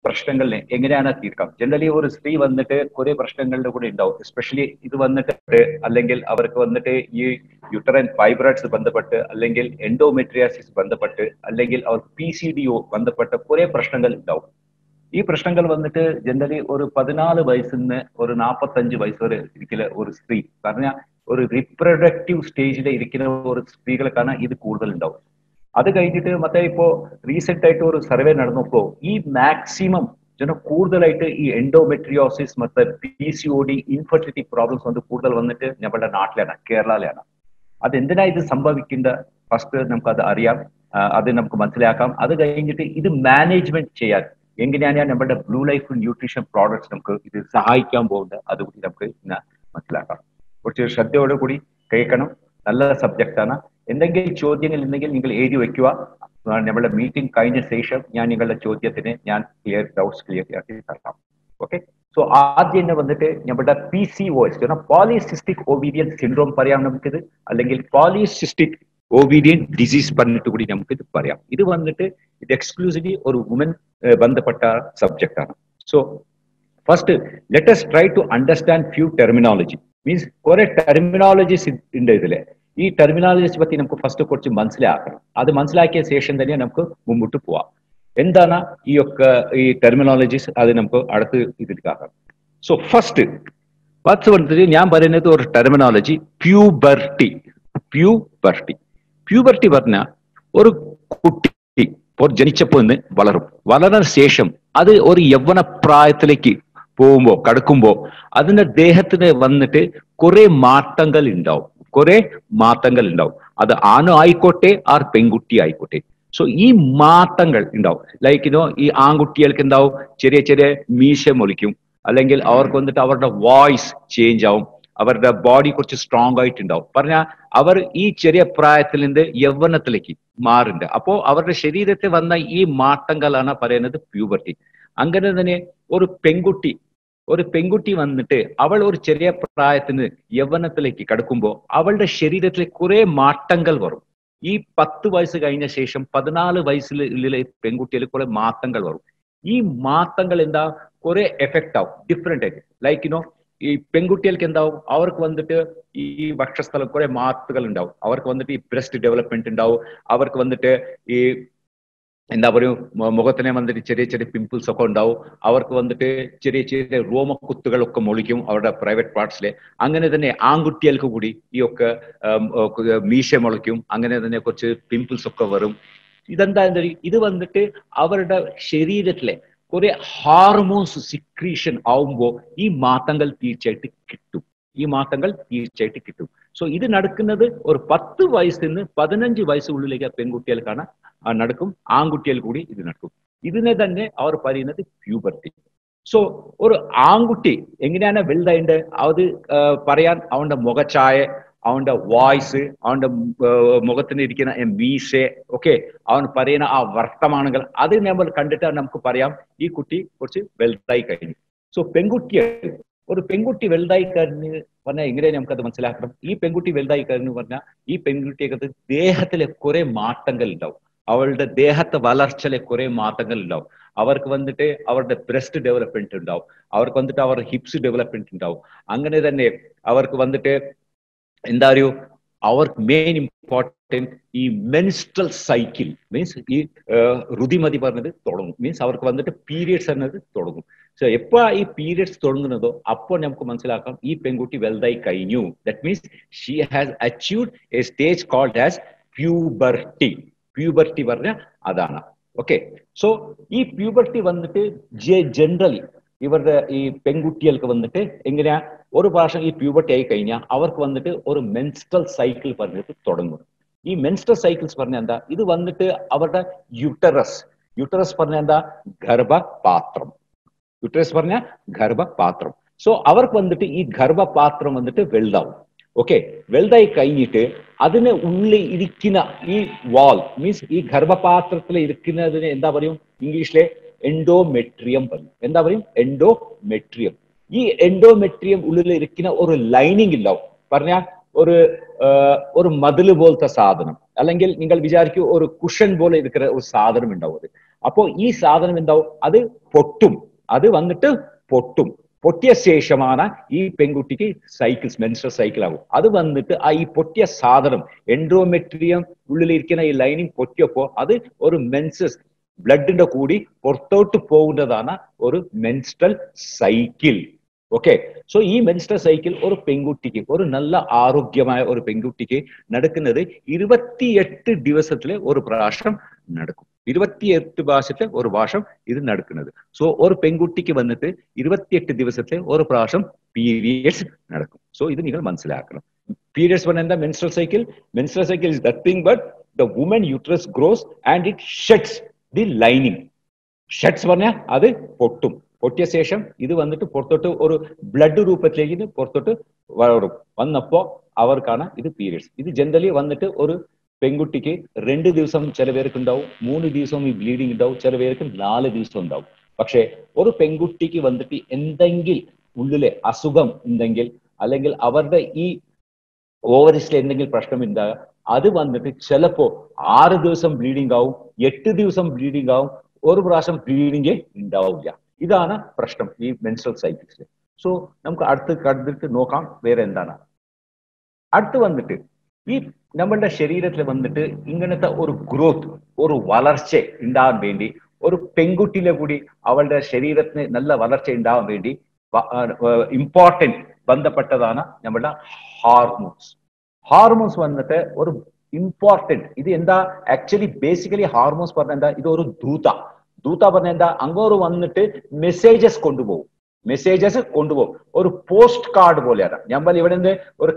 പ്രശ്നങ്ങളിനെ എങ്ങനെയാണ് തീർക്കാം. ജനറലി ഒരു സ്ത്രീ വന്നിട്ട് കുറെ പ്രശ്നങ്ങളുടെ കൂടെ ഉണ്ടാവും. എസ്പെഷ്യലി ഇത് വന്നിട്ട് അല്ലെങ്കിൽ അവർക്ക് വന്നിട്ട് ഈ യുട്ടറൻ ഫൈബ്രോയിഡ്സ് ബന്ധപ്പെട്ട് അല്ലെങ്കിൽ എൻഡോമെട്രിയാസിസ് ബന്ധപ്പെട്ട് അല്ലെങ്കിൽ അവർക്ക് PCDO ബന്ധപ്പെട്ട കുറെ പ്രശ്നങ്ങൾ ഉണ്ടാവും. ഈ പ്രശ്നങ്ങൾ വന്നിട്ട് ജനറലി ഒരു 14 വയസ്സിൽ നിന്ന് ഒരു 45 വയസ്സ് വരെ ഇരിക്കുന്ന ഒരു സ്ത്രീ പറഞ്ഞ ഒരു റിപ്രൊഡക്റ്റീവ് സ്റ്റേജിൽ ഇരിക്കുന്ന ഒരു സ്ത്രീകൾക്കാണ് ഇത് കൂടുതൽ ഉണ്ടാവും. അത് കഴിഞ്ഞിട്ട് മറ്റേ ഇപ്പോ റീസെന്റ് ആയിട്ട് ഒരു സർവേ നടന്നപ്പോ ഈ മാക്സിമം കൂടുതലായിട്ട് ഈ എൻഡോമെട്രിയോസിസ് മറ്റേ PCOD ഇൻഫെർട്ടിലിറ്റി പ്രോബ്ലംസ് വന്ന് കൂടുതൽ വന്നിട്ട് നമ്മുടെ നാട്ടിലാണ്, കേരളയിലാണ്. അതെന്തിനാ ഇത് സംഭവിക്കേണ്ട ഫസ്റ്റ് നമുക്കത് അറിയാം, അത് നമുക്ക് മനസ്സിലാക്കാം. അത് കഴിഞ്ഞിട്ട് ഇത് മാനേജ്മെന്റ് ചെയ്യാൻ എങ്ങനെയാണ് നമ്മുടെ ബ്ലൂ ലൈഫ് ന്യൂട്രീഷൻ പ്രോഡക്ട്സ് നമുക്ക് ഇത് സഹായിക്കാൻ പോകുന്നത്, അതുകൂടി നമുക്ക് ഇന്ന് മനസ്സിലാക്കാം. കുറച്ച് ശ്രദ്ധയോടെ കൂടി കേൾക്കണം. നല്ല സബ്ജക്റ്റ് ആണ്. എന്തെങ്കിലും ചോദ്യങ്ങൾ ഉണ്ടെങ്കിൽ നിങ്ങൾ എഴുതി വെക്കുക. നമ്മുടെ മീറ്റിംഗ് കഴിഞ്ഞ ശേഷം ഞാൻ നിങ്ങളുടെ ചോദ്യത്തിന് ഞാൻ ഡൗട്ട്സ് ക്ലിയർ ആക്കി തരാം. ഓക്കെ. സോ ആദ്യം തന്നെ വന്നിട്ട് നമ്മുടെ PCOS പോളിസിസ്റ്റിക് ഓവീരിയൻ സിൻഡ്രോം പറയാം നമുക്കിത്, അല്ലെങ്കിൽ പോളിസിസ്റ്റിക് ഓവീരിയൻ ഡിസീസ് പറഞ്ഞിട്ട് കൂടി നമുക്കിത് പറയാം. ഇത് വന്നിട്ട് ഇത് എക്സ്ക്ലൂസീവ്ലി ഒരു വുമൻ ബന്ധപ്പെട്ട സബ്ജക്റ്റ് ആണ്. So first let us try to understand few terminology. Means കുറെ ടെർമിനോളജീസ് ഉണ്ട് ഇതില്. ഈ ടെർമിനോളജീസ് പറ്റി നമുക്ക് ഫസ്റ്റ് കുറച്ച് മനസ്സിലാക്കണം. അത് മനസ്സിലാക്കിയ ശേഷം തന്നെ നമുക്ക് മുമ്പോട്ട് പോവാം. എന്താണ് ഈ ടെർമിനോളജീസ്, അത് നമുക്ക് അടുത്ത് ഇതിലേക്കാക്കാം. സോ ഫസ്റ്റ് വന്നിട്ട് ഞാൻ പറയുന്നത് ഒരു ടെർമിനോളജി പ്യൂബർട്ടി. പ്യൂബർട്ടി പറഞ്ഞ ഒരു കുട്ടി ജനിച്ചപ്പോൾ നിന്ന് വളർന്ന ശേഷം അത് ഒരു യൗവന പ്രായത്തിലേക്ക് കടക്കുമ്പോ അതിന്റെ ദേഹത്തിന് വന്നിട്ട് കുറെ മാറ്റങ്ങൾ ഉണ്ടാവും. അത് ആണോ ആയിക്കോട്ടെ ആർ പെൺകുട്ടി ആയിക്കോട്ടെ. സോ ഈ മാറ്റങ്ങൾ ഉണ്ടാവും. ലൈക്ക് ഈ ആൺകുട്ടികൾക്ക് എന്താവും, ചെറിയ ചെറിയ മീശ മൊളിക്കും, അല്ലെങ്കിൽ അവർക്ക് വന്നിട്ട് അവരുടെ വോയിസ് ചേഞ്ച് ആവും, അവരുടെ ബോഡി കുറച്ച് സ്ട്രോങ് ആയിട്ടുണ്ടാവും. പറഞ്ഞാൽ അവർ ഈ ചെറിയ പ്രായത്തിൽ നിന്ന് യൗവനത്തിലേക്ക് മാറുന്നുണ്ട്. അപ്പോ അവരുടെ ശരീരത്തിൽ വന്ന ഈ മാറ്റങ്ങളാണ് പറയുന്നത് പ്യൂബർട്ടി. അങ്ങനെ തന്നെ ഒരു പെൺകുട്ടി വന്നിട്ട് അവൾ ഒരു ചെറിയ പ്രായത്തിന് യൗവനത്തിലേക്ക് കടക്കുമ്പോൾ അവളുടെ ശരീരത്തിൽ കുറെ മാറ്റങ്ങൾ വരും. ഈ 10 വയസ്സ് കഴിഞ്ഞ ശേഷം 14 വയസ്സിലെ പെൺകുട്ടിയിൽ കുറെ മാറ്റങ്ങൾ വരും. ഈ മാറ്റങ്ങൾ എന്താ കുറെ എഫക്റ്റ് ആവും, ഡിഫറെന്റ് ആയിട്ട്. ലൈക്ക് ഈ പെൺകുട്ടികൾക്ക് എന്താവും, അവർക്ക് വന്നിട്ട് ഈ വക്ഷസ്ഥലം കുറെ മാറ്റുകൾ ഉണ്ടാവും. അവർക്ക് വന്നിട്ട് ഈ ബ്രസ്റ്റ് ഡെവലപ്മെന്റ് ഉണ്ടാവും. അവർക്ക് വന്നിട്ട് ഈ എന്താ പറയുക, മുഖത്തിനെ വന്നിട്ട് ചെറിയ ചെറിയ പിമ്പിൾസ് ഒക്കെ ഉണ്ടാവും. അവർക്ക് വന്നിട്ട് ചെറിയ ചെറിയ രോമക്കുത്തുകളൊക്കെ മൊളിക്കും അവരുടെ പ്രൈവറ്റ് പാർട്സിലെ. അങ്ങനെ തന്നെ ആൺകുട്ടികൾക്ക് കൂടി ഈ ഒക്കെ മീശ മുളയ്ക്കും. അങ്ങനെ തന്നെ കുറച്ച് പിമ്പിൾസ് ഒക്കെ വരും. ഇതെന്താ, ഇത് വന്നിട്ട് അവരുടെ ശരീരത്തിലെ കുറെ ഹാർമോൺസ് സിക്രീഷൻ ആവുമ്പോൾ ഈ മാറ്റങ്ങൾ തീർച്ചയായിട്ടും കിട്ടും. സോ ഇത് നടക്കുന്നത് ഒരു 10 വയസ്സിൽ നിന്ന് 15 വയസ്സുള്ളിലേക്ക് പെൺകുട്ടികൾക്കാണ് നടക്കും. ആൺകുട്ടികൾ കൂടി ഇത് നടക്കും. ഇതിനെ തന്നെ അവർ പറയുന്നത് പ്യൂബർട്ടി. സോ ഒരു ആൺകുട്ടി എങ്ങനെയാണ് വലുതായിട്ട് അത് പറയാൻ അവന്റെ മുഖഛായ, അവന്റെ വോയിസ്, അവന്റെ മുഖത്തിന് ഇരിക്കുന്ന മീശ ഒക്കെ, അവൻ പറയുന്ന ആ വർത്തമാനങ്ങൾ, അത് നമ്മൾ കണ്ടിട്ട് നമുക്ക് പറയാം ഈ കുട്ടി കുറച്ച് വലുതായി കഴിഞ്ഞു. സോ ഒരു പെൺകുട്ടി വലുതായി കഴിഞ്ഞ് പറഞ്ഞാൽ എങ്ങനെ നമുക്കത് മനസ്സിലാക്കണം. ഈ പെൺകുട്ടി വലുതായി കഴിഞ്ഞു പറഞ്ഞാൽ ഈ പെൺകുട്ടിക്ക് ദേഹത്തിലെ കുറെ മാറ്റങ്ങൾ ഉണ്ടാവും. അവളുടെ ദേഹത്തെ വളർച്ചയിലെ കുറെ മാറ്റങ്ങൾ ഉണ്ടാവും. അവർക്ക് വന്നിട്ട് അവരുടെ ബ്രസ്റ്റ് ഡെവലപ്മെന്റ് ഉണ്ടാവും. അവർക്ക് വന്നിട്ട് അവരുടെ ഹിപ്സ് ഡെവലപ്മെന്റ് ഉണ്ടാവും. അങ്ങനെ തന്നെ അവർക്ക് വന്നിട്ട് എന്താ പറയുക, അവർക്ക് മെയിൻ ഇമ്പോർട്ടൻറ്റ് ഈ മെൻസ്ട്രൽ സൈക്കിൾ, മീൻസ് ഈ ഋതുമതി പറഞ്ഞത് തുടങ്ങും. മീൻസ് അവർക്ക് വന്നിട്ട് പീരിയഡ്സ് എന്നത് തുടങ്ങും. സോ എപ്പോ ഈ പീരിയഡ്സ് തുടങ്ങുന്നതോ അപ്പോൾ നമുക്ക് മനസ്സിലാക്കാം ഈ പെൺകുട്ടി വലുതായി കഴിഞ്ഞു. That means she has achieved a stage called as puberty പറഞ്ഞ അതാണ്. ഓക്കെ. സോ ഈ പ്യൂബർട്ടി വന്നിട്ട് ജനറലി ഇവരുടെ ഈ പെൺകുട്ടികൾക്ക് വന്നിട്ട് എങ്ങനെയാ, ഒരു പ്രാവശ്യം ഈ പ്യൂബർട്ടി ആയി കഴിഞ്ഞാൽ അവർക്ക് വന്നിട്ട് ഒരു മെൻസ്ട്രൽ സൈക്കിൾ പറഞ്ഞിട്ട് തുടങ്ങും. ഈ മെൻസ്ട്രൽ സൈക്കിൾസ് പറഞ്ഞ എന്താ, ഇത് വന്നിട്ട് അവരുടെ യുട്ടറസ് പറഞ്ഞ എന്താ, ഗർഭപാത്രം. സോ അവർക്ക് വന്നിട്ട് ഈ ഗർഭപാത്രം വന്നിട്ട് വലുതാവും. ഓക്കെ. വലുതായി കഴിഞ്ഞിട്ട് അതിന് ഉള്ളിൽ ഇരിക്കുന്ന ഈ വാൾ, മീൻസ് ഈ ഗർഭപാത്രത്തിൽ ഇരിക്കുന്നതിന് എന്താ പറയും ഇംഗ്ലീഷിലെ എൻഡോമെട്രിയം പറയും. എന്താ പറയും, എൻഡോമെട്രിയം. ഈ എൻഡോമെട്രിയം ഉള്ളിൽ ഇരിക്കുന്ന ഒരു ലൈനിങ് ഉണ്ടാവും. പറഞ്ഞാൽ ഒരു മതില് പോലത്തെ സാധനം, അല്ലെങ്കിൽ നിങ്ങൾ വിചാരിക്കൂ ഒരു കുഷൻ പോലെ ഇരിക്കുന്ന ഒരു സാധനം ഉണ്ടാവും. അപ്പോ ഈ സാധനം എന്താവും, അത് പൊട്ടും. അത് വന്നിട്ട് പൊട്ടും. പൊട്ടിയ ശേഷമാണ് ഈ പെൺകുട്ടിക്ക് മെൻസ്ട്രൽ സൈക്കിൾ ആകും. അത് വന്നിട്ട് ഈ പൊട്ടിയ സാധനം എൻഡോമെട്രിയം ഉള്ളിലിരിക്കുന്ന ഈ ലൈനിങ് പൊട്ടിയപ്പോ അത് ഒരു മെൻസസ് ബ്ലഡിന്റെ കൂടി പുറത്തോട്ട് പോകുന്നതാണ് ഒരു മെൻസ്ട്രൽ സൈക്കിൾ. ഓക്കെ. സോ ഈ മെൻസ്ട്രൽ സൈക്കിൾ ഒരു പെൺകുട്ടിക്ക്, ഒരു നല്ല ആരോഗ്യമായ ഒരു പെൺകുട്ടിക്ക് നടക്കുന്നത് 28 ദിവസത്തിലെ ഒരു പ്രാവശ്യം നടക്കും. 28 പ്രാവശ്യത്തെ ഒരു പ്രാവശ്യം ഇത് നടക്കുന്നത്. സോ ഒരു പെൺകുട്ടിക്ക് വന്നിട്ട് 28 ദിവസത്തെ ഒരു പ്രാവശ്യം പീരിയഡ്സ് നടക്കും. സോ ഇത് നിങ്ങൾ മനസ്സിലാക്കണം. പീരിയഡ്സ് പറഞ്ഞാൽ എന്താ? Menstrual cycle. Menstrual cycle is nothing but the woman uterus grows and it sheds the lining. Sheds പറഞ്ഞാൽ അത് പൊട്ടും. പൊട്ടിയ ശേഷം ഇത് വന്നിട്ട് പുറത്തോട്ട് ഒരു ബ്ലഡ് രൂപത്തിലേക്ക് പുറത്തോട്ട് വരും. വന്നപ്പോ അവർക്കാണ് ഇത് പീരിയഡ്സ്. ഇത് ജനറലി വന്നിട്ട് ഒരു പെൺകുട്ടിക്ക് 2 ദിവസം ചില പേർക്ക് ഉണ്ടാവും, 3 ദിവസം ഈ ബ്ലീഡിങ് ഉണ്ടാവും, ചില പേർക്ക് 4 ദിവസം ഉണ്ടാവും. പക്ഷെ ഒരു പെൺകുട്ടിക്ക് വന്നിട്ട് എന്തെങ്കിലും ഉള്ളിലെ അസുഖം ഉണ്ടെങ്കിൽ, അല്ലെങ്കിൽ അവരുടെ ഈ ഓവറിസിൽ എന്തെങ്കിലും പ്രശ്നം ഉണ്ടാകുക, അത് വന്നിട്ട് ചിലപ്പോ 6 ദിവസം ബ്ലീഡിംഗ് ആവും, 8 ദിവസം ബ്ലീഡിംഗ് ആവും, ഒരു പ്രാവശ്യം ബ്ലീഡിംഗ് ഉണ്ടാവില്ല. ഇതാണ് പ്രശ്നം ഈ മെൻസ്ട്രൽ സൈക്കിൾസിൽ. സോ നമുക്ക് അടുത്ത് നോക്കാം വേറെ എന്താണ്. അടുത്ത് വന്നിട്ട് ഈ നമ്മളുടെ ശരീരത്തിൽ വന്നിട്ട് ഇങ്ങനത്തെ ഒരു ഗ്രോത്ത്, ഒരു വളർച്ച ഉണ്ടാകാൻ വേണ്ടി, ഒരു പെൺകുട്ടിയിലെ കൂടി അവളുടെ ശരീരത്തിന് നല്ല വളർച്ച ഉണ്ടാകാൻ വേണ്ടി ഇമ്പോർട്ടൻറ്റ് ബന്ധപ്പെട്ടതാണ് നമ്മളുടെ ഹാർമോൺസ്. ഹാർമോൺസ് വന്നിട്ട് ഒരു ഇമ്പോർട്ടൻറ്റ്, ഇത് എന്താ ആക്ച്വലി ബേസിക്കലി ഹാർമോൺസ് പറഞ്ഞ എന്താ, ഇത് ഒരു ദൂത പറഞ്ഞ എന്താ, അങ്ങോട്ട് വന്നിട്ട് മെസ്സേജസ് കൊണ്ടുപോകും. ഒരു പോസ്റ്റ് കാർഡ് പോലെയാണ്. നമ്മൾ ഇവിടെ നിന്ന് ഒരു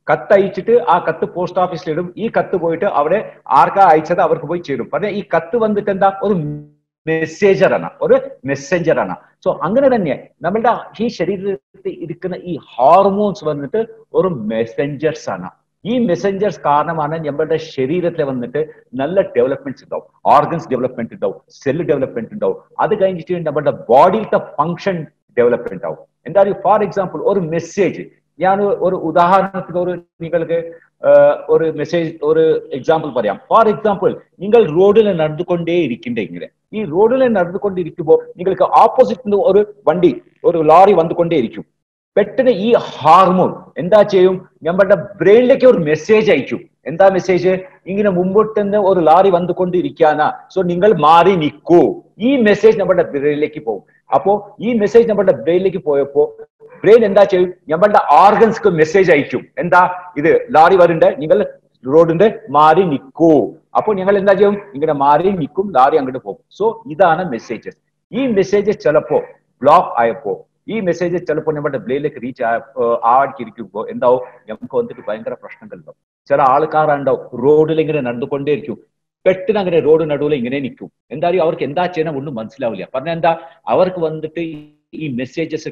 കത്തയച്ചിട്ട് ആ കത്ത് പോസ്റ്റ് ഓഫീസിലിടും. ഈ കത്ത് പോയിട്ട് അവിടെ ആർക്കാ അയച്ചത് അവർക്ക് പോയി ചേരും. പറഞ്ഞ ഈ കത്ത് വന്നിട്ട് എന്താ, ഒരു മെസ്സഞ്ചറാണ്. സോ അങ്ങനെ തന്നെ നമ്മളുടെ ഈ ശരീരത്തിൽ ഇരിക്കുന്ന ഈ ഹാർമോൺസ് വന്നിട്ട് ഒരു മെസ്സഞ്ചേഴ്സ് ആണ്. ഈ മെസ്സഞ്ചേഴ്സ് കാരണമാണ് നമ്മളുടെ ശരീരത്തിൽ വന്നിട്ട് നല്ല ഡെവലപ്മെന്റ്സ് ഉണ്ടാവും, ഓർഗൻസ് ഡെവലപ്മെന്റ് ഉണ്ടാവും, സെല്ല് ഡെവലപ്മെന്റ് ഉണ്ടാവും. അത് കഴിഞ്ഞിട്ട് നമ്മുടെ ബോഡിയിലത്തെ ഫങ്ഷൻ ഡെവലപ്മെന്റ് ആവും. എന്താ, ഫോർ എക്സാമ്പിൾ ഒരു മെസ്സേജ്, ഞാൻ ഒരു ഉദാഹരണത്തിന് നിങ്ങൾക്ക് ഒരു മെസ്സേജ്, ഒരു എക്സാമ്പിൾ പറയാം. ഫോർ എക്സാമ്പിൾ, നിങ്ങൾ റോഡിൽ നടന്നുകൊണ്ടേ ഇരിക്കണ്ടേ, ഈ റോഡിൽ നടന്നുകൊണ്ടിരിക്കുമ്പോൾ നിങ്ങൾക്ക് ഓപ്പോസിറ്റ് ഒരു വണ്ടി, ഒരു ലോറി വന്നുകൊണ്ടേ ഇരിക്കും. പെട്ടെന്ന് ഈ ഹാർമോൺ എന്താ ചെയ്യും, നമ്മളുടെ ബ്രെയിനിലേക്ക് ഒരു മെസ്സേജ് അയക്കും. എന്താ മെസ്സേജ്? ഇങ്ങനെ മുമ്പോട്ട് നിന്ന് ഒരു ലോറി വന്നുകൊണ്ടിരിക്കാനാ, സോ നിങ്ങൾ മാറി നിൽക്കൂ. ഈ മെസ്സേജ് നമ്മുടെ ബ്രെയിനിലേക്ക് പോകും. അപ്പോ ഈ മെസ്സേജ് നമ്മുടെ ബ്രെയിനിലേക്ക് പോയപ്പോ ബ്രെയിൻ എന്താ ചെയ്യും, നമ്മളുടെ ഓർഗൻസ്ക്ക് മെസ്സേജ് അയക്കും. എന്താ, ഇത് ലോറി വരുന്നുണ്ട്, നിങ്ങൾ റോഡിന്റെ മാറി നിൽക്കൂ. അപ്പൊ ഞങ്ങൾ എന്താ ചെയ്യും, ഇങ്ങനെ മാറി നിൽക്കും, ലോറി അങ്ങോട്ട് പോകും. സോ ഇതാണ് മെസ്സേജസ്. ഈ മെസ്സേജസ് ചിലപ്പോ ബ്ലോക്ക് ആയപ്പോ, ഈ മെസ്സേജ് ചിലപ്പോൾ നമ്മുടെ ബ്രെയിനിലേക്ക് റീച്ച് ആവാതിരിക്കുമ്പോൾ എന്താവും, നമുക്ക് വന്നിട്ട് ഭയങ്കര പ്രശ്നങ്ങൾ ഉണ്ടാവും. ചില ആൾക്കാരുണ്ടാവും റോഡിൽ ഇങ്ങനെ നടന്നുകൊണ്ടേയിരിക്കും, പെട്ടെന്ന് അങ്ങനെ റോഡ് നടുവിൽ ഇങ്ങനെ നിൽക്കും. എന്തായാലും അവർക്ക് എന്താ ചെയ്യണം ഒന്നും മനസ്സിലാവില്ല. പറഞ്ഞ എന്താ, അവർക്ക് വന്നിട്ട് ഈ മെസ്സേജസ്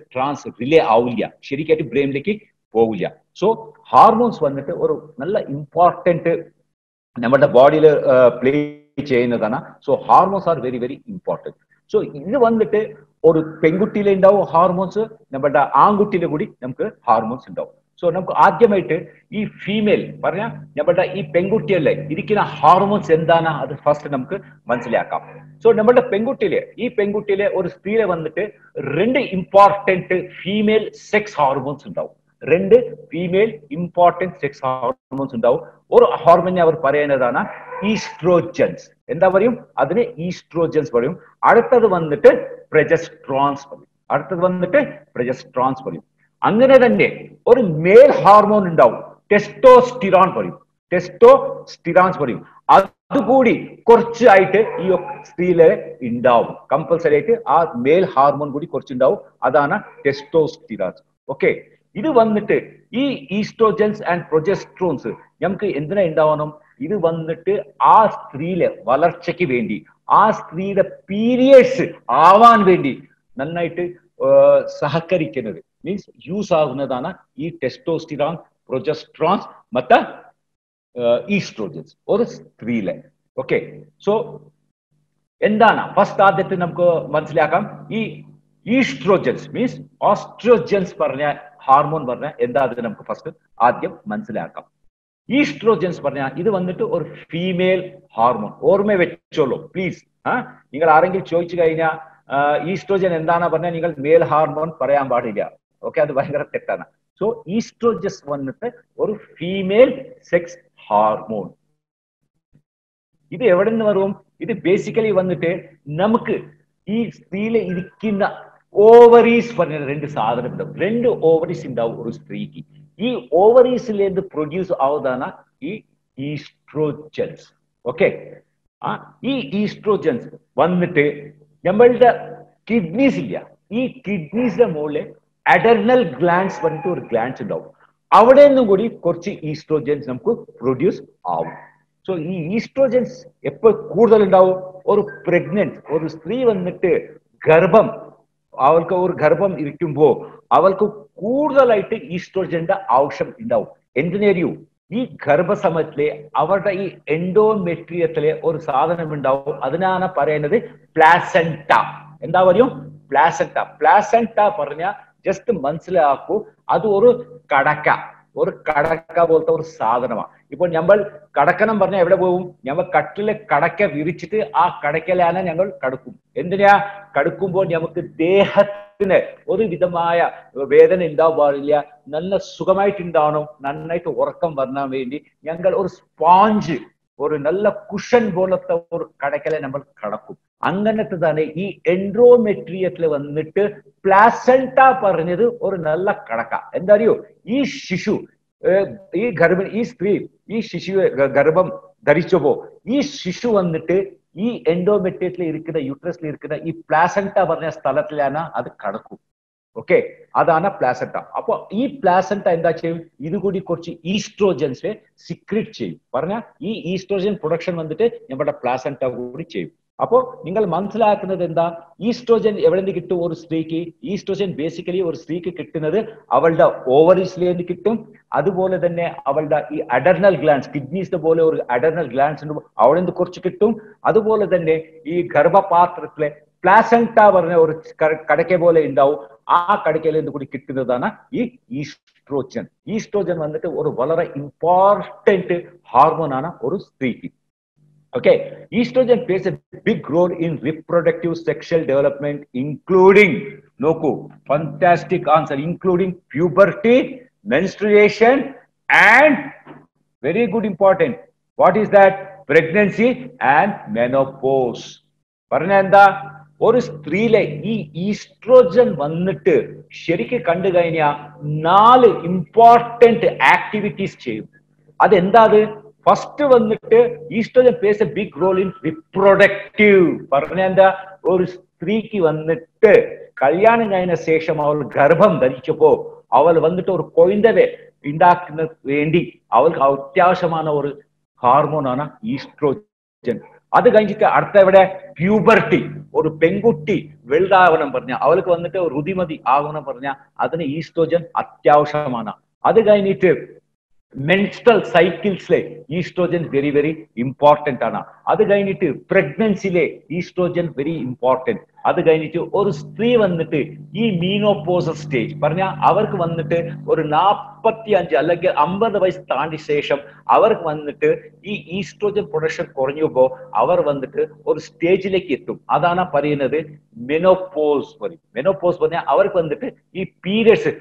റിലേ ആവില്ല, ശരിക്കായിട്ട് ബ്രെയിനിലേക്ക് പോവില്ല. സോ ഹാർമോൺസ് വന്നിട്ട് ഒരു നല്ല ഇമ്പോർട്ടൻറ്റ് നമ്മുടെ ബോഡിയിൽ പ്ലേ ചെയ്യുന്നതാണ്. So hormones are very very important. So ഇത് വന്നിട്ട് ഒരു പെൺകുട്ടിയിലെ ഉണ്ടാവും ഹാർമോൺസ്, നമ്മുടെ ആൺകുട്ടിയിലെ കൂടി നമുക്ക് ഹാർമോൺസ് ഉണ്ടാവും. സോ നമുക്ക് ആദ്യമായിട്ട് ഈ ഫീമെയിൽ പറഞ്ഞ നമ്മുടെ ഈ പെൺകുട്ടിയല്ലേ ഇരിക്കുന്ന ഹാർമോൺസ് എന്താണ്, അത് ഫസ്റ്റ് നമുക്ക് മനസ്സിലാക്കാം. സോ നമ്മുടെ പെൺകുട്ടിയിലെ ഒരു സ്ത്രീയെ വന്നിട്ട് 2 ഇമ്പോർട്ടൻറ്റ് ഫീമെയിൽ സെക്സ് ഹാർമോൺസ് ഉണ്ടാവും. 2 ഫീമെയിൽ ഇമ്പോർട്ടൻറ്റ് സെക്സ് ഹാർമോൺസ് ഉണ്ടാവും. ഒരു ഹോർമോണിനെ അവർ പറയുന്നതാണ് ഈസ്ട്രോജൻസ്. എന്താ പറയും, അതിന് ഈസ്ട്രോജൻസ് പറയും. അടുത്തത് വന്നിട്ട് പ്രൊജസ്ട്രോൺസ് പറയും. അങ്ങനെ തന്നെ ഒരു മേൽ ഹാർമോൺ ഉണ്ടാവും, ടെസ്റ്റോസ്റ്റിറോൺസ് പറയും. അതുകൂടി കുറച്ചായിട്ട് ഈ സ്ത്രീയിലെ ഉണ്ടാവും. കമ്പൽസറി ആയിട്ട് ആ മേൽ ഹാർമോൺ കൂടി കുറച്ചുണ്ടാവും. അതാണ് ടെസ്റ്റോസ്റ്റിറോൺസ്. ഓക്കെ. ഇത് വന്നിട്ട് ഈ ഈസ്ട്രോജൻസ് ആൻഡ് പ്രൊജസ്ട്രോൺസ് നമുക്ക് എന്തിനാ ഉണ്ടാവണം, ഇത് വന്നിട്ട് ആ സ്ത്രീയിലെ വളർച്ചയ്ക്ക് വേണ്ടി, ആ സ്ത്രീയുടെ പീരിയഡ്സ് ആവാൻ വേണ്ടി നന്നായിട്ട് സഹകരിക്കുന്നത്, മീൻസ് യൂസ് ആകുന്നതാണ് ഈ ടെസ്റ്റോസ്റ്റിറോൺ, പ്രൊജസ്ട്രോൺസ് മറ്റേ ഈസ്ട്രോജൻസ് ഒരു സ്ത്രീയിലെ. ഓക്കെ. സോ എന്താണ് ഫസ്റ്റ് ആദ്യത്തെ നമുക്ക് മനസ്സിലാക്കാം. ഈ ഈസ്ട്രോജൻസ് മീൻസ് ഓസ്ട്രോജൻസ് പറഞ്ഞ ഹാർമോൺ പറഞ്ഞ എന്താ, അത് നമുക്ക് ഫസ്റ്റ് ആദ്യം മനസ്സിലാക്കാം. ഈസ്ട്രോജൻസ് പറഞ്ഞാൽ ഇത് വന്നിട്ട് ഒരു ഫീമെയിൽ ഹോർമോൺ. ഓർമ്മ വെച്ചോളൂ പ്ലീസ്. നിങ്ങൾ ആരെങ്കിലും ചോദിച്ചു കഴിഞ്ഞാൽ ഈസ്ട്രോജൻ എന്താണ് പറഞ്ഞാൽ നിങ്ങൾ മേൽ ഹോർമോൺ പറയാൻ പാടില്ല. ഓക്കെ, അത് ഭയങ്കര തെറ്റാണ്. സോ ഈസ്ട്രോജൻസ് വന്നിട്ട് ഒരു ഫീമെയിൽ സെക്സ് ഹോർമോൺ. ഇത് എവിടെ നിന്ന് വരും? ഇത് ബേസിക്കലി വന്നിട്ട് നമുക്ക് ഈ സ്ത്രീയിലെ ഇരിക്കുന്ന ഓവറീസ് പറഞ്ഞ രണ്ട് സാധനം ഉണ്ടാവും. രണ്ട് ഓവറീസ് ഉണ്ടാവും ഒരു സ്ത്രീക്ക്. ഈ ഓവറീസിലേത് പ്രൊഡ്യൂസ് ആവുന്നതാണ് ഈ ഈസ്ട്രോജൻസ്. ഓക്കെ, ഈ ഈസ്ട്രോജൻസ് വന്നിട്ട് നമ്മളുടെ കിഡ്നീസ് ഇല്ല, ഈ കിഡ്നീസിന്റെ മുകളിൽ അഡർനൽ ഗ്ലാൻഡ്സ് പറഞ്ഞിട്ട് ഒരു ഗ്ലാൻഡ്സ് ഉണ്ടാവും. അവിടെ നിന്നും കൂടി കുറച്ച് ഈസ്ട്രോജൻസ് നമുക്ക് പ്രൊഡ്യൂസ് ആവും. സോ ഈ ഈസ്ട്രോജൻസ് എപ്പോ കൂടുതൽ ഉണ്ടാവും? ഒരു പ്രഗ്നന്റ് ഒരു സ്ത്രീ വന്നിട്ട് ഗർഭം, അവൾക്ക് ഒരു ഗർഭം ഇരിക്കുമ്പോ അവൾക്ക് കൂടുതലായിട്ട് ഈസ്ട്രോജന്റെ ആവശ്യം ഉണ്ടാവും. എന്തിനറിയൂ? ഈ ഗർഭസമയത്തിലെ അവരുടെ ഈ എൻഡോമെട്രിയത്തിലെ ഒരു സാധനം ഉണ്ടാവും. അതിനാണ് പറയുന്നത് പ്ലാസെന്റ. എന്താ പറയും? പ്ലാസെന്റ. പ്ലാസെന്റ പറഞ്ഞ ജസ്റ്റ് മനസ്സിലാക്കൂ, അത് ഒരു കടക്ക പോലത്തെ ഒരു സാധനമാണ്. ഇപ്പോൾ നമ്മൾ കടക്കണം പറഞ്ഞാൽ എവിടെ പോകും? ഞങ്ങൾ കട്ടിലെ കടക്ക വിരിച്ചിട്ട് ആ കടക്കലാണ് ഞങ്ങൾ കടക്കും. എന്തിനാ കടക്കുമ്പോൾ നമുക്ക് ദേഹത്തിന് ഒരു വിധമായ വേദന ഉണ്ടാവാൻ പാടില്ല, നല്ല സുഖമായിട്ടുണ്ടാവണം, നന്നായിട്ട് ഉറക്കം വരാൻ വേണ്ടി ഞങ്ങൾ ഒരു സ്പോഞ്ച്, ഒരു നല്ല കുഷൻ പോലത്തെ ഒരു കടക്കലെ നമ്മൾ കടക്കും. അങ്ങനത്തെ തന്നെ ഈ എൻഡോമെട്രിയത്തിൽ വന്നിട്ട് പ്ലാസെന്റ പറഞ്ഞത് ഒരു നല്ല കടക്ക. എന്താ അറിയോ? ഈ ശിശു, ഈ ഗർഭിണി, ഈ സ്ത്രീ ഈ ശിശുവെ ഗർഭം ധരിച്ചപ്പോ ഈ ശിശു വന്നിട്ട് ഈ എൻഡോമെട്രിയത്തിൽ ഇരിക്കുന്ന യൂട്രസിൽ ഇരിക്കുന്ന ഈ പ്ലാസെന്റ പറഞ്ഞ സ്ഥലത്തിലാണ് അത് കടക്കും. ഓക്കെ, അതാണ് പ്ലാസെന്റ. അപ്പൊ ഈ പ്ലാസെന്റ എന്താ ചെയ്യും? ഇത് കൂടി കുറച്ച് ഈസ്ട്രോജൻസ് സിക്രീറ്റ് ചെയ്യും. പറഞ്ഞാൽ ഈ ഈസ്ട്രോജൻ പ്രൊഡക്ഷൻ വന്നിട്ട് നമ്മുടെ പ്ലാസെന്റ കൂടി ചെയ്യും. അപ്പോ നിങ്ങൾ മനസ്സിലാക്കുന്നത് എന്താ? ഈസ്ട്രോജൻ എവിടെ നിന്ന് കിട്ടും ഒരു സ്ത്രീക്ക്? ഈസ്ട്രോജൻ ബേസിക്കലി ഒരു സ്ത്രീക്ക് കിട്ടുന്നത് അവളുടെ ഓവറീസിലേക്ക് കിട്ടും. അതുപോലെ തന്നെ അവളുടെ ഈ അഡർനൽ ഗ്ലാൻഡ്സ്, കിഡ്നീസ് പോലെ ഒരു അഡർനൽ ഗ്ലാൻഡ്സ് ഉണ്ട്, അവിടെ നിന്ന് കുറച്ച് കിട്ടും. അതുപോലെ തന്നെ ഈ ഗർഭപാത്രത്തിലെ പ്ലാസെന്റ പറഞ്ഞ ഒരു കടക്ക പോലെ ഉണ്ടാവും. ആ കടക്കയിൽ നിന്ന് കൂടി കിട്ടുന്നതാണ് ഈ ഈസ്ട്രോജൻ. ഈസ്ട്രോജൻ വന്നിട്ട് ഒരു വളരെ ഇമ്പോർട്ടന്റ് ഹോർമോൺ ആണ് ഒരു സ്ത്രീക്ക്. Okay, estrogen plays a big role in reproductive sexual development, including, noku, fantastic answer, including puberty, menstruation, and very good important. What is that? Pregnancy and menopause. Parna enda? ഒരു സ്ത്രീയിലെ ഈ oestrogen വന്നിട്ട് ശരിക്കും കണ്ടു കഴിഞ്ഞാൽ 4 important activities ചെയ്യും. അതെന്താ? അത് first വന്നിട്ട് oestrogen plays a big role in reproductive. പറഞ്ഞ എന്താ? ഒരു സ്ത്രീക്ക് വന്നിട്ട് കല്യാണം കഴിഞ്ഞ ശേഷം അവൾ ഗർഭം ധരിച്ചപ്പോ അവൾ വന്നിട്ട് ഒരു കൊയിന്തവെ ഉണ്ടാക്കുന്ന വേണ്ടി അവൾക്ക് അത്യാവശ്യமான ഒരു ഹോർമോണാണ് ഈസ്ട്രോജൻ. അത് കഴിഞ്ഞിട്ട് അടുത്ത എവിടെ? പ്യൂബർട്ടി. ഒരു പെൺകുട്ടി വലുതാവണം പറഞ്ഞ അവൾക്ക് വന്നിട്ട് രുതിമതി ആവണം പറഞ്ഞ അതിന് ഈസ്ട്രോജൻ അത്യാവശ്യമാണ്. അത് കഴിഞ്ഞിട്ട് മെൻസ്ട്രൽ സൈക്കിൾസിലെ ഈസ്ട്രോജൻ വെരി വെരി ഇമ്പോർട്ടന്റ് ആണ്. അത് കഴിഞ്ഞിട്ട് പ്രഗ്നൻസിയിലെ ഈസ്ട്രോജൻ വെരി ഇമ്പോർട്ടന്റ്. അത് കഴിഞ്ഞിട്ട് ഒരു സ്ത്രീ വന്നിട്ട് ഈ മീനോപോസൽ സ്റ്റേജ് പറഞ്ഞാൽ അവർക്ക് വന്നിട്ട് ഒരു 45 അല്ലെങ്കിൽ 50 വയസ്സ് താണ്ടി ശേഷം അവർക്ക് വന്നിട്ട് ഈ ഈസ്ട്രോജൻ പ്രൊഡക്ഷൻ കുറഞ്ഞപ്പോ അവർ വന്നിട്ട് ഒരു സ്റ്റേജിലേക്ക് എത്തും. അതാണ് പറയുന്നത് മെനോപോസ് പറയും. മെനോപോസ് പറഞ്ഞാൽ അവർക്ക് വന്നിട്ട് ഈ പീരിയഡ്സ്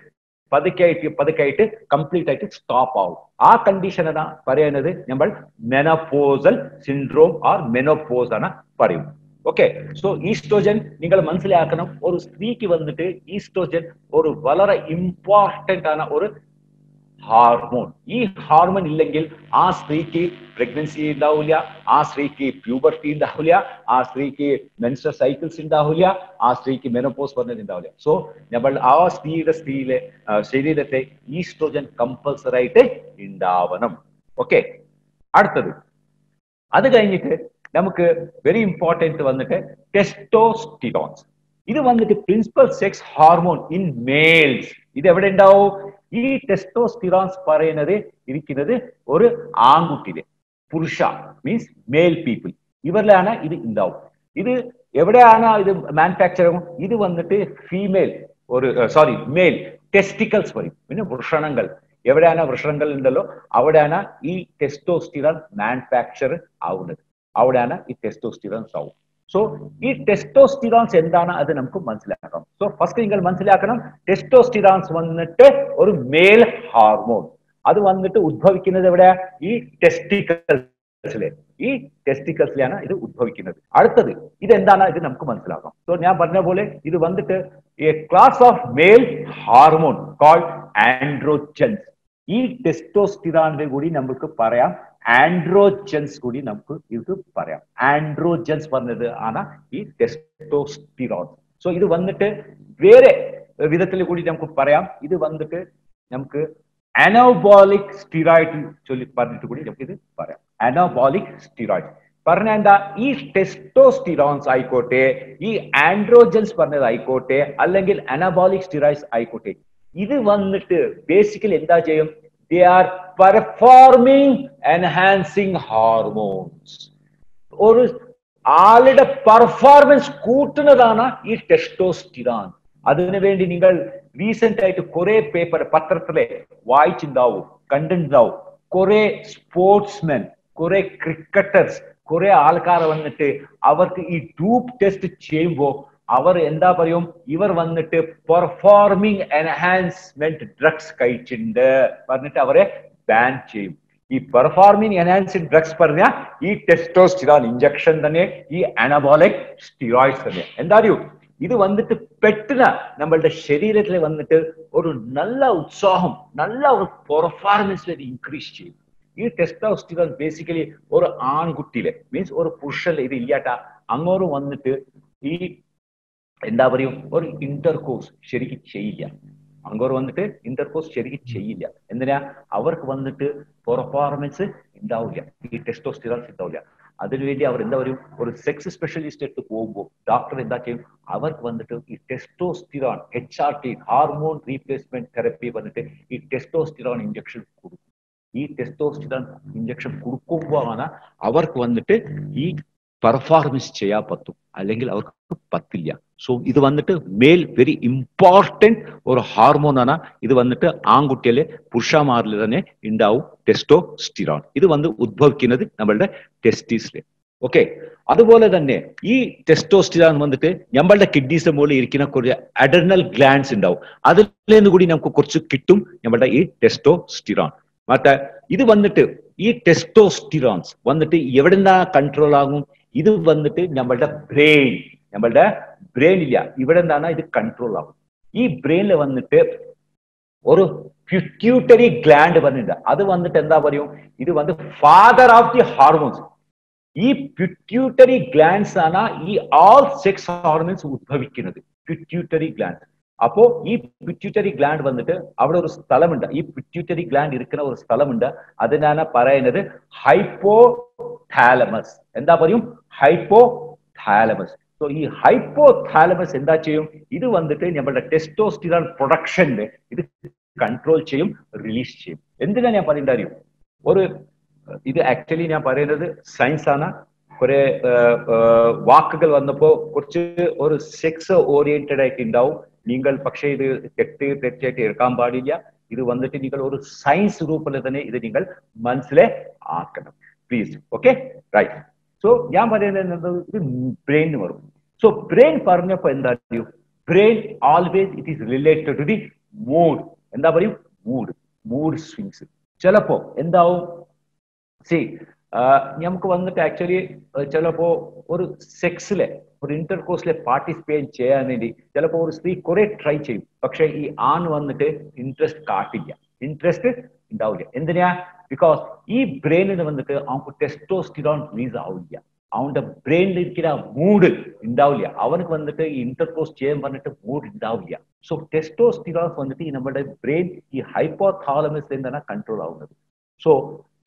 പതുക്കായിട്ട് കംപ്ലീറ്റ് ആയിട്ട് സ്റ്റോപ്പ് ആവും. ആ കണ്ടീഷനാണ് പറയുന്നത് നമ്മൾ മെനോപോസൽ സിൻഡ്രോം ഓർ മെനോപോസ് ആണ് പറയും. ഓക്കെ, സോ ഈസ്ട്രോജൻ നിങ്ങൾ മനസ്സിലാക്കണം, ഒരു സ്ത്രീക്ക് വന്നിട്ട് ഈസ്ട്രോജൻ ഒരു വളരെ ഇമ്പോർട്ടന്റ് ആണ് ഒരു ഹാർമോൺ. ഈ ഹാർമോൺ ഇല്ലെങ്കിൽ ആ സ്ത്രീക്ക് പ്രഗ്നൻസി ഉണ്ടാവില്ല, ആ സ്ത്രീക്ക് പ്യൂബർട്ടി ഉണ്ടാവില്ല, ആ സ്ത്രീക്ക് മെൻസ്ട്രൽ സൈക്കിൾസ് ഉണ്ടാവില്ല, ആ സ്ത്രീക്ക് മെനോപോസ് പറഞ്ഞത് ഉണ്ടാവില്ല. സോ നമ്മൾ ആ സ്ത്രീയിലെ ശരീരത്തെ ഈസ്ട്രോജൻ കമ്പൽസറി ആയിട്ട് ഉണ്ടാവണം. ഓക്കെ, അടുത്തത് അത് കഴിഞ്ഞിട്ട് നമുക്ക് വെരി ഇമ്പോർട്ടന്റ് വന്നിട്ട് ടെസ്റ്റോസ്റ്റിറോൺസ്. ഇത് വന്നിട്ട് principal sex hormone in males. ഇത് എവിടെ ഉണ്ടാവും? ഈ ടെസ്റ്റോസ്റ്റിറോൺസ് പറയുന്നത് ഇരിക്കുന്നത് ഒരു ആൺകുട്ടിയിലെ, പുരുഷ മീൻസ് മെയിൽ പീപ്പിൾ, ഇവരിലാണ് ഇത് ഉണ്ടാവും. ഇത് എവിടെയാണ് ഇത് മാനുഫാക്ചർ ആകും? ഇത് വന്നിട്ട് ഫീമെയിൽ ഒരു മെയിൽ ടെസ്റ്റിക്കൽസ് പറയും, പിന്നെ വൃഷണങ്ങൾ. എവിടെയാണ് വൃഷണങ്ങൾ ഉണ്ടല്ലോ അവിടെയാണ് ഈ ടെസ്റ്റോസ്റ്റിറോൺ മാനുഫാക്ചർ ആവുന്നത്, അവിടെയാണ് ഈ ടെസ്റ്റോസ്റ്റിറോൺസ് ആവും. സോ ഈ ടെസ്റ്റോസ്റ്റിറോൺസ് എന്താണ് അത് നമുക്ക് മനസ്സിലാക്കാം. സോ ഫസ്റ്റ് നിങ്ങൾ മനസ്സിലാക്കണം, ടെസ്റ്റോസ്റ്റിറോൺസ് വന്നിട്ട് ഒരു മെയിൽ ഹാർമോൺ, അത് വന്നിട്ട് ഉദ്ഭവിക്കുന്നത് എവിടെ, ഈ ടെസ്റ്റിക്കൽസിലെ, ഈ ടെസ്റ്റിക്കൽസിലാണ് ഇത് ഉദ്ഭവിക്കുന്നത്. അടുത്തത് ഇതെന്താണ് ഇത് നമുക്ക് മനസ്സിലാക്കാം. സോ ഞാൻ പറഞ്ഞ പോലെ ഇത് വന്നിട്ട് a class of male hormone called androgens. ഈ ടെസ്റ്റോസ്റ്റിറോണിന്റെ കൂടി നമുക്ക് പറയാം ആൻഡ്രോജൻസ് കൂടി നമുക്ക് ഇത് പറയാം. ആൻഡ്രോജൻസ് പറഞ്ഞത് ആണ് ഈ ടെസ്റ്റോസ്റ്റിറോൺ. സോ ഇത് വന്നിട്ട് വേറെ വിധത്തിൽ കൂടി നമുക്ക് പറയാം. ഇത് വന്നിട്ട് നമുക്ക് അനോബോളിക് സ്റ്റിറോയിഡ് ചൊല്ലി പറഞ്ഞിട്ട് കൂടി നമുക്ക് ഇത് പറയാം. അനോബോളിക് സ്റ്റിറോയിഡ് പറഞ്ഞ എന്താ, ഈ ടെസ്റ്റോസ്റ്റിറോൺസ് ആയിക്കോട്ടെ, ഈ ആൻഡ്രോജൻസ് പറഞ്ഞതായിക്കോട്ടെ, അല്ലെങ്കിൽ അനബോളിക് സ്റ്റിറോയിഡ്സ് ആയിക്കോട്ടെ, ഇത് വന്നിട്ട് ബേസിക്കലി എന്താ ചെയ്യും, they are performing enhancing hormones. ഒരു ആളുടെ പെർഫോമൻസ് കൂട്ടുന്നതാണ് ഈ ടെസ്റ്റോസ്റ്റിറോൺ. അതിനുവേണ്ടി നിങ്ങൾ റീസെന്റ് ആയിട്ട് കുറെ പേപ്പർ പത്രത്തിലെ വായിച്ചിട്ടുണ്ടാവും, കണ്ടിട്ടുണ്ടാവും. കുറെ സ്പോർട്സ്മെൻ, കുറെ ക്രിക്കറ്റേഴ്സ്, കുറെ ആൾക്കാർ വന്നിട്ട് അവർക്ക് ഈ ഡൂപ്പ് ടെസ്റ്റ് ചെയ്യുമ്പോൾ അവർ എന്താ പറയും, ഇവർ വന്നിട്ട് പെർഫോമിംഗ് എൻഹാൻസ്മെന്റ് ഡ്രഗ്സ് കഴിച്ചിട്ടുണ്ട് പറഞ്ഞിട്ട് അവരെ ബാൻ ചെയ്യും. ഈ പെർഫോമിംഗ് എൻഹാൻസിംഗ് ഡ്രഗ്സ് പറഞ്ഞ ഈ ടെസ്റ്റോസ്റ്റിറോൺ ഇഞ്ചക്ഷൻ തന്നെ, ഈ അനബോളിക് സ്റ്റിറോയിഡ്സ് തന്നെ. എന്താ അറിയൂ, ഇത് വന്നിട്ട് പെട്ടെന്ന് നമ്മളുടെ ശരീരത്തിൽ വന്നിട്ട് ഒരു നല്ല ഉത്സാഹം, നല്ല ഒരു പെർഫോമൻസ് ഇൻക്രീസ് ചെയ്യും. ഈ ടെസ്റ്റോസ്റ്റിറോൺ ബേസിക്കലി ഒരു ആൺകുട്ടിയിലെ മീൻസ് ഒരു പുരുഷനിലെ ഇത് ഇല്ലാട്ട അങ്ങോട്ട് വന്നിട്ട് ഈ എന്താ പറയും ഒരു ഇന്റർകോഴ്സ് ശരിക്കും ചെയ്യില്ല. അങ്ങോട്ട് വന്നിട്ട് ഇന്റർകോഴ്സ് ശരിക്കും ചെയ്യില്ല. എന്തിനാ, അവർക്ക് വന്നിട്ട് പെർഫോമൻസ് ഉണ്ടാവില്ല, ഈ ടെസ്റ്റോസ്റ്റിറോൺസ് ഉണ്ടാവില്ല. അതിനുവേണ്ടി അവർ എന്താ പറയും, ഒരു സെക്സ് സ്പെഷ്യലിസ്റ്റ് എടുത്ത് പോകുമ്പോൾ ഡോക്ടർ എന്താ ചെയ്യും, അവർക്ക് വന്നിട്ട് ഈ ടെസ്റ്റോസ്റ്റിറോൺ HRT ഹാർമോൺ റീപ്ലേസ്മെന്റ് തെറപ്പി വന്നിട്ട് ഈ ടെസ്റ്റോസ്റ്റിറോൺ ഇഞ്ചക്ഷൻ കൊടുക്കും. ഈ ടെസ്റ്റോസ്റ്റിറോൺ ഇഞ്ചക്ഷൻ കൊടുക്കുമ്പോഴാണ് അവർക്ക് വന്നിട്ട് ഈ പെർഫോമൻസ് ചെയ്യാൻ പറ്റും, അല്ലെങ്കിൽ അവർക്ക് പറ്റില്ല. സോ ഇത് വന്നിട്ട് മെയിൽ വെരി ഇമ്പോർട്ടൻറ്റ് ഒരു ഹാർമോണാണ്. ഇത് വന്നിട്ട് ആൺകുട്ടിയിലെ പുരുഷന്മാരിൽ തന്നെ ഉണ്ടാവും ടെസ്റ്റോസ്റ്റിറോൺ. ഇത് വന്ന് ഉദ്ഭവിക്കുന്നത് നമ്മളുടെ ടെസ്റ്റിസിലെ. ഓക്കെ, അതുപോലെ തന്നെ ഈ ടെസ്റ്റോസ്റ്റിറോൺ വന്നിട്ട് നമ്മളുടെ കിഡ്നീസ് മുകളിൽ ഇരിക്കുന്ന കുറച്ച് അഡർണൽ ഗ്ലാൻഡ്സ് ഉണ്ടാവും, അതിൽ നിന്ന് കൂടി നമുക്ക് കുറച്ച് കിട്ടും നമ്മളുടെ ഈ ടെസ്റ്റോസ്റ്റിറോൺ. മറ്റേ ഇത് വന്നിട്ട് ഈ ടെസ്റ്റോസ്റ്റിറോൺസ് വന്നിട്ട് എവിടെ നിന്നാ കൺട്രോൾ ആകും, ഇത് വന്നിട്ട് നമ്മളുടെ ബ്രെയിൻ ഇല്ല, ഇവിടെ നിന്നാണ് ഇത് കൺട്രോൾ ആകും. ഈ ബ്രെയിനിൽ വന്നിട്ട് ഒരു പിറ്റ്യൂട്ടറി ഗ്ലാൻഡ് വന്നിട്ടുണ്ട്, അത് വന്നിട്ട് എന്താ പറയും, ഇത് വന്ന് ഫാദർ ഓഫ് ദി ഹാർമോൺസ്. ഈ പിറ്റ്യൂട്ടറി ഗ്ലാൻഡ്സ് ആണ് ഈ ആൾ സെക്സ് ഹോർമോൺസ് ഉദ്ഭവിക്കുന്നത്, പിറ്റ്യൂട്ടറി ഗ്ലാൻഡ്. അപ്പോ ഈ പിറ്റ്യൂട്ടറി ഗ്ലാൻഡ് വന്നിട്ട് അവിടെ ഒരു സ്ഥലമുണ്ട്, ഈ പിറ്റ്യൂട്ടറി ഗ്ലാൻഡ് ഇരിക്കുന്ന ഒരു സ്ഥലമുണ്ട്, അതിനാണ് പറയുന്നത് ഹൈപ്പോഥാലമസ്. എന്താ പറയും, ഹൈപ്പോഥാലമസ്. സോ ഈ ഹൈപ്പോഥാലമസ് എന്താ ചെയ്യും, ഇത് വന്നിട്ട് നമ്മളുടെ ടെസ്റ്റോസ്റ്റിറോൺ പ്രൊഡക്ഷന് ഇത് കൺട്രോൾ ചെയ്യും, റിലീസ് ചെയ്യും. എന്തിനാ ഞാൻ പറയേണ്ട അറിയും, ഒരു ഇത് ആക്ച്വലി ഞാൻ പറയുന്നത് സയൻസ് ആണ്. കുറെ വാക്കുകൾ വന്നപ്പോ കുറച്ച് ഒരു സെക്സ് ഓറിയന്റഡ് ആയിട്ട് ഉണ്ടാവും നിങ്ങൾ, പക്ഷേ ഇത് തെറ്റായിട്ട് എടുക്കാൻ പാടില്ല. ഇത് വന്നിട്ട് നിങ്ങൾ ഒരു സയൻസ് രൂപത്തിൽ തന്നെ ഇത് നിങ്ങൾ മനസ്സിലാക്കണം പ്ലീസ്. Okay, right. സോ ഞാൻ പറയുന്നത് ഇത് ബ്രെയിൻ വരും. സോ ബ്രെയിൻ പറഞ്ഞപ്പോ എന്താ അറിയൂ, brain always it is related to the mood. എന്താ പറയും, മൂഡ് സ്വിങ്സ്. ചിലപ്പോ എന്താവും, നമുക്ക് വന്നിട്ട് ആക്ച്വലി ചിലപ്പോ ഒരു സെക്സിലെ ഒരു ഇന്റർകോഴ്സിലെ പാർട്ടിസിപ്പേറ്റ് ചെയ്യാൻ വേണ്ടി ചിലപ്പോ ഒരു സ്ത്രീ കുറെ ട്രൈ ചെയ്യും, പക്ഷെ ഈ ആൺ വന്നിട്ട് ഇൻട്രസ്റ്റ് കാട്ടില്ല, ഇൻട്രസ്റ്റ് ഉണ്ടാവില്ല. എന്തിനാ, ബിക്കോസ് ഈ ബ്രെയിനിന് വന്നിട്ട് അവർക്ക് ടെസ്റ്റോസ്റ്റിറോൺ റിലീസ് ആവില്ല, അവന്റെ ബ്രെയിനിൽ ഇരിക്കുന്ന മൂഡ് ഉണ്ടാവില്ല, അവനക്ക് വന്നിട്ട് ഈ ഇന്റർകോഴ്സ് ചെയ്യാൻ പറഞ്ഞിട്ട് മൂഡ് ഉണ്ടാവില്ല. സോ ടെസ്റ്റോസ്റ്റിറോൺ വന്നിട്ട് ഈ നമ്മുടെ ബ്രെയിൻ ഈ ഹൈപ്പോഥാലമസിൽ നിന്നാണ് കൺട്രോൾ ആവുന്നത്. സോ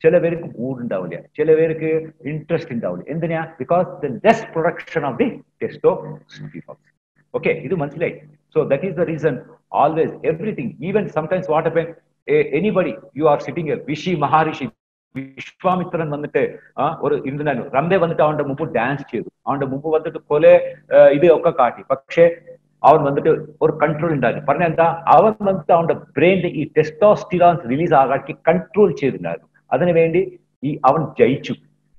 ചില പേർക്ക് മൂഡ് ഉണ്ടാവില്ല, ചില പേർക്ക് ഇൻട്രസ്റ്റ് ഉണ്ടാവില്ല. എന്തിനാ, because the less production of the testosterone. Okay, ഇത് മനസ്സിലായി. So that is the reason always everything, even sometimes what happen, anybody you are sitting here, Rishi Maharishi വിശ്വാമിത്രൻ വന്നിട്ട് ഒരു ഇന്ത്യൻ റംബെ വന്നിട്ട് അവന്റെ മുമ്പ് ഡാൻസ് ചെയ്തു, അവന്റെ മുമ്പ് വന്നിട്ട് കൊലെ ഇത് ഒക്കെ കാട്ടി, പക്ഷെ അവൻ വന്നിട്ട് ഒരു കൺട്രോൾ ഉണ്ടായിരുന്നു. പറഞ്ഞ എന്താ, അവൻ വന്നിട്ട് അവന്റെ ബ്രെയിനിൽ ഈ ടെസ്റ്റോസ്റ്റിറോൺസ് റിലീസ് ആകാക്കി കൺട്രോൾ ചെയ്തിട്ടുണ്ടായിരുന്നു. അതിനുവേണ്ടി അവൻ ജയിച്ചു.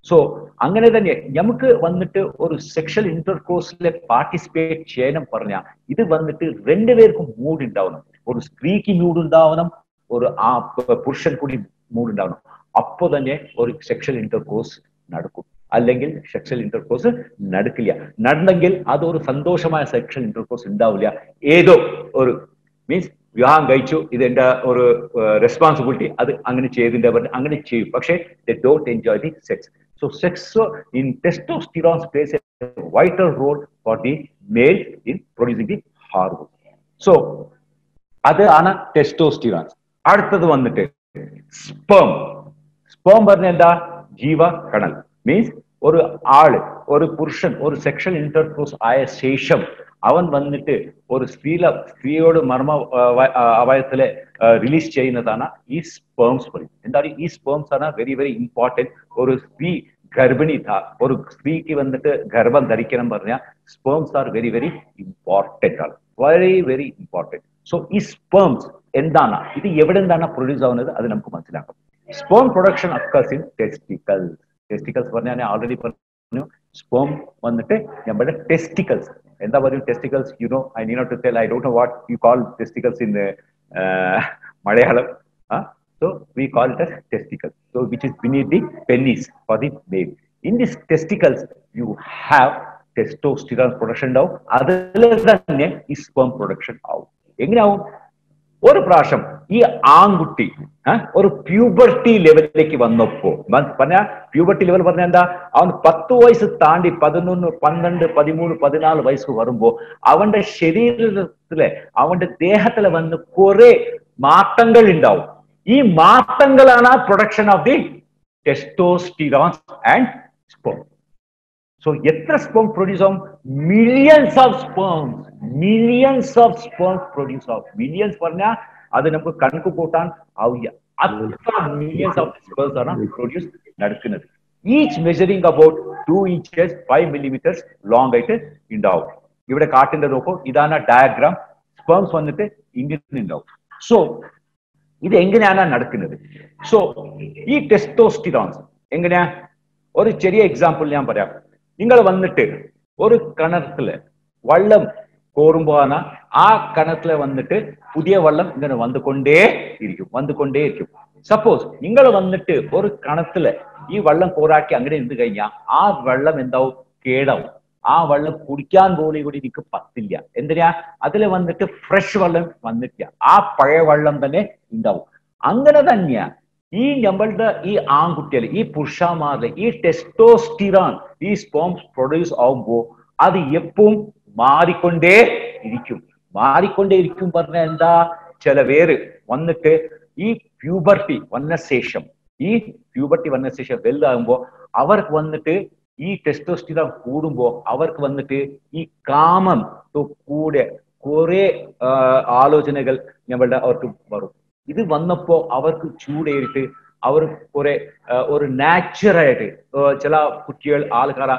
സോ അങ്ങനെ തന്നെ നമുക്ക് വന്നിട്ട് ഒരു സെക്ഷൽ ഇന്റർകോഴ്സിലെ പാർട്ടിസിപ്പേറ്റ് ചെയ്യണം പറഞ്ഞാൽ ഇത് വന്നിട്ട് രണ്ടുപേർക്കും മൂഡ് ഉണ്ടാവണം. ഒരു സ്ത്രീക്ക് മൂഡ് ഉണ്ടാവണം, ഒരു പുരുഷൻ കൂടി മൂഡ് ഉണ്ടാവണം. അപ്പോ തന്നെ ഒരു സെക്ഷൽ ഇന്റർകോഴ്സ് നടക്കും. അല്ലെങ്കിൽ സെക്ഷൽ ഇന്റർകോഴ്സ് നടക്കില്ല. നടന്നെങ്കിൽ അതൊരു സന്തോഷമായ സെക്ഷൽ ഇന്റർകോഴ്സ് ഉണ്ടാവില്ല. ഏതോ ഒരു മീൻസ് വിവാഹം കഴിച്ചു, ഇത് എന്റെ ഒരു റെസ്പോൺസിബിലിറ്റി, അത് അങ്ങനെ ചെയ്തിന്റെ അങ്ങനെ ചെയ്യും. പക്ഷേ they don't enjoy the sex. So sex in testosterone plays a vital role for the male in producing the hormone. So അതാണ് ടെസ്റ്റോസ്റ്റിറോൺ. അടുത്തത് വന്നിട്ട് സ്പേം. സ്പേം പറഞ്ഞ എന്താ, ജീവകണൽ. മീൻസ് ഒരു ആള്, ഒരു പുരുഷൻ ഒരു സെക്ഷൽ ഇന്റർകോഴ്സ് ആയ ശേഷം അവൻ വന്നിട്ട് ഒരു സ്ത്രീയോട് മർമ്മ അവയവത്തിലെ റിലീസ് ചെയ്യുന്നതാണ് ഈ സ്പേംസ് പറയും. എന്താണ് ഈ സ്പേംസ് ആണ് വെരി വെരി ഇമ്പോർട്ടൻറ്റ്. ഒരു സ്ത്രീ ഗർഭിണി, ഒരു സ്ത്രീക്ക് വന്നിട്ട് ഗർഭം ധരിക്കണം പറഞ്ഞാൽ sperms are very very important ആണ്, വെരി വെരി ഇമ്പോർട്ടൻറ്റ്. സോ ഈ സ്പേംസ് എന്താണ്, ഇത് എവിടെ നിന്നാണ് പ്രൊഡ്യൂസ് ആവുന്നത്, അത് നമുക്ക് മനസ്സിലാക്കാം. Sperm production occurs in testicles. Testicles പറഞ്ഞാൽ ഞാൻ ഓൾറെഡി പറഞ്ഞു, സ്പേം വന്നിട്ട് നമ്മുടെ ടെസ്റ്റിക്കൽസ്. എന്താ പറയും testicles? You know, I need not to tell, I don't know what you call testicles in Malayalam. So we call it as testicles. So which is beneath the penis for the babe. In these testicles you have testosterone production now. Adile thanne is sperm production out. എങ്ങനെയാവും? ഒരു പ്രാവശ്യം ഈ ആൺകുട്ടി ഒരു puberty ലെവലിലേക്ക് വന്നപ്പോ, പറഞ്ഞ puberty level പറഞ്ഞ എന്താ, അവൻ 10 വയസ്സ് താണ്ടി 11, 12, 13, 14 വയസ്സ് വരുമ്പോ അവന്റെ ശരീരത്തിലെ അവന്റെ ദേഹത്തിലെ വന്ന് കുറെ മാറ്റങ്ങൾ ഉണ്ടാവും. ഈ മാറ്റങ്ങളാണ് production of the testosterones and sperm. So എത്ര സ്പേം പ്രൊഡ്യൂസ് ആവും? Millions of sperms, millions of sperms produce ആവും. മില്യൺസ് പറഞ്ഞാൽ അത് നമുക്ക് കണക്ക് കൂട്ടാൻ ആവില്ല. അത്ര മില്യൺസ് ഓഫ് സ്പേംസ് ആണ് പ്രൊഡ്യൂസ് നടക്കുന്നത്. Each measuring about 2 inches 5 millimeters long ആയിട്ട് ഉണ്ടാവും. ഇവിടെ കാട്ടിന്റെ നോക്കൂ, ഇതാണ് ഡയഗ്രാം. സ്പേംസ് വന്നിട്ട് ഇങ്ങനെ ഉണ്ടാവും. സോ ഇത് എങ്ങനെയാണ് നടക്കുന്നത്? സോ ഈ ടെസ്റ്റോസ്റ്റിറോൺസ് എങ്ങനെയാ, ഒരു ചെറിയ എക്സാമ്പിൾ ഞാൻ പറയാം. നിങ്ങൾ വന്നിട്ട് ഒരു കിണറ്റില് വെള്ളം കോരുമ്പോഴാണ് ആ കിണറ്റില് വന്നിട്ട് പുതിയ വെള്ളം ഇങ്ങനെ വന്നുകൊണ്ടേ ഇരിക്കും. സപ്പോസ് നിങ്ങൾ വന്നിട്ട് ഒരു കിണറ്റില് ഈ വെള്ളം കോരാക്കി അങ്ങനെ ഇരുന്ന് കഴിഞ്ഞാൽ ആ വെള്ളം എന്താവും? കേടാവും. ആ വെള്ളം കുടിക്കാൻ പോലും കൂടി എനിക്ക് പറ്റില്ല. എന്തിനാ? അതില് വന്നിട്ട് ഫ്രഷ് വെള്ളം വന്നിട്ടില്ല, ആ പഴയ വെള്ളം തന്നെ ഉണ്ടാവും. അങ്ങനെ തന്നെയാ ഈ നമ്മളുടെ ഈ ആൺകുട്ടികൾ, ഈ പുരുഷന്മാരുടെ ഈ ടെസ്റ്റോസ്റ്റിറോൺ, ഈ സ്പേംസ് പ്രൊഡ്യൂസ് ആവുമ്പോ അത് എപ്പോഴും മാറിക്കൊണ്ടേ ഇരിക്കും. പറഞ്ഞ എന്താ, ചില പേര് വന്നിട്ട് ഈ പ്യൂബർട്ടി വന്ന ശേഷം വലുതാകുമ്പോ അവർക്ക് വന്നിട്ട് ഈ ടെസ്റ്റോസ്റ്റിറോൺ കൂടുമ്പോ അവർക്ക് വന്നിട്ട് ഈ കാമം കൂടെ കുറെ ആലോചനകൾ അവർക്ക് വരും. ഇത് വന്നപ്പോ അവർക്ക് ചൂടേറിട്ട് അവർ കുറെ ഒരു നാച്ചുറായിട്ട് ചില കുട്ടികൾ ആൾക്കാർ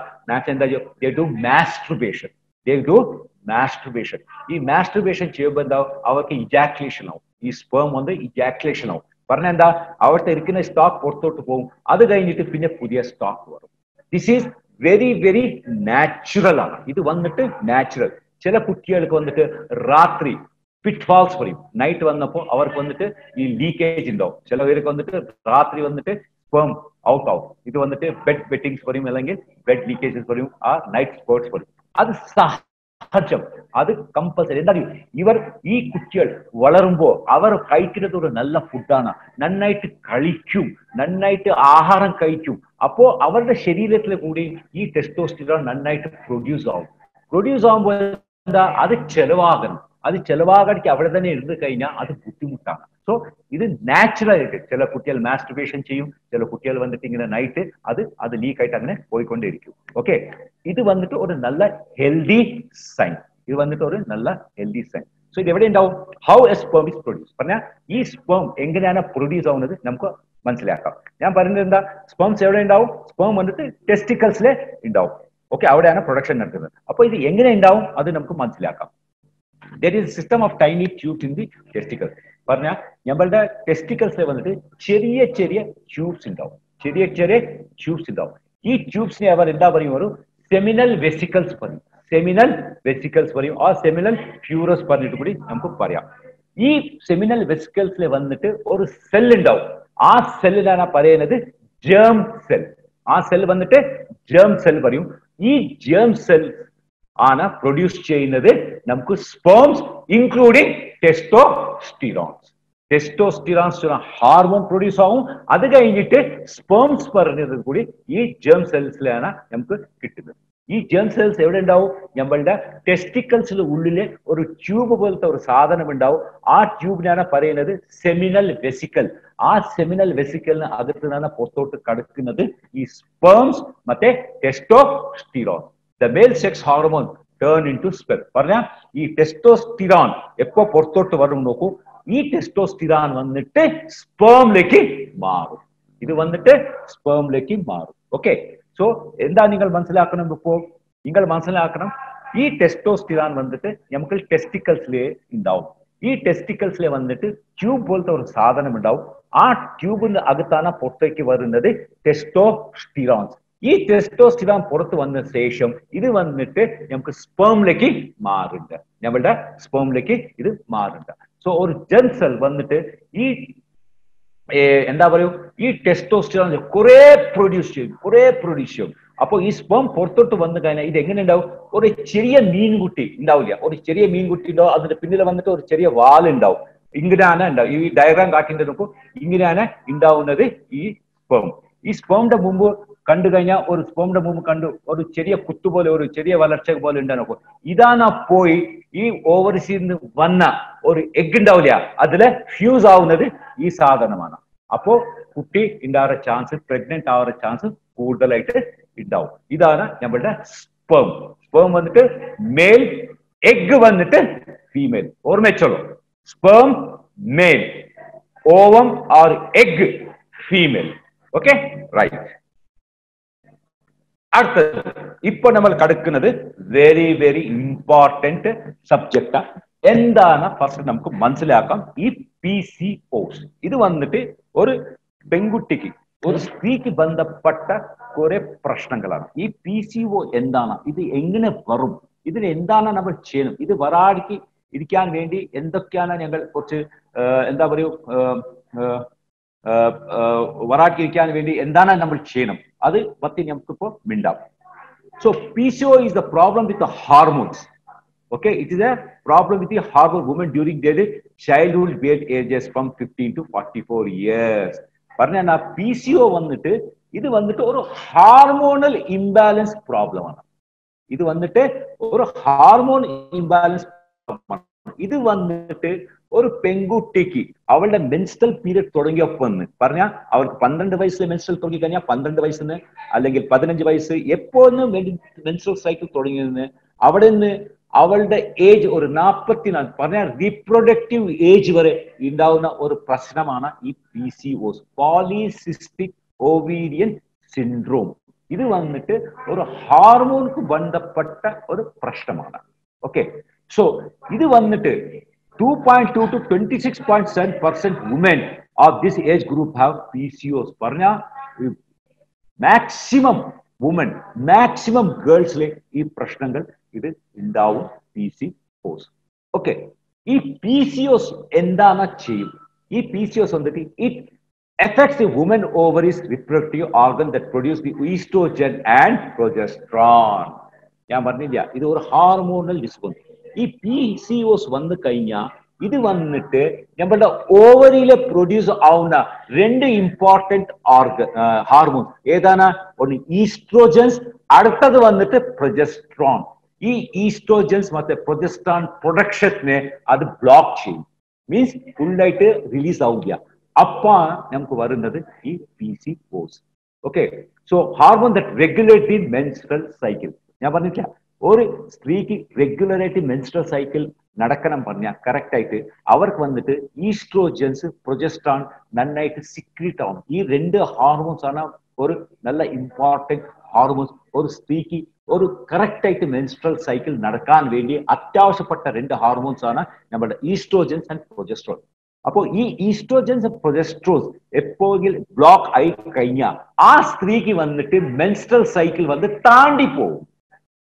മാസ്ട്രുബേഷൻ. ഈ മാസ്ട്രുബേഷൻ ചെയ്യുമ്പോൾ എന്താ, അവർക്ക് ഇജാക്കുലേഷൻ ആവും. ഈ സ്പേം വന്ന് ഇജാക്കുലേഷൻ ആവും. പറഞ്ഞ എന്താ, അവിടുത്തെ ഇരിക്കുന്ന സ്റ്റോക്ക് പുറത്തോട്ട് പോകും. അത് കഴിഞ്ഞിട്ട് പിന്നെ പുതിയ സ്റ്റോക്ക് വരും. This is very very natural ആണ്. ഇത് വന്നിട്ട് നാച്ചുറൽ. ചില കുട്ടികൾക്ക് വന്നിട്ട് രാത്രി പിറ്റ്ഫാൾസ് പറയും. നൈറ്റ് വന്നപ്പോ അവർക്ക് വന്നിട്ട് ഈ ലീക്കേജ് ഉണ്ടാവും. ചില പേർക്ക് വന്നിട്ട് രാത്രി വന്നിട്ട് സ്പേം ഔട്ട് ആവും. ഇത് വന്നിട്ട് ബെഡ് വെറ്റിംഗ്സ് പറയും, അല്ലെങ്കിൽ ബെഡ് ലീക്കേജസ് പറയും, ആ നൈറ്റ് സ്പോർട്സ് പറയും. അത് സഹജം, അത് കമ്പൽസറി. എന്താ, ഈ കുട്ടികൾ വളരുമ്പോ അവർ കഴിക്കുന്നത് ഒരു നല്ല ഫുഡാണ്, നന്നായിട്ട് കഴിക്കും, നന്നായിട്ട് ആഹാരം കഴിക്കും. അപ്പോ അവരുടെ ശരീരത്തിൽ കൂടി ഈ ടെസ്റ്റോസ്റ്റിറോൺ നന്നായിട്ട് പ്രൊഡ്യൂസ് ആവുമ്പോ എന്താ, അത് ചെലവാകാനിക്ക് അവിടെ തന്നെ ഇരുന്ന് കഴിഞ്ഞാൽ അത് ബുദ്ധിമുട്ടാണ്. സോ ഇത് നാച്ചുറൽ ആയിട്ട് ചില കുട്ടികൾ മാസ്റ്റുബേഷൻ ചെയ്യും, ചില കുട്ടികൾ വന്നിട്ട് ഇങ്ങനെ നൈറ്റ് അത് ലീക്ക് ആയിട്ട് അങ്ങനെ പോയിക്കൊണ്ടേയിരിക്കും. ഓക്കെ, ഇത് വന്നിട്ട് ഒരു നല്ല ഹെൽതി സൈൻ. സോ ഇത് എവിടെ ഉണ്ടാവും? How A sperm is produce പറഞ്ഞാൽ ഈ സ്പേം എങ്ങനെയാണ് പ്രൊഡ്യൂസ് ആവുന്നത് നമുക്ക് മനസ്സിലാക്കാം. ഞാൻ പറയുന്നത് എന്താ, സ്പേംസ് എവിടെ ഉണ്ടാവും? സ്പേം വന്നിട്ട് ടെസ്റ്റിക്കൽസിലെ ഉണ്ടാവും. ഓക്കെ, അവിടെയാണ് പ്രൊഡക്ഷൻ നടക്കുന്നത്. അപ്പൊ ഇത് എങ്ങനെ ഉണ്ടാവും അത് നമുക്ക് മനസ്സിലാക്കാം. there is a system of tiny tubes in the testicle. പറഞ്ഞാൽ നമ്മളുടെ ടെസ്റ്റിക്കൽസിൽ വന്നിട്ട് ചെറിയ ചെറിയ ട്യൂബ്സ് ഉണ്ടാവും, ചെറിയ ചെറിയ ട്യൂബ്സ് ഉണ്ടാവും. ഈ ട്യൂബ്സിനെ അവർ എന്താ പറയും, ഒരു സെമിനൽ വെസിക്കൽസ് പറയും, സെമിനൽ വെസിക്കൽസ് പറയും. ആ സെമിനൽ ഫ്യൂറസ് പറഞ്ഞിട്ട് കൂടി നമുക്ക് പറയാം. ഈ സെമിനൽ വെസിക്കൽസിൽ വന്നിട്ട് ഒരു സെൽ ഉണ്ടാവും. ആ സെല്ലിനാണ് പറയുന്നത് ജേം സെൽ. ആ സെൽ വന്നിട്ട് ജേം സെൽ പറയും. ഈ ജേം സെൽ ആണ് പ്രൊഡ്യൂസ് ചെയ്യുന്നത് നമുക്ക് സ്പേംസ്, ഇൻക്ലൂഡിങ് ടെസ്റ്റോസ്റ്റിറോൺസ്. ടെസ്റ്റോസ്റ്റിറോൺസ് ഹാർമോൺ പ്രൊഡ്യൂസ് ആവും. അത് കഴിഞ്ഞിട്ട് സ്പേംസ് പറഞ്ഞത് കൂടി ഈ ജേം സെൽസിലാണ് നമുക്ക് കിട്ടുന്നത്. ഈ ജേം സെൽസ് എവിടെ ഉണ്ടാവും? നമ്മളുടെ ടെസ്റ്റിക്കൽസിന് ഉള്ളിലെ ഒരു ട്യൂബ് പോലത്തെ ഒരു സാധനം ഉണ്ടാവും. ആ ട്യൂബിനാണ് പറയുന്നത് സെമിനൽ വെസിക്കൽ. ആ സെമിനൽ വെസിക്കലിന് അകത്ത് നിന്നാണ് പുറത്തോട്ട് കടക്കുന്നത് ഈ സ്പേംസ് മറ്റേ testosterone. The male sex hormone turn into sperm. പറഞ്ഞാൽ ഈ ടെസ്റ്റോസ്റ്റിറോൺ എപ്പോ പുറത്തോട്ട് വരും നോക്കൂ, ഈ ടെസ്റ്റോസ്റ്റിറോൺ വന്നിട്ട് സ്പേമിലേക്ക് മാറും. ഇത് വന്നിട്ട് സ്പേമിലേക്ക് മാറും. ഓക്കെ, സോ എന്താ നിങ്ങൾ മനസ്സിലാക്കണം? ഇപ്പോ നിങ്ങൾ മനസ്സിലാക്കണം, ഈ ടെസ്റ്റോസ്റ്റിറോൺ വന്നിട്ട് നമുക്ക് ടെസ്റ്റിക്കൽസിലെ ഉണ്ടാവും. ഈ ടെസ്റ്റിക്കൽസിലെ വന്നിട്ട് ട്യൂബ് പോലത്തെ ഒരു സാധനം ഉണ്ടാവും. ആ ട്യൂബിന്റെ അകത്താണ് പുറത്തേക്ക് വരുന്നത് ടെസ്റ്റോസ്റ്റിറോൺസ്. ഈ ടെസ്റ്റോസ്റ്റിറോൺ പുറത്ത് വന്ന ശേഷം ഇത് വന്നിട്ട് നമുക്ക് സ്പേമിലേക്ക് മാറുന്നുണ്ട്, നമ്മളുടെ സ്പേമിലേക്ക് ഇത് മാറുന്നുണ്ട്. സോ ഒരു ജെം സെൽ വന്നിട്ട് ഈ എന്താ പറയൂ, ഈ ടെസ്റ്റോസ്റ്റിറോൺ കുറെ പ്രൊഡ്യൂസ് ചെയ്യും. അപ്പൊ ഈ സ്പേം പുറത്തോട്ട് വന്നു കഴിഞ്ഞാൽ ഇത് എങ്ങനെ ഉണ്ടാവും? ഒരു ചെറിയ മീൻകുട്ടി ഉണ്ടാവില്ല, ഒരു ചെറിയ മീൻകുട്ടി ഉണ്ടാവും. അതിന്റെ പിന്നിൽ വന്നിട്ട് ഒരു ചെറിയ വാലുണ്ടാവും. ഇങ്ങനെയാണ് ഉണ്ടാവും. ഈ ഡയഗ്രാം കാട്ടിന്റെ നോക്കൂ, ഇങ്ങനെയാണ് ഉണ്ടാവുന്നത് ഈ സ്പേം. ഈ സ്പേമിന്റെ മുമ്പ് കണ്ടു കഴിഞ്ഞാൽ ഒരു സ്പേമിന്റെ മുമ്പ് കണ്ടു ഒരു ചെറിയ കുത്തുപോലെ, ഒരു ചെറിയ വളർച്ച പോലെ ഉണ്ടാ നോക്കൂ. ഇതാണ് പോയി ഈ ഓവറിസിൽ നിന്ന് വന്ന ഒരു എഗ് ഉണ്ടാവില്ല, അതില് ഫ്യൂസ് ആവുന്നത് ഈ സാധനമാണ്. അപ്പോ കുട്ടി ഉണ്ടാവുന്ന ചാൻസ്, പ്രഗ്നന്റ് ആവുന്ന ചാൻസ് കൂടുതലായിട്ട് ഉണ്ടാവും. ഇതാണ് നമ്മളുടെ സ്പേം. സ്പേം വന്നിട്ട് മെയിൽ, എഗ് വന്നിട്ട് ഫീമെയിൽ. ഓർമ്മച്ചോളൂ, sperm male, ovum or egg female. Okay, right. അടുത്തത് ഇപ്പൊ നമ്മൾ കടക്കുന്നത് വെരി വെരി ഇമ്പോർട്ടന്റ് സബ്ജക്റ്റ്. എന്താണ് ഫസ്റ്റ് നമുക്ക് മനസ്സിലാക്കാം ഈ PCOS. ഇത് വന്നിട്ട് ഒരു പെൺകുട്ടിക്ക്, ഒരു സ്ത്രീക്ക് ബന്ധപ്പെട്ട കുറെ പ്രശ്നങ്ങളാണ്. ഈ PCO എന്താണ്, ഇത് എങ്ങനെ വരും, ഇതിന് എന്താണ് നമ്മൾ ചെയ്യണം, ഇത് വരാതിരിക്കാൻ ഇരിക്കാൻ വേണ്ടി എന്തൊക്കെയാണ് ഞങ്ങൾ കുറച്ച് എന്താ പറയൂ വരാതിരിക്കാൻ വേണ്ടി എന്താണ് നമ്മൾ ചെയ്യണം, അത് പറ്റി നമുക്കിപ്പോ മിണ്ടാം. So PCO is the problem with the hormones. Okay, it is a problem with the hormone women during their childhood weight ages from 15 to 44 years. പറഞ്ഞാൽ PCO വന്നിട്ട് ഇത് വന്നിട്ട് ഒരു ഹാർമോണൽ ഇംബാലൻസ് പ്രോബ്ലം ആണ്. ഇത് വന്നിട്ട് ഒരു ഹാർമോൺ ഇംബാലൻസ് പ്രോബ്ലം. ഇത് വന്നിട്ട് ഒരു പെൺകുട്ടിക്ക് അവളുടെ മെൻസ്ട്രൽ പീരിയഡ് തുടങ്ങിയപ്പോൾ പറഞ്ഞാൽ അവർക്ക് 12 വയസ്സിൽ മെൻസ്ട്രൽ തുടങ്ങി കഴിഞ്ഞാൽ 12 വയസ്സിന് അല്ലെങ്കിൽ 15 വയസ്സ് എപ്പോഴും മെൻസ്ട്രൽ സൈക്കിൾ തുടങ്ങിയതെന്ന് അവിടെ നിന്ന് അവളുടെ ഏജ് ഒരു 44 പറഞ്ഞാൽ റീപ്രൊഡക്റ്റീവ് ഏജ് വരെ ഉണ്ടാവുന്ന ഒരു പ്രശ്നമാണ് ഈ PCOS, പോളിസിസ്റ്റിക് ഓവേറിയൻ സിൻഡ്രോം. ഇത് വന്നിട്ട് ഒരു ഹാർമോൺക്ക് ബന്ധപ്പെട്ട ഒരു പ്രശ്നമാണ്. ഓക്കെ, സോ ഇത് വന്നിട്ട് 2.2 to 26.7% women of this age group have PCOS. പറഞ്ഞാൽ മാക്സിമം വുമൻ, മാക്സിമം ഗേൾസിലെ ഈ പ്രശ്നങ്ങൾ ഇത് ഉണ്ടാവും PCOS. ഓക്കെ, ഈ PCOS എന്താണ് ചെയ്യും? ഈ PCOS വന്നിട്ട് it affects the woman ovaries reproductive organ that produce the estrogen and progesterone. ഞാൻ പറഞ്ഞില്ല, ഇത് ഒരു ഹാർമോണൽ ഡിസ്ബോൺസ്. ഈ PCOS വന്നു കഴിഞ്ഞാൽ ഇത് വന്നിട്ട് നമ്മളുടെ ഓവറിയിലെ പ്രൊഡ്യൂസ് ആവുന്ന രണ്ട് ഇമ്പോർട്ടന്റ് ഹാർമോൺസ് ഏതാണ്? ഒന്ന് ഈസ്ട്രോജൻസ്, അടുത്തത് വന്നിട്ട് പ്രൊജസ്ട്രോൺ. ഈ ഈസ്ട്രോജൻസ് മറ്റേ പ്രൊജസ്ട്രോൺ പ്രൊഡക്ഷനെ അത് ബ്ലോക്ക് ചെയ്യും, മീൻസ് ഫുള്ളായിട്ട് റിലീസ് ആവില്ല. അപ്പൊ നമുക്ക് വരുന്നത് ഈ PCOS. Okay, so ഹാർമോൺ that regulate the menstrual cycle. ഞാൻ പറഞ്ഞിട്ടില്ല, ഒരു സ്ത്രീക്ക് റെഗുലർ ആയിട്ട് മെൻസ്ട്രൽ സൈക്കിൾ നടക്കണം പറഞ്ഞാൽ കറക്റ്റ് ആയിട്ട് അവർക്ക് വന്നിട്ട് ഈസ്ട്രോജൻസ്, പ്രൊജസ്ട്രോൺ നന്നായിട്ട് സിക്രീറ്റ് ആവും. ഈ രണ്ട് ഹാർമോൺസ് ആണ് ഒരു നല്ല ഇമ്പോർട്ടന്റ് ഹാർമോൺസ് ഒരു സ്ത്രീക്ക് ഒരു കറക്റ്റ് ആയിട്ട് മെൻസ്ട്രൽ സൈക്കിൾ നടക്കാൻ വേണ്ടി അത്യാവശ്യപ്പെട്ട രണ്ട് ഹോർമോൺസ് ആണ് നമ്മുടെ ഈസ്ട്രോജൻസ് ആൻഡ് പ്രൊജസ്ട്രോൺ. അപ്പോൾ ഈ ഈസ്ട്രോജൻസ് പ്രൊജസ്ട്രോസ് എപ്പോഴെങ്കിലും ബ്ലോക്ക് ആയി കഴിഞ്ഞാൽ ആ സ്ത്രീക്ക് വന്നിട്ട് മെൻസ്ട്രൽ സൈക്കിൾ വന്ന് താണ്ടിപ്പോവും.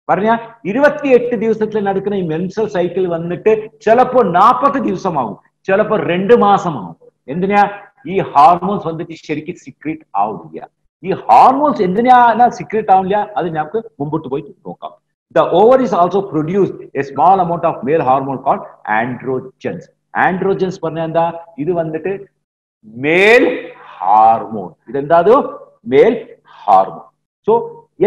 പറഞ്ഞ 28 ദിവസത്തിൽ നടക്കുന്ന ഈ മെൻസ്ട്രൽ സൈക്കിൾ വന്നിട്ട് ചിലപ്പോൾ 40 ദിവസമാകും, ചിലപ്പോൾ 2 മാസമാകും. എന്തിനാ? ഈ ഹാർമോൺസ് വന്നിട്ട് ശരിക്കും സീക്രട്ട് ആവില്ല. ഈ ഹാർമോൺസ് എന്തിനാണ് സീക്രട്ട് ആവില്ല അത് നമുക്ക് മുമ്പോട്ട് പോയി നോക്കാം. The ovaries also produce a small amount of male hormone called androgens. Androgens പറഞ്ഞാൽ എന്താ? ഇത് വന്നിട്ട് മേൽ ഹാർമോൺ. ഇതെന്താ? മേൽ ഹാർമോൺ. സോ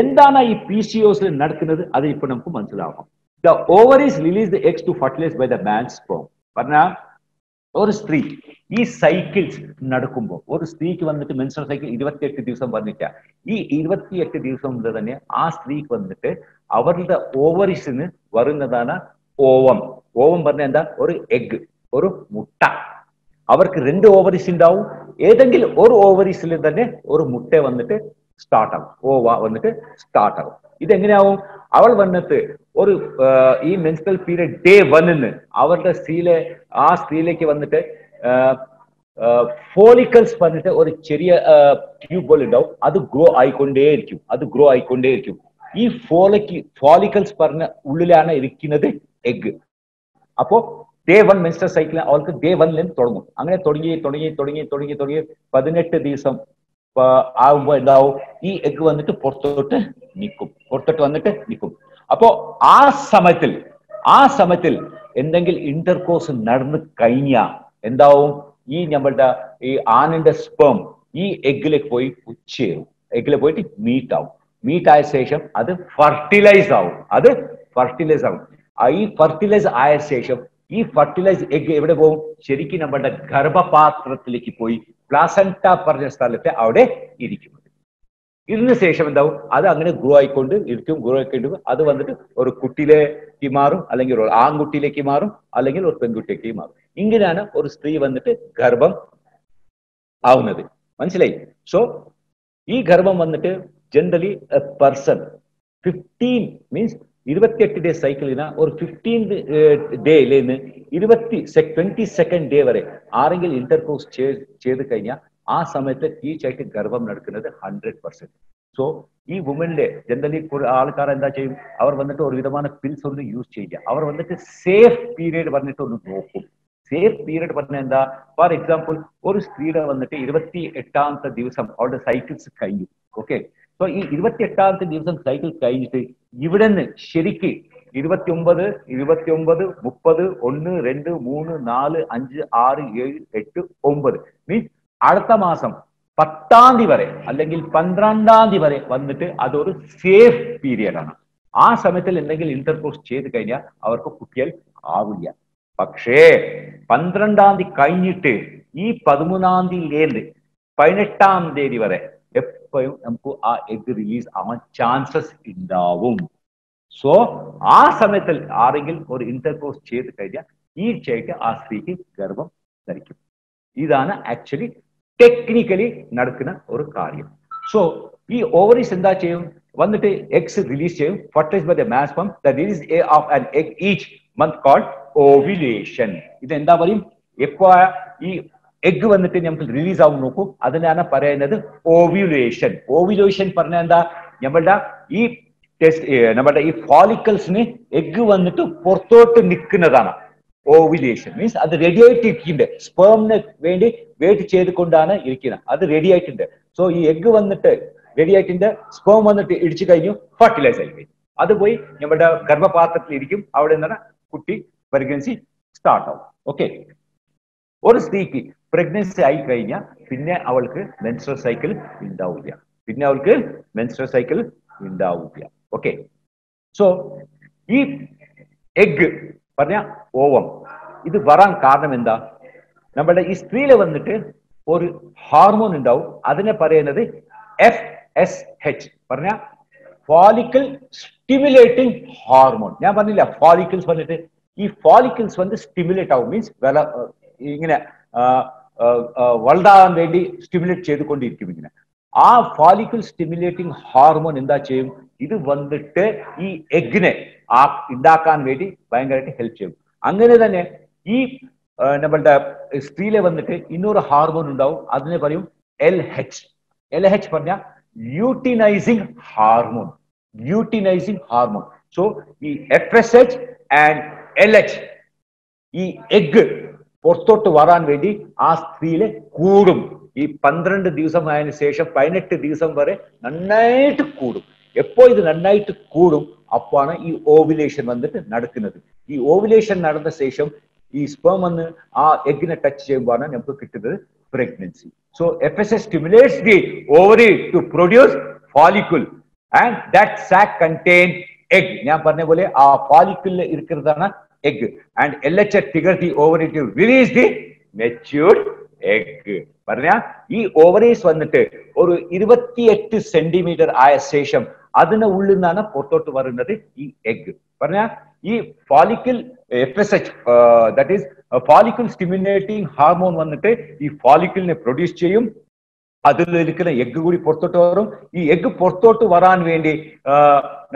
എന്താണ് ഈ PCOS നടക്കുന്നത് അത് ഇപ്പൊ നമുക്ക് മനസ്സിലാക്കാം. The ovaries release the eggs to fertilize by the man's sperm. പറഞ്ഞാൽ ഒരു സ്ത്രീ ഈ സൈക്കിൾസ് നടക്കുമ്പോൾ ഒരു സ്ത്രീക്ക് വന്നിട്ട് മെൻസ്ട്രൽ സൈക്കിൾ 28 ദിവസം വന്നിട്ട് ഈ 28 ദിവസം മുതൽ തന്നെ ആ സ്ത്രീക്ക് വന്നിട്ട് അവരുടെ ഓവറീസിന് വരുന്നതാണ് ഓവം. ഓവം പറഞ്ഞ എന്താ? ഒരു എഗ്, ഒരു മുട്ട. അവർക്ക് 2 ഓവറീസ് ഉണ്ടാവും. ഏതെങ്കിലും ഒരു ഓവറീസിൽ തന്നെ ഒരു മുട്ട വന്നിട്ട് സ്റ്റാർട്ട് ആവും, ഓവ വന്നിട്ട് സ്റ്റാർട്ട് ആവും. ഇതെങ്ങനെയാവും? അവൾ വന്നിട്ട് ഒരു ഈ മെൻസ്ട്രൽ പീരിയഡ് ഡേ 1 അവരുടെ ആ സ്ത്രീയിലേക്ക് വന്നിട്ട് ഫോളിക്കൽസ് പറഞ്ഞിട്ട് ഒരു ചെറിയ ട്യൂബ് പോലെ ഉണ്ടാവും. അത് ഗ്രോ ആയിക്കൊണ്ടേയിരിക്കും. ഈ ഫോളിക്കൽസ് പറഞ്ഞ ഉള്ളിലാണ് ഇരിക്കുന്നത് എഗ്. അപ്പോ ഡേ 1 മെൻസ്ട്രൽ സൈക്കിൾ അവൾക്ക് ഡേ 1 തുടങ്ങും. അങ്ങനെ തുടങ്ങി 18 ദിവസം ആകുമ്പോ എന്താവും? ഈ എഗ് വന്നിട്ട് പുറത്തോട്ട് വന്നിട്ട് നിൽക്കും. അപ്പോ ആ സമയത്തിൽ എന്തെങ്കിലും ഇന്റർകോഴ്സ് നടന്നു കഴിഞ്ഞാൽ എന്താവും? ഈ നമ്മളുടെ ഈ ആണിന്റെ സ്പേം ഈ എഗ്ഗിലേക്ക് പോയി ഉച്ചേരും, എഗ്ഗിൽ പോയിട്ട് മീറ്റ് ആയ ശേഷം അത് ഫെർട്ടിലൈസ് ആവും. ഈ ഫെർട്ടിലൈസ് ആയ ശേഷം ഈ ഫെർട്ടിലൈസ് എഗ് എവിടെ പോകും? ശരിക്കും നമ്മളുടെ ഗർഭപാത്രത്തിലേക്ക് പോയി പ്ലാസന്റ പറഞ്ഞ സ്ഥലത്തെ അവിടെ ഇരിക്കും. ഇതിന് ശേഷം എന്താവും? അത് അങ്ങനെ ഗ്രോ ആയിക്കൊണ്ട് അത് വന്നിട്ട് ഒരു കുട്ടിയിലേക്ക് മാറും, അല്ലെങ്കിൽ ഒരു ആൺകുട്ടിയിലേക്ക് മാറും, അല്ലെങ്കിൽ ഒരു പെൺകുട്ടിയിലേക്ക് മാറും. ഇങ്ങനെയാണ് ഒരു സ്ത്രീ വന്നിട്ട് ഗർഭം ആവുന്നത്. മനസ്സിലായി? സോ ഈ ഗർഭം വന്നിട്ട് generally A person 15 means 28 day സൈക്കിളിന് ഒരു 15th ഡേയിൽ നിന്ന് 22nd ഡേ വരെ ആരെങ്കിലും ഇന്റർകോഴ്സ് ചെയ്ത് കഴിഞ്ഞാൽ ആ സമയത്ത് തീർച്ചയായിട്ടും ഗർഭം നടക്കുന്നത് 100%. സോ ഈ വുമന്റെ ജനറലി ആൾക്കാർ എന്താ ചെയ്യും? അവർ വന്നിട്ട് ഒരു വിധமான പിൽസ് ഒന്നും യൂസ് ചെയ്യില്ല. അവർ വന്നിട്ട് സേഫ് പീരീഡ് പറഞ്ഞിട്ട് ഒന്ന് നോക്കും. സേഫ് പീരീഡ് പറഞ്ഞാൽ എന്താ? ഫോർ എക്സാമ്പിൾ ഒരു സ്ത്രീയുടെ വന്നിട്ട് 28ാമത്തെ ദിവസം അവളുടെ സൈക്കിൾസ് കഴിഞ്ഞു. ഓക്കെ, സോ ഈ 28ാമത്തെ ദിവസം സൈക്കിൾ കഴിഞ്ഞിട്ട് ഇവിടെ നിന്ന് ശരിക്ക് 29, 30, 1, 2, 3, 4, 5, 6, 7, 8, 9 മീൻസ് അടുത്ത മാസം 10ാം തീയതി വരെ അല്ലെങ്കിൽ 12ാം തീയതി വരെ വന്നിട്ട് അതൊരു സേഫ് പീരിയഡ് ആണ്. ആ സമയത്തിൽ എന്തെങ്കിലും ഇന്റർകോഴ്സ് ചെയ്ത് കഴിഞ്ഞാൽ അവർക്ക് കുട്ടികൾ ആവില്ല. പക്ഷേ 12ാം തീയതി കഴിഞ്ഞിട്ട് ഈ 13ാം തീയതിയിലേന്ന് 18ാം തീയതി വരെ എപ്പോഴും നമുക്ക് ആ എഗ് റിലീസ് ആവാൻ ചാൻസസ് ഉണ്ടാവും. സോ ആ സമയത്തിൽ ആരെങ്കിലും ഒരു ഇന്റർകോഴ്സ് ചെയ്ത് കഴിഞ്ഞാൽ തീർച്ചയായിട്ടും ആ സ്ത്രീക്ക് ഗർഭം ധരിക്കും. ഇതാണ് ആക്ച്വലി ടെക്നിക്കലി നടക്കുന്ന ഒരു കാര്യം. സോ ഈ ഓവറീസ് എന്താ ചെയ്യും? വന്നിട്ട് എഗ്സ് റിലീസ് ചെയ്യും, fertilise by the man sperm. The release of an egg each month called ovulation. ഇത് എന്താ പറയും? എപ്പോ ഈ എഗ് വന്നിട്ട് നമുക്ക് റിലീസ് ആവും നോക്കൂ, അതിനാണ് പറയുന്നത് ഓവുലേഷൻ. ഓവുലേഷൻ പറഞ്ഞാൽ എന്താ? നമ്മുടെ ഈ ഫോളിക്കൽസിന് എഗ് വന്നിട്ട് പുറത്തോട്ട് നിൽക്കുന്നതാണ് ഓവുലേഷൻ. മീൻസ് അത് റെഡി ആയിട്ട് ഇരിക്കുന്നുണ്ട്, സ്പേമിന് വേണ്ടി വെയിറ്റ് ചെയ്തുകൊണ്ടാണ് ഇരിക്കുന്നത്. അത് റെഡി ആയിട്ടുണ്ട്. സോ ഈ എഗ് വന്നിട്ട് റെഡി ആയിട്ടുണ്ട്, സ്പേം വന്നിട്ട് ഇടിച്ചു കഴിഞ്ഞു, ഫെർട്ടിലൈസ് ആയി കഴിഞ്ഞു. അത് പോയി നമ്മുടെ ഗർഭപാത്രത്തിൽ ഇരിക്കും. അവിടെ നിന്നാണ് കുട്ടി പ്രഗ്നൻസി സ്റ്റാർട്ട് ആവും. ഓക്കെ, ഒരു സ്ത്രീക്ക് പ്രഗ്നൻസി ആയി കഴിഞ്ഞാൽ പിന്നെ അവൾക്ക് മെൻസ്ട്രൽ സൈക്കിൾ ഉണ്ടാവില്ല. ഓക്കെ, സോ ഈ എഗ് പറഞ്ഞ ഓവം ഇത് വരാൻ കാരണം എന്താ? നമ്മുടെ ഈ സ്ത്രീയില് വന്നിട്ട് ഒരു ഹാർമോൺ ഉണ്ടാവും, അതിനെ പറയുന്നത് FSH പറഞ്ഞ ഫോളിക്കിൾ സ്റ്റിമുലേറ്റിംഗ് ഹാർമോൺ. ഞാൻ പറഞ്ഞില്ല ഫോളിക്കിൾസ് വന്നിട്ട് ഈ ഫോളിക്കിൾസ് വന്ന് സ്റ്റിമുലേറ്റ് ആവും, മീൻസ് ഇങ്ങനെ വളരാൻ വേണ്ടി സ്റ്റിമുലേറ്റ് ചെയ്തുകൊണ്ടിരിക്കും. ഇങ്ങനെ ആ ഫോളിക്കിൾ സ്റ്റിമുലേറ്റിംഗ് ഹോർമോൺ എന്താ ചെയ്യും? ഇത് വന്നിട്ട് ഈ എഗ്ഗിനെ ഉണ്ടാക്കാൻ വേണ്ടി ഭയങ്കരമായിട്ട് ഹെൽപ്പ് ചെയ്യും. അങ്ങനെ തന്നെ ഈ നമ്മളുടെ സ്ത്രീയിലെ വന്നിട്ട് ഇന്നൊരു ഹാർമോൺ ഉണ്ടാവും, അതിനെ പറയും LH. LH പറഞ്ഞ ല്യൂട്ടിനൈസിങ് ഹാർമോൺ. ല്യൂട്ടിനൈസിങ് ഹാർമോൺ. സോ ഈ FSH ആൻഡ് LH ഈ എഗ്ഗ് പുറത്തോട്ട് വരാൻ വേണ്ടി ആ സ്ത്രീയിലെ കൂടും. ഈ 12 ദിവസം ആയതിനു ശേഷം 18 ദിവസം വരെ നന്നായിട്ട് കൂടും. എപ്പോ ഇത് നന്നായിട്ട് കൂടും അപ്പാണ് ഈ ഓവുലേഷൻ വന്നിട്ട് നടക്കുന്നത്. ഈ ഓവുലേഷൻ നടന്ന ശേഷം ഈ സ്പേം വന്ന് ആ എഗ്ഗിനെ ടച്ച് ചെയ്യുമ്പോഴാണ് നമുക്ക് കിട്ടുന്നത് pregnancy. So FSH stimulates the ovary to produce follicle and that sac contain egg. ഞാൻ പറഞ്ഞ പോലെ ആ follicle ഇരിക്കുന്നതാണ് egg and LH triggers the ovary to release the matured egg. പറഞ്ഞ ഈ ഓവറീസ് വന്നിട്ട് ഒരു 28 സെന്റിമീറ്റർ ആയ ശേഷം അതിന് ഉള്ളിൽ നിന്നാണ് പുറത്തോട്ട് വരുന്നത് ഈ എഗ്. പറഞ്ഞ ഈ follicle FSH that is follicle stimulating ഹാർമോൺ വന്നിട്ട് ഈ ഫോളിക്കിളിനെ പ്രൊഡ്യൂസ് ചെയ്യും. അതിൽ ഇരിക്കുന്ന എഗ്ഗ് കൂടി പുറത്തോട്ട് വരും. ഈ എഗ്ഗ് പുറത്തോട്ട് വരാൻ വേണ്ടി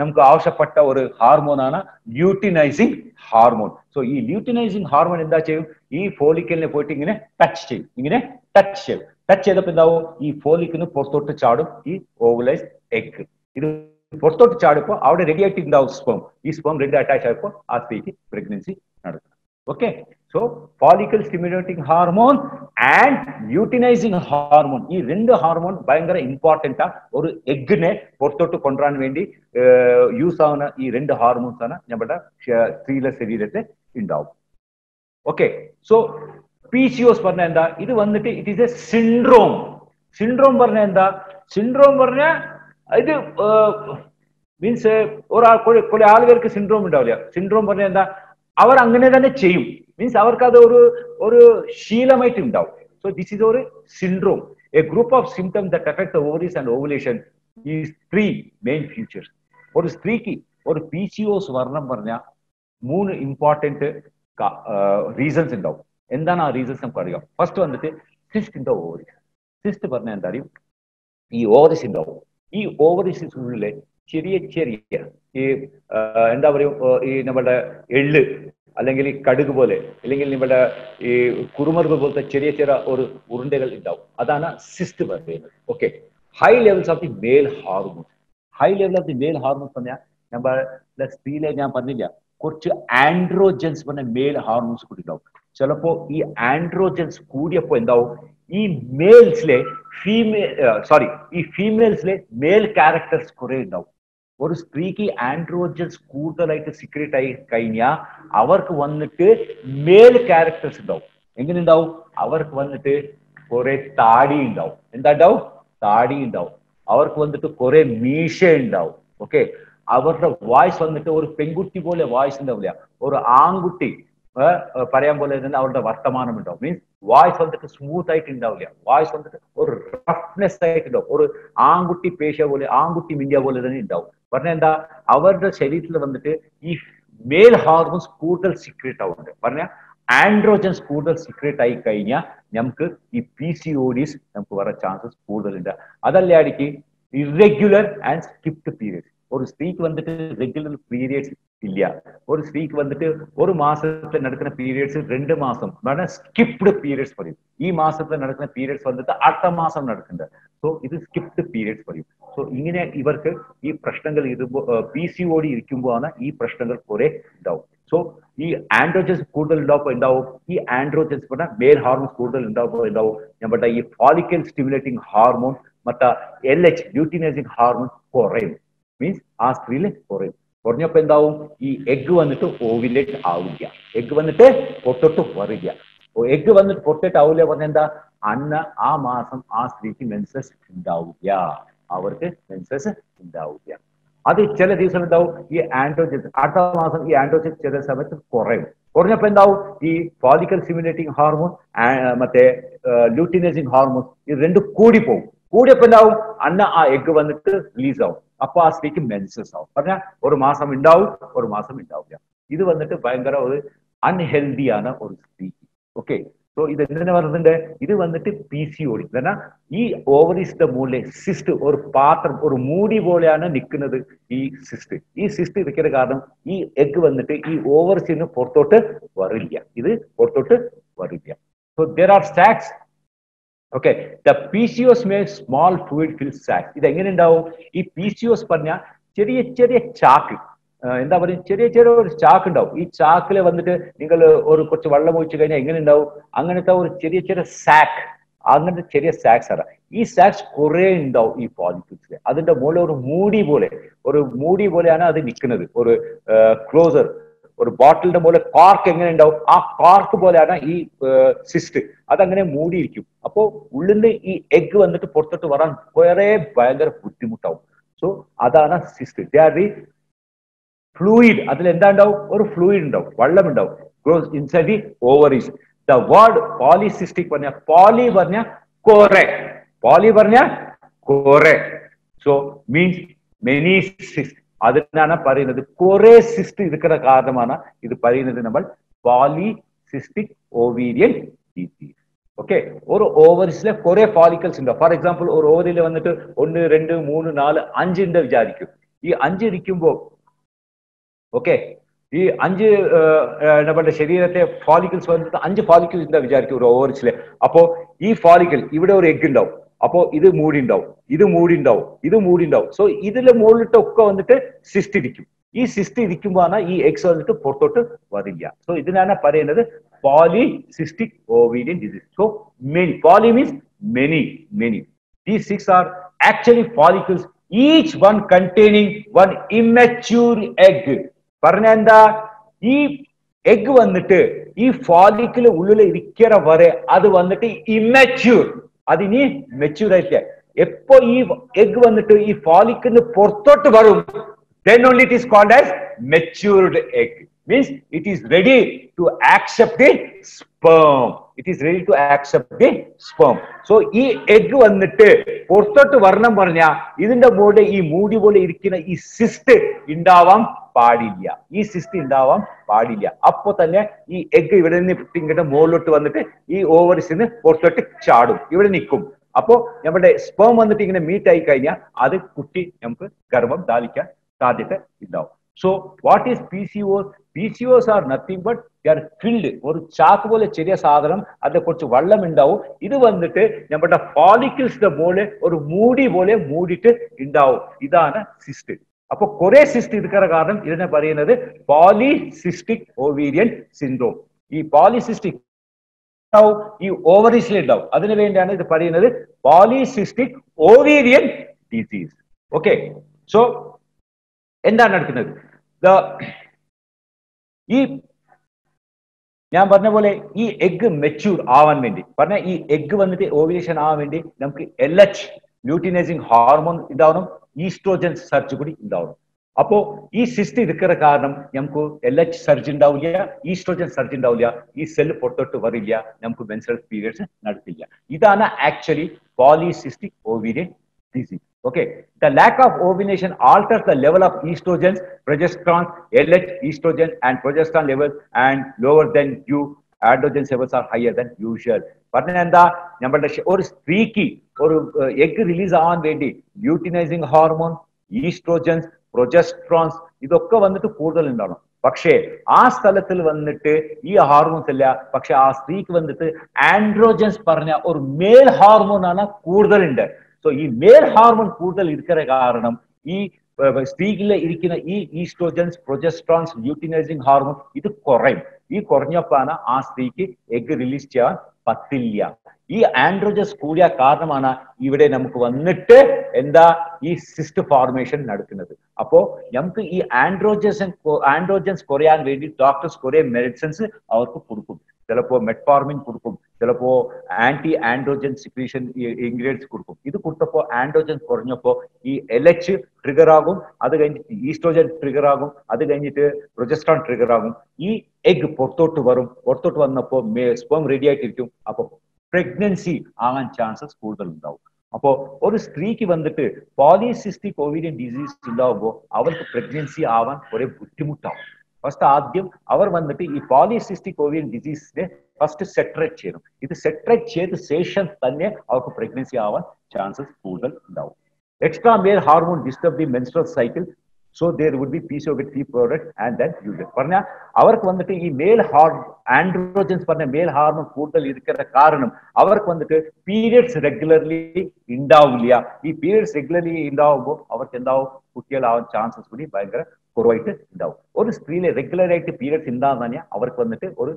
നമുക്ക് ആവശ്യപ്പെട്ട ഒരു ഹാർമോണാണ് ല്യൂട്ടിനൈസിങ് ഹാർമോൺ. സോ ഈ ല്യൂട്ടിനൈസിങ് ഹാർമോൺ എന്താ ചെയ്യും? ഈ ഫോളിക്കലിനെ പോയിട്ട് ഇങ്ങനെ ടച്ച് ചെയ്യും. ഇങ്ങനെ ടച്ച് ചെയ്യും. ടച്ച് ചെയ്തപ്പോൾ എന്താവും? ഈ ഫോളിക്കിന് പുറത്തോട്ട് ചാടും ഈ ഓവുലൈസ് എഗ്ഗ്. ഇത് പുറത്തോട്ട് ചാടുമ്പോൾ അവിടെ റെഡി ആയിട്ട് ഉണ്ടാവും സ്പേം. ഈ സ്പേം റെഡി അറ്റാച്ച് ആയപ്പോൾ ആ സ്ത്രീക്ക് പ്രഗ്നൻസി നടക്കും. Okay. So follicle stimulating ഹാർമോൺ and luteinising ഹാർമോൺ, ഈ രണ്ട് ഹാർമോൺ ഭയങ്കര ഇമ്പോർട്ടൻ്റ് ആ ഒരു എഗ്ഗിനെ പുറത്തോട്ട് കൊണ്ടുവരാൻ വേണ്ടി യൂസ് ആവുന്ന ഈ രണ്ട് ഹാർമോൺസ് ആണ് നമ്മുടെ സ്ത്രീയുടെ ശരീരത്തിൽ ഉണ്ടാവും. ഓക്കെ. സോ PCOS പറഞ്ഞ എന്താ? ഇത് വന്നിട്ട് it is A syndrome. Syndrome പറഞ്ഞ എന്താ? സിൻഡ്രോം പറഞ്ഞ ഇത് മീൻസ് കുറെ ആളുകൾക്ക് സിൻഡ്രോം ഉണ്ടാവില്ല. സിൻഡ്രോം പറഞ്ഞ എന്താ? അവർ അങ്ങനെ തന്നെ ചെയ്യും. മീൻസ് അവർക്ക് അത് ഒരു ശീലമായിട്ട് ഉണ്ടാവും. സോ ദിസ് ഈസ് ഒരു syndrome, A group of symptoms that affect the ovaries and ovulation is 3 main features. ഒരു സ്ത്രീക്ക് ഒരു PCOS വരണം പറഞ്ഞ 3 ഇമ്പോർട്ടൻറ്റ് റീസൺസ് ഉണ്ടാവും. എന്താണ് ആ റീസൺസ് നമുക്ക് അറിയാം. ഫസ്റ്റ് വന്നിട്ട് cyst in the ovaries. Cyst പറഞ്ഞാൽ എന്താ അറിയും? ഈ ഓവറീസ് ഉണ്ടാവും. ഈ ഓവറീസിനുള്ളിലെ ചെറിയ ചെറിയ ഈ എന്താ പറയുക, ഈ നമ്മുടെ എള്ള് അല്ലെങ്കിൽ ഈ കടുക് പോലെ അല്ലെങ്കിൽ നമ്മുടെ ഈ കുറുമറുക് പോലത്തെ ചെറിയ ചെറിയ ഒരു ഉരുണ്ടകൾ ഉണ്ടാവും. അതാണ് സിസ്റ്റ് പറയുന്നത്. Okay. High levels of the male hormones. High level of the male hormones പറഞ്ഞാൽ നമ്മുടെ സ്ത്രീയിലെ ഞാൻ പറഞ്ഞില്ല കുറച്ച് ആൻഡ്രോജൻസ് പറഞ്ഞ മെയിൽ ഹാർമോൺസ് കൂടി ഉണ്ടാവും. ചിലപ്പോ ഈ ആൻഡ്രോജൻസ് കൂടിയപ്പോ എന്താവും? ഈ മെയിൽസിലെ ഈ ഫീമെയിൽസിലെ മെയിൽ ക്യാരക്ടേഴ്സ് കുറെ ഉണ്ടാവും. ഒരു സ്ത്രീക്ക് ആൻഡ്രോജൻസ് കൂടുതലായിട്ട് സീക്രറ്റ് ആയി കഴിഞ്ഞാൽ അവർക്ക് വന്നിട്ട് മെയിൽ ക്യാരക്ടേഴ്സ് ഉണ്ടാവും. എങ്ങനെ ഉണ്ടാവും? അവർക്ക് വന്നിട്ട് കുറെ താടി ഉണ്ടാവും. എന്താ ഉണ്ടാവും? താടി ഉണ്ടാവും. അവർക്ക് വന്നിട്ട് കുറെ മീശ ഉണ്ടാവും. ഓക്കെ. അവരുടെ വോയിസ് വന്നിട്ട് ഒരു പെൺകുട്ടി പോലെ വോയിസ് ഉണ്ടാവില്ല, ഒരു ആൺകുട്ടി പറയാൻ പോലെ തന്നെ അവരുടെ വർത്തമാനം ഉണ്ടാവും. മീൻസ് വോയിസ് വന്നിട്ട് സ്മൂത്ത് ആയിട്ട് ഉണ്ടാവില്ല. വോയിസ് വന്നിട്ട് ഒരു റഫ്നെസ് ആയിട്ട് ഉണ്ടാവും. ഒരു ആൺകുട്ടി പേശ പോലെ, ആൺകുട്ടി മിണ്ടിയ പോലെ തന്നെ ഉണ്ടാവും. പറഞ്ഞ എന്താ? അവരുടെ ശരീരത്തിൽ വന്നിട്ട് ഈ മെയിൽ ഹാർമോൺസ് കൂടുതൽ സീക്രറ്റ് ആവുന്നുണ്ട്. പറഞ്ഞ ആൻഡ്രോജൻസ് കൂടുതൽ സീക്രറ്റ് ആയി കഴിഞ്ഞാൽ നമുക്ക് ഈ PCODs നമുക്ക് വരാൻ ചാൻസസ് കൂടുതലുണ്ട്. അതല്ലാടിക്ക് ഇറെഗ്യുലർ ആൻഡ് സ്കിപ്ഡ് പീരിയഡ്സ്. ഒരു സ്ത്രീക്ക് വന്നിട്ട് റെഗുലർ പീരിയഡ്സ് ഇല്ല. ഒരു സ്ത്രീക്ക് വന്നിട്ട് ഒരു മാസത്തിൽ നടക്കുന്ന പീരിയഡ്സ് 2 മാസം സ്കിപ്ഡ് പീരിയഡ്സ് പറയും. ഈ മാസത്തിൽ നടക്കുന്ന പീരിയഡ്സ് വന്നിട്ട് അടുത്ത മാസം നടക്കുന്നുണ്ട്. സോ ഇത് സ്കിപ്ഡ് പീരിയഡ്സ് പറയും. സോ ഇങ്ങനെ ഇവർക്ക് ഈ പ്രശ്നങ്ങൾ PCOD ഇരിക്കുമ്പോഴാണ് ഈ പ്രശ്നങ്ങൾ കുറെ ഉണ്ടാവും. സോ ഈ ആൻഡ്രോജൻസ് കൂടുതൽ ഉണ്ടാവുമ്പോൾ ഉണ്ടാവും. ഈ ആൻഡ്രോജൻസ് പറഞ്ഞാൽ മെയിൽ ഹാർമോൺസ് കൂടുതൽ ഉണ്ടാവുമ്പോൾ ഉണ്ടാവും നമ്മുടെ ഈ ഫോളിക്കൽ സ്റ്റിമുലേറ്റിംഗ് ഹാർമോൺ മറ്റേ LH ല്യൂട്ടിനൈസിംഗ് ഹാർമോൺ കുറയും. മീൻസ് ആ സ്ത്രീയിൽ കുറയും. കുറഞ്ഞപ്പോ എന്താവും? ഈ എഗ്ഗ് വന്നിട്ട് ഓവുലേറ്റ് ആവില്ല. എഗ്ഗ് വന്നിട്ട് പൊട്ടോട്ട് വരില്ല. എഗ്ഗ് വന്നിട്ട് പൊട്ടേറ്റ് ആവില്ല പറഞ്ഞ എന്താ? അന്ന് ആ മാസം ആ സ്ത്രീക്ക് മെൻസസ് ഉണ്ടാവില്ല. അവർക്ക് മെൻസസ് ഉണ്ടാവില്ല. അത് ചില ദിവസം ഉണ്ടാവും. ഈ ആൻഡ്രോജൻസ് അടുത്ത മാസം ഈ ആൻഡ്രോജൻസ് ചില സമയത്ത് കുറയും. കുറഞ്ഞപ്പോ എന്താവും? ഈ ഫോളിക്കൽ സ്റ്റിമുലേറ്റിംഗ് ഹാർമോൺ മറ്റേ ല്യൂട്ടിനൈസിംഗ് ഹാർമോൺ ഇത് രണ്ടും കൂടി പോകും. കൂടിയപ്പോ എന്താവും? അന്ന് ആ എഗ്ഗ് വന്നിട്ട് റിലീസ് ആവും. അപ്പൊ ആ സ്ത്രീക്ക് മെൻസസ് ആവും. പറഞ്ഞാൽ ഒരു മാസം ഉണ്ടാവും, ഒരു മാസം ഉണ്ടാവില്ല. ഇത് വന്നിട്ട് ഭയങ്കര ഒരു അൺഹെൽദിയാണ് ഒരു സ്ത്രീക്ക്. ഓക്കെ. സോ ഇത് എന്തിനാ പറയുന്നുണ്ട്? ഇത് വന്നിട്ട് PCOD. എന്നാൽ ഈ ഓവറീസിന്റെ മുകളിലെ സിസ്റ്റ് ഒരു പാത്രം, ഒരു മൂടി പോലെയാണ് നിൽക്കുന്നത് ഈ സിസ്റ്റ്. ഈ സിസ്റ്റ് ഇരിക്കുന്ന കാരണം ഈ എഗ് വന്നിട്ട് ഈ ഓവറീസിന് പുറത്തോട്ട് വരില്ല. ഇത് പുറത്തോട്ട് വരില്ല. So there are sacs. Okay, the PCOS makes small fluid filled sacs. ഇത് എങ്ങനെ ഉണ്ടാവും? ഈ PCOS പറഞ്ഞ ചെറിയ ചെറിയ ചാക്ക്, എന്താ പറയുക, ചെറിയ ചെറിയ ഒരു ചാക്ക് ഉണ്ടാവും. ഈ ചാക്കില് വന്നിട്ട് നിങ്ങൾ ഒരു കുറച്ച് വെള്ളം ഒഴിച്ചു കഴിഞ്ഞാൽ എങ്ങനെ ഉണ്ടാവും? അങ്ങനത്തെ ഒരു ചെറിയ ചെറിയ സാക്ക്, അങ്ങനത്തെ ചെറിയ സാക്സ് ആണ്. ഈ സാക്സ് കുറെ ഉണ്ടാവും ഈ ഫോളിക്കിൾസിൽ. അതിന്റെ മുകളിൽ ഒരു മൂടി പോലെയാണ് അത് നിൽക്കുന്നത്. ഒരു ക്ലോസർ, ഒരു ബോട്ടിലിന്റെ മുകളിൽ കോർക്ക് എങ്ങനെ ഉണ്ടാവും? ആ കോർക്ക് പോലെയാണ് ഈ സിസ്റ്റ്. അതങ്ങനെ മൂടിയിരിക്കും. അപ്പോ ഉള്ളിന്ന് ഈ എഗ് വന്നിട്ട് പുറത്തോട്ട് വരാൻ കുറെ ഭയങ്കര ബുദ്ധിമുട്ടാവും. സോ അതാണ് cyst. They are the fluid. അതിൽ എന്താ ഉണ്ടാവും? ഒരു ഫ്ലൂയിഡ് ഉണ്ടാവും, വെള്ളം ഉണ്ടാവും. Gross inside the ovaries. The word polycystic പറഞ്ഞ പോളി പറഞ്ഞ കുറെ, പോളി പറഞ്ഞ കുറെ. So means many cyst. അതിനാണ് പറയുന്നത് കുറെ സിസ്റ്റ് ഇരിക്കുന്ന കാരണമാണ് ഇത് പറയുന്നത് നമ്മൾ പോളിസിസ്റ്റിക് ഓവേരിയൻ ഡിസീസ്. ഓക്കെ, ഒരു ഓവറീസിലെ കുറെ ഫോളിക്കൽസ് ഉണ്ടാവും. ഫോർ എക്സാമ്പിൾ, ഒരു ഓവറിൽ വന്നിട്ട് 1, 2, 3, 4, 5 ഉണ്ട് വിചാരിക്കും. ഈ 5 ഇരിക്കുമ്പോൾ ഓക്കെ, ഈ 5 നമ്മുടെ ശരീരത്തെ ഫോളിക്കിൾസ് വന്നിട്ട് 5 ഫോളിക്കിൾസ് എന്താ വിചാരിക്കും ഒരു ഓവറിസിലെ. അപ്പോ ഈ ഫോളിക്കിൾ ഇവിടെ ഒരു എഗ് ഉണ്ടാവും. അപ്പോ ഇത് മൂടി ഉണ്ടാവും, ഇത് മൂടി ഉണ്ടാവും, ഇത് മൂടി ഉണ്ടാവും. സോ ഇതിലെ മുകളിലിട്ടൊക്കെ വന്നിട്ട് സിസ്റ്റ് ഇരിക്കും. ഈ സിസ്റ്റ് ഇരിക്കുമ്പോഴാണ് ഈ എഗ്സ് വന്നിട്ട് പുറത്തോട്ട് വരില്ല. സോ ഇതിനാണ് പറയുന്നത് polycystic ovarian disease. So many, poly means many. These 6 are actually follicles, each one containing one immature egg. പറഞ്ഞ എന്താ? ഈ എഗ് വന്നിട്ട് ഈ ഫോളിക്കിൾ ഉള്ളിൽ ഇരിക്കുന്ന വരെ അത് വന്നിട്ട് ഇമ്മച്യൂർ, അതിനി മെച്യൂർ ആയിട്ടില്ല. എപ്പോ ഈ എഗ് വന്നിട്ട് ഈ ഫോളിക്കിളിന് പുറത്തോട്ട് വരും, then only it is called as matured egg. Means it is ready to accept the sperm. It is ready to accept the sperm. So ഈ എഗ് വന്നിട്ട് പുറത്തോട്ട് വരണം പറഞ്ഞാൽ ഇതിന്റെ മുകളിൽ ഈ മൂടി പോലെ ഇരിക്കുന്ന ഈ സിസ്റ്റ് ഉണ്ടാവാൻ പാടില്ല. ഈ സിസ്റ്റ് ഉണ്ടാവാൻ പാടില്ല. അപ്പൊ തന്നെ ഈ എഗ് ഇവിടെ നിന്ന് ഇങ്ങോട്ട് മുകളിലോട്ട് വന്നിട്ട് ഈ ഓവറിസിന് പുറത്തോട്ട് ചാടും, ഇവിടെ നിൽക്കും. അപ്പോ നമ്മുടെ സ്പേം വന്നിട്ട് ഇങ്ങനെ മീറ്റ് ആയി കഴിഞ്ഞാൽ അത് കുട്ടി നമുക്ക് ഗർഭം ധാരിക്കാൻ സാധ്യത ഉണ്ടാവും. So what is PCOS? PCOS are nothing but they are filled. ഒരു ചാക്ക് പോലെ ചെറിയ സാധനം, അതിൽ കുറച്ച് വെള്ളം ഉണ്ടാവും. ഇത് വന്നിട്ട് നമ്മുടെ ഫോളിക്കിൾസിന്റെ പോലെ ഒരു മൂടി പോലെ മൂടിയിട്ട് ഉണ്ടാവും. ഇതാണ് സിസ്റ്റ്. അപ്പൊ കുറെ സിസ്റ്റ് ഇരിക്കുന്ന കാരണം ഇതിനെ പറയുന്നത് പോളിസിസ്റ്റിക് ഓവേരിയൻ സിൻഡ്രോം. ഈ പോളിസിസ്റ്റിക് ഈ ഓവറീസിൽ ഉണ്ടാവും. അതിനു വേണ്ടിയാണ് ഇത് പറയുന്നത് polycystic ovarian disease. Okay, so എന്താണ് നടക്കുന്നത്? ഈ ഞാൻ പറഞ്ഞ പോലെ ഈ എഗ് മെച്യൂർ ആവാൻ വേണ്ടി പറഞ്ഞ, ഈ എഗ് വന്നിട്ട് ഓവുലേഷൻ ആവാൻ വേണ്ടി നമുക്ക് LH ല്യൂട്ടിനൈസിങ് ഹോർമോൺ ഉണ്ടാവണം, ഈസ്ട്രോജൻ സർജ് കൂടി ഉണ്ടാവണം. അപ്പോ ഈ സിസ്റ്റ് ഇരിക്കുന്ന കാരണം നമുക്ക് LH സർജ് ഉണ്ടാവില്ല, ഈസ്ട്രോജൻ സർജ് ഉണ്ടാവില്ല, ഈ സെല്ല് പുറത്തോട്ട് വരില്ല, നമുക്ക് മെൻസ്ട്രൽ പീരിയഡ്സ് നടത്തില്ല. ഇതാണ് actually polycystic ovarian disease. Okay, the lack of ovulation alters the level of estrogens, progesterone, LH, estrogen and progesterone levels, and lower than due androgen levels are higher than usual. പറഞ്ഞ എന്താ? നമ്മുടെ ഒരു സ്ത്രീക്ക് ഒരു egg release ആവാൻ വേണ്ടി luteinising hormone, oestrogens, പ്രൊജസ്ട്രോൺസ് ഇതൊക്കെ വന്നിട്ട് കൂടുതൽ ഉണ്ടാവണം. പക്ഷേ ആ സ്ഥലത്തിൽ വന്നിട്ട് ഈ ഹോർമോൺസ് ഇല്ല. പക്ഷെ ആ സ്ത്രീക്ക് വന്നിട്ട് ആൻഡ്രോജൻസ് പറഞ്ഞ ഒരു മേൽ ഹോർമോൺ ആണ് കൂടുതലുണ്ട്. സോ ഈ മേൽ ഹാർമോൺ കൂടുതൽ ഇരിക്കുന്ന കാരണം ഈ സ്ത്രീയിലെ ഇരിക്കുന്ന ഈ ഈസ്ട്രോജൻസ്, പ്രൊജസ്ട്രോൺസ്, ല്യൂട്ടിനൈസിങ് ഹോർമോൺ ഇത് കുറയും. ഈ കുറഞ്ഞപ്പോഴാണ് ആ സ്ത്രീക്ക് എഗ് റിലീസ് ചെയ്യാൻ പറ്റില്ല. ഈ ആൻഡ്രോജൻസ് കൂടിയ കാരണമാണ് ഇവിടെ നമുക്ക് വന്നിട്ട് എന്താ ഈ സിസ്റ്റ് ഫോർമേഷൻ നടക്കുന്നത്. അപ്പോ നമുക്ക് ഈ ആൻഡ്രോജൻസ് കുറയാൻ വേണ്ടി ഡോക്ടേഴ്സ് കുറെ മെഡിസിൻസ് അവർക്ക് കൊടുക്കും. ചിലപ്പോ മെറ്റ്ഫോർമിൻ കൊടുക്കും, ചിലപ്പോ ആന്റി ആൻഡ്രോജൻ സിക്രീഷൻ ഇൻഗ്രീഡിയൻസ് കൊടുക്കും. ഇത് കൊടുത്തപ്പോ ആൻഡ്രോജൻ കുറഞ്ഞപ്പോ ഈ LH ട്രിഗർ ആകും, അത് കഴിഞ്ഞിട്ട് ഈസ്ട്രോജൻ ട്രിഗർ ആകും, അത് കഴിഞ്ഞിട്ട് പ്രൊജസ്ട്രോൺ ട്രിഗർ ആകും. ഈ എഗ് പുറത്തോട്ട് വരും. പുറത്തോട്ട് വന്നപ്പോ സ്പേം റെഡി ആയിട്ടിരിക്കും. അപ്പൊ പ്രഗ്നൻസി ആകാൻ ചാൻസസ് കൂടുതൽ ഉണ്ടാവും. അപ്പോ ഒരു സ്ത്രീക്ക് വന്നിട്ട് പോളിസിസ്റ്റിക് ഓവേരിയൻ ഡിസീസ് ഉണ്ടാവുമ്പോൾ അവർക്ക് പ്രഗ്നൻസി ആവാൻ കുറെ ബുദ്ധിമുട്ടാവും. ഫസ്റ്റ് ആദ്യം അവർ വന്നിട്ട് ഈ പോളിസിസ്റ്റിക് ഓവിയൻ ഡിസീസിനെ ഫസ്റ്റ് സെറ്ററേറ്റ് ചെയ്യണം. ഇത് സെറ്ററേറ്റ് ചെയ്ത ശേഷം തന്നെ അവർക്ക് പ്രഗ്നൻസി ആവാൻ ചാൻസസ് കൂടുതൽ ഉണ്ടാവും. Extra male hormone disturb the menstrual cycle, so there would be PCOS product and then uterus. പറഞ്ഞാൽ അവർക്ക് വന്നിട്ട് ഈ മെയിൽ ആൻഡ്രോജൻസ് പറഞ്ഞ മെയിൽ ഹാർമോൺ കൂടുതൽ ഇരിക്കുന്ന കാരണം അവർക്ക് വന്നിട്ട് പീരിയഡ്സ് റെഗുലർലി ഉണ്ടാവില്ല. ഈ പീരിയഡ്സ് റെഗുലർലി ഉണ്ടാവുമ്പോൾ അവർക്ക് എന്താവും, കുട്ടികളാവാൻ ചാൻസസ് കൂടി ഭയങ്കര കുറവായിട്ട് ഉണ്ടാവും. ഒരു സ്ത്രീയിലെ റെഗുലറായിട്ട് പീരിയഡ്സ് ഉണ്ടാകുന്ന തന്നെ അവർക്ക് വന്നിട്ട് ഒരു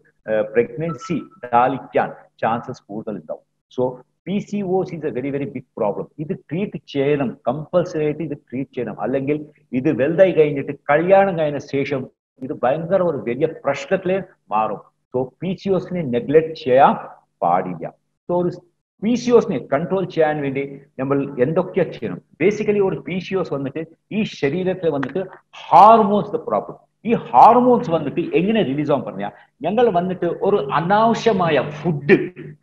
പ്രഗ്നൻസി ഡാലിക്കാൻ ചാൻസസ് കൂടുതൽ ഉണ്ടാവും. So PCOS is a very very big problem. ഇത് ട്രീറ്റ് ചെയ്യണം, കമ്പൽസറി ആയിട്ട് ഇത് ട്രീറ്റ് ചെയ്യണം. അല്ലെങ്കിൽ ഇത് വലുതായി കഴിഞ്ഞിട്ട് കല്യാണം കഴിഞ്ഞ ശേഷം ഇത് ഭയങ്കര ഒരു വലിയ പ്രശ്നത്തിലേ മാറും. സോ PCOSനെ നെഗ്ലക്ട് ചെയ്യാൻ പാടില്ല. സോ ഒരു PCOSനെ കൺട്രോൾ ചെയ്യാൻ വേണ്ടി നമ്മൾ എന്തൊക്കെയാ ചെയ്യണം? ബേസിക്കലി ഒരു PCOS വന്നിട്ട് ഈ ശരീരത്തിൽ വന്നിട്ട് ഹാർമോൺസ് പ്രോബ്ലം. ഈ ഹാർമോൺസ് വന്നിട്ട് എങ്ങനെ റിലീസ് ആവാൻ പറഞ്ഞാൽ ഞങ്ങൾ വന്നിട്ട് ഒരു അനാവശ്യമായ ഫുഡ്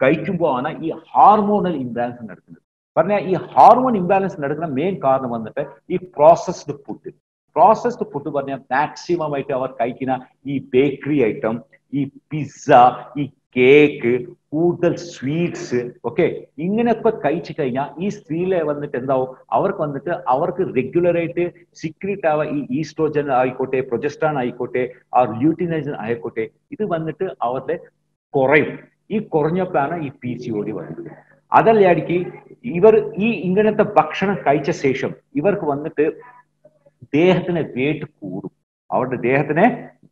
കഴിക്കുമ്പോൾ ആണ് ഈ ഹാർമോണൽ ഇംബാലൻസ് നടക്കുന്നത്. പറഞ്ഞാൽ ഈ ഹാർമോൺ ഇംബാലൻസ് നടക്കുന്ന മെയിൻ കാരണം വന്നിട്ട് ഈ പ്രോസസ്ഡ് ഫുഡ്. പ്രോസസ്ഡ് ഫുഡ് പറഞ്ഞാൽ മാക്സിമം ആയിട്ട് അവർ കഴിക്കുന്ന ഈ ബേക്കറി ഐറ്റം, ഈ പിസ്സ, ഈ കേക്ക്, കൂടുതൽ സ്വീറ്റ്സ്, ഓക്കെ, ഇങ്ങനെയൊക്കെ കഴിച്ചു കഴിഞ്ഞാൽ ഈ സ്ത്രീയിലെ വന്നിട്ട് എന്താവും, അവർക്ക് വന്നിട്ട് അവർക്ക് റെഗുലറായിട്ട് സിക്രീറ്റ് ആവുക ഈ ഈസ്ട്രോജൻ ആയിക്കോട്ടെ, പ്രൊജസ്ട്രോൺ ആയിക്കോട്ടെ, ആ ല്യൂട്ടിനൈസൻ ആയിക്കോട്ടെ, ഇത് വന്നിട്ട് അവരുടെ കുറയും. ഈ കുറഞ്ഞപ്പോഴാണ് ഈ PCOD വരുന്നത്. അതല്ലായിരിക്കും ഇവർ ഈ ഇങ്ങനത്തെ ഭക്ഷണം കഴിച്ച ശേഷം ഇവർക്ക് വന്നിട്ട് ദേഹത്തിന് വെയിറ്റ് കൂടും, അവരുടെ ദേഹത്തിന്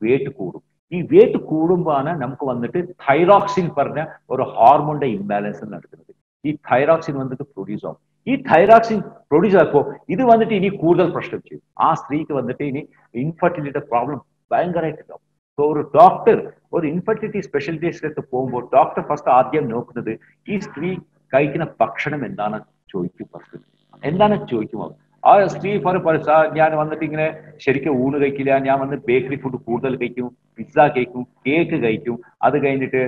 വെയിറ്റ് കൂടും. ഈ വെയിറ്റ് കൂടുമ്പോഴാണ് നമുക്ക് വന്നിട്ട് തൈറോക്സിൻ പറഞ്ഞ ഒരു ഹോർമോണിന്റെ ഇംബാലൻസ് നടക്കുന്നത്. ഈ തൈറോക്സിൻ വന്നിട്ട് പ്രൊഡ്യൂസ് ആവും. ഈ തൈറോക്സിൻ പ്രൊഡ്യൂസ് ആക്കുമ്പോൾ ഇത് വന്നിട്ട് ഇനി കൂടുതൽ പ്രശ്നം ചെയ്യും. ആ സ്ത്രീക്ക് വന്നിട്ട് ഇനി ഇൻഫെർട്ടിലിറ്റി പ്രോബ്ലം ഭയങ്കരമായിട്ടുണ്ടാവും. സോ ഒരു ഡോക്ടർ, ഒരു ഇൻഫെർട്ടിലിറ്റി സ്പെഷ്യലിസ്റ്റിലേക്ക് പോകുമ്പോൾ ഡോക്ടർ ഫസ്റ്റ് ആദ്യം നോക്കുന്നത് ഈ സ്ത്രീ കഴിക്കുന്ന ഭക്ഷണം എന്താണ് ചോദിക്കും. ഫസ്റ്റ് എന്താണ് ചോദിക്കുമോ ആ സ്ത്രീ ഞാൻ വന്നിട്ട് ഇങ്ങനെ ശരിക്കും ഊണ് കഴിക്കില്ല, ഞാൻ വന്ന് ബേക്കറി ഫുഡ് കൂടുതൽ കഴിക്കും, പിസ്സ കഴിക്കും, കേക്ക് കഴിക്കും, അത് കഴിഞ്ഞിട്ട്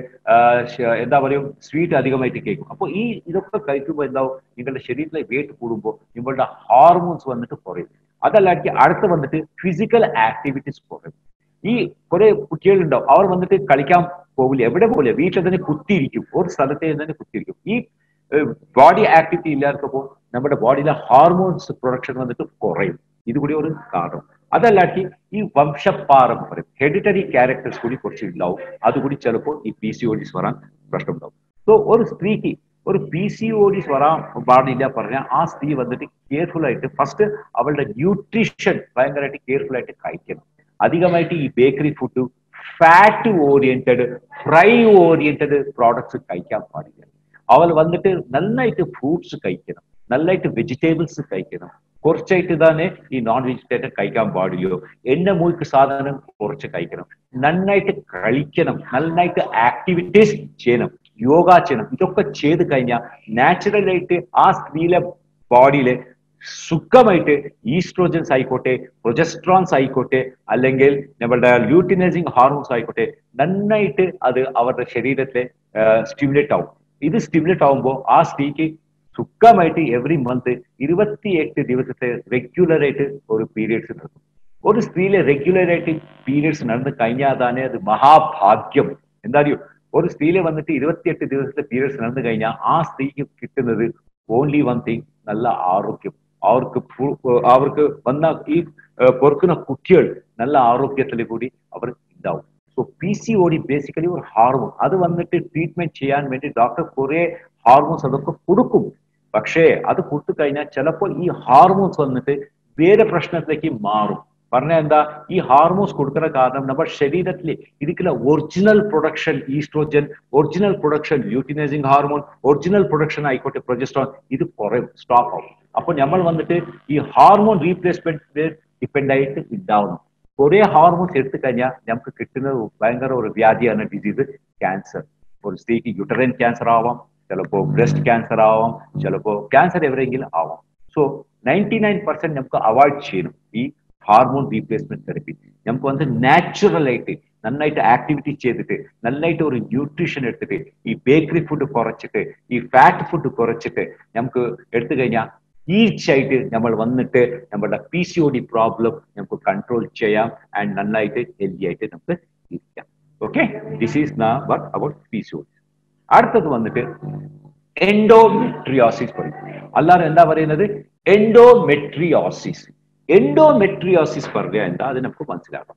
എന്താ പറയും സ്വീറ്റ് അധികമായിട്ട് കഴിക്കും. അപ്പോൾ ഈ ഇതൊക്കെ കഴിക്കുമ്പോൾ എന്താവും, നിങ്ങളുടെ ശരീരത്തിലെ വെയിറ്റ് കൂടുമ്പോൾ നിങ്ങളുടെ ഹോർമോൺസ് വന്നിട്ട് കുറയും. അതല്ലാതെ അടുത്ത് വന്നിട്ട് ഫിസിക്കൽ ആക്ടിവിറ്റീസ് കുറയും. ഈ കുറെ കുട്ടികളുണ്ടാവും, അവർ വന്നിട്ട് കളിക്കാൻ പോകില്ല, എവിടെ പോകില്ല, വീട്ടിൽ തന്നെ കുത്തിയിരിക്കും, ഒരു സ്ഥലത്ത് തന്നെ കുത്തിയിരിക്കും. ഈ ബോഡി ആക്ടിവിറ്റി ഇല്ലാത്തപ്പോൾ നമ്മുടെ ബോഡിയിലെ ഹോർമോൺസ് പ്രൊഡക്ഷൻ വന്നിട്ട് കുറയും. ഇതുകൂടി ഒരു കാരണം. അതല്ലാതെ ഈ വംശപാരമ്പര്യം, ഹെറിഡിറ്ററി ക്യാരക്ടേഴ്സ് കൂടി കുറച്ച് ഉണ്ടാവും. അതുകൂടി ചിലപ്പോൾ ഈ PCODs വരാൻ പ്രശ്നമുണ്ടാവും. സോ ഒരു സ്ത്രീക്ക് ഒരു PCODs വരാൻ പാടില്ല പറഞ്ഞാൽ ആ സ്ത്രീ വന്നിട്ട് കെയർഫുൾ ആയിട്ട് ഫസ്റ്റ് അവളുടെ ന്യൂട്രീഷൻ ഭയങ്കരമായിട്ട് കെയർഫുൾ ആയിട്ട് കഴിക്കണം. അധികമായിട്ട് ഈ bakery food, fat oriented, fry oriented products കഴിക്കാൻ പാടില്ല. അവൾ വന്നിട്ട് നന്നായിട്ട് ഫ്രൂട്ട്സ് കഴിക്കണം, നന്നായിട്ട് വെജിറ്റബിൾസ് കഴിക്കണം. കുറച്ചായിട്ട് തന്നെ ഈ നോൺ വെജിറ്റേറിയൻ കഴിക്കാൻ പാടില്ലയോ. എണ്ണ മൂക്ക് സാധനം കുറച്ച് കഴിക്കണം, നന്നായിട്ട് കഴിക്കണം, നന്നായിട്ട് ആക്ടിവിറ്റീസ് ചെയ്യണം, യോഗ ചെയ്യണം. ഇതൊക്കെ ചെയ്ത് കഴിഞ്ഞാൽ നാച്ചുറലായിട്ട് ആ സ്ത്രീയിലെ ബോഡിയിലെ സുഖമായിട്ട് ഈസ്ട്രോജൻസ് ആയിക്കോട്ടെ, പ്രൊജസ്ട്രോൺസ് ആയിക്കോട്ടെ, അല്ലെങ്കിൽ നമ്മളുടെ ല്യൂട്ടിനൈസിങ് ഹോർമോൺസ് ആയിക്കോട്ടെ, നന്നായിട്ട് അത് അവരുടെ ശരീരത്തെ സ്റ്റിമുലേറ്റ് ആവും. ഇത് സ്റ്റിമുലേറ്റ് ആവുമ്പോൾ ആ സ്ത്രീക്ക് സുഖമായിട്ട് എവറി മന്ത് 28 ദിവസത്തെ റെഗുലറായിട്ട് ഒരു പീരിയഡ്സ് നടക്കും. ഒരു സ്ത്രീയിലെ റെഗുലറായിട്ട് പീരിയഡ്സ് നടന്നു കഴിഞ്ഞാൽ തന്നെ അത് മഹാഭാഗ്യം. എന്താ അറിയോ, ഒരു സ്ത്രീയിലെ വന്നിട്ട് 28 ദിവസത്തെ പീരിയഡ്സ് നടന്നു കഴിഞ്ഞാൽ ആ സ്ത്രീക്ക് കിട്ടുന്നത് ഓൺലി വൺ തിങ്, നല്ല ആരോഗ്യം. അവർക്ക് വന്ന ഈ പൊറുക്കുന്ന കുട്ടികൾ നല്ല ആരോഗ്യത്തിൽ കൂടി അവർ ഉണ്ടാവും. സോ PCOD ബേസിക്കലി ഒരു ഹാർമോൺ. അത് വന്നിട്ട് ട്രീറ്റ്മെന്റ് ചെയ്യാൻ വേണ്ടി ഡോക്ടർ കുറെ ഹാർമോൺസ് അതൊക്കെ കൊടുക്കും. പക്ഷേ അത് കൊടുത്തു കഴിഞ്ഞാൽ ചിലപ്പോൾ ഈ ഹാർമോൺസ് വന്നിട്ട് വേറെ പ്രശ്നത്തിലേക്ക് മാറും. പറഞ്ഞാൽ എന്താ, ഈ ഹാർമോൺസ് കൊടുക്കുന്ന കാരണം നമ്മുടെ ശരീരത്തിൽ ഇരിക്കുന്ന original production oestrogen, original production luteinising ഹാർമോൺ, original production ആയിക്കോട്ടെ പ്രൊജസ്ട്രോൺ, ഇത് കുറയും, സ്റ്റോപ്പ് ആവും. അപ്പൊ നമ്മൾ വന്നിട്ട് ഈ ഹാർമോൺ റീപ്ലേസ്മെന്റ് ഡിപ്പെൻഡ് ആയിട്ട് ഉണ്ടാവുന്നു. കുറെ ഹാർമോൺസ് എടുത്തു കഴിഞ്ഞാൽ നമുക്ക് കിട്ടുന്നത് ഭയങ്കര ഒരു വ്യാധിയാണ് ഡിസീസ്, ക്യാൻസർ. ഒരു സ്ത്രീക്ക് യൂട്ടറൈൻ ക്യാൻസർ ആവാം, ചിലപ്പോൾ ബ്രസ്റ്റ് ക്യാൻസർ ആവാം, ചിലപ്പോൾ ക്യാൻസർ എവിടെയെങ്കിലും ആവാം. സോ 99% നമുക്ക് അവോയ്ഡ് ചെയ്യണം ഈ ഹാർമോൺ റീപ്ലേസ്മെന്റ് തെറപ്പി. നമുക്ക് വന്ന് നാച്ചുറൽ ആയിട്ട് നന്നായിട്ട് ആക്ടിവിറ്റി ചെയ്തിട്ട്, നന്നായിട്ട് ഒരു ന്യൂട്രീഷൻ എടുത്തിട്ട്, ഈ ബേക്കറി ഫുഡ് കുറച്ചിട്ട്, ഈ ഫാറ്റ് ഫുഡ് കുറച്ചിട്ട് നമുക്ക് എടുത്തു കഴിഞ്ഞാൽ തീർച്ചയായിട്ട് നമ്മൾ വന്നിട്ട് നമ്മുടെ PCOD പ്രോബ്ലം നമുക്ക് കൺട്രോൾ ചെയ്യാം ആൻഡ് നന്നായിട്ട് ഹെൽത്തി ആയിട്ട് നമുക്ക് ഇരിക്കാം. ഓക്കെ, ദിസ് ഈസ് നാ വർക്ക് അബൌട്ട് PCOD. അടുത്തത് വന്നിട്ട് എൻഡോമെട്രിയോസിസ് പറയും. അല്ലാതെ എന്താ പറയുന്നത്? എൻഡോമെട്രിയോസിസ്. എൻഡോമെട്രിയോസിസ് പറഞ്ഞാൽ എന്താ അത് നമുക്ക് മനസ്സിലാക്കാം.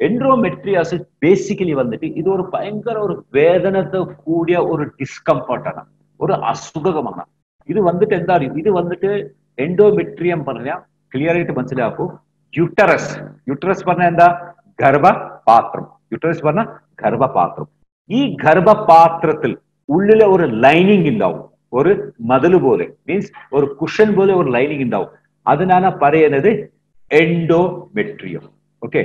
എൻഡോമെട്രിയോസിസ് ബേസിക്കലി വന്നിട്ട് ഇതൊരു ഭയങ്കര ഒരു വേദനത്തെ കൂടിയ ഒരു ഡിസ്കംഫർട്ടാണ്, ഒരു അസുഖമാണ്. ഇത് വന്നിട്ട് എന്താ അറിയും? ഇത് വന്നിട്ട് എൻഡോമെട്രിയം പറഞ്ഞാൽ ക്ലിയർ ആയിട്ട് മനസ്സിലാക്കൂ. യുട്ടറസ്, യുട്ടറസ് പറഞ്ഞാൽ എന്താ? ഗർഭപാത്രം. യുട്ടറസ് പറഞ്ഞ ഗർഭപാത്രം. ഈ ഗർഭപാത്രത്തിൽ ഉള്ളിലെ ഒരു ലൈനിങ് ഉണ്ടാവും, ഒരു മതിൽ പോലെ, മീൻസ് ഒരു കുഷൻ പോലെ ഒരു ലൈനിങ് ഉണ്ടാവും. അതിനാണ് പറയുന്നത് endometrium. Okay,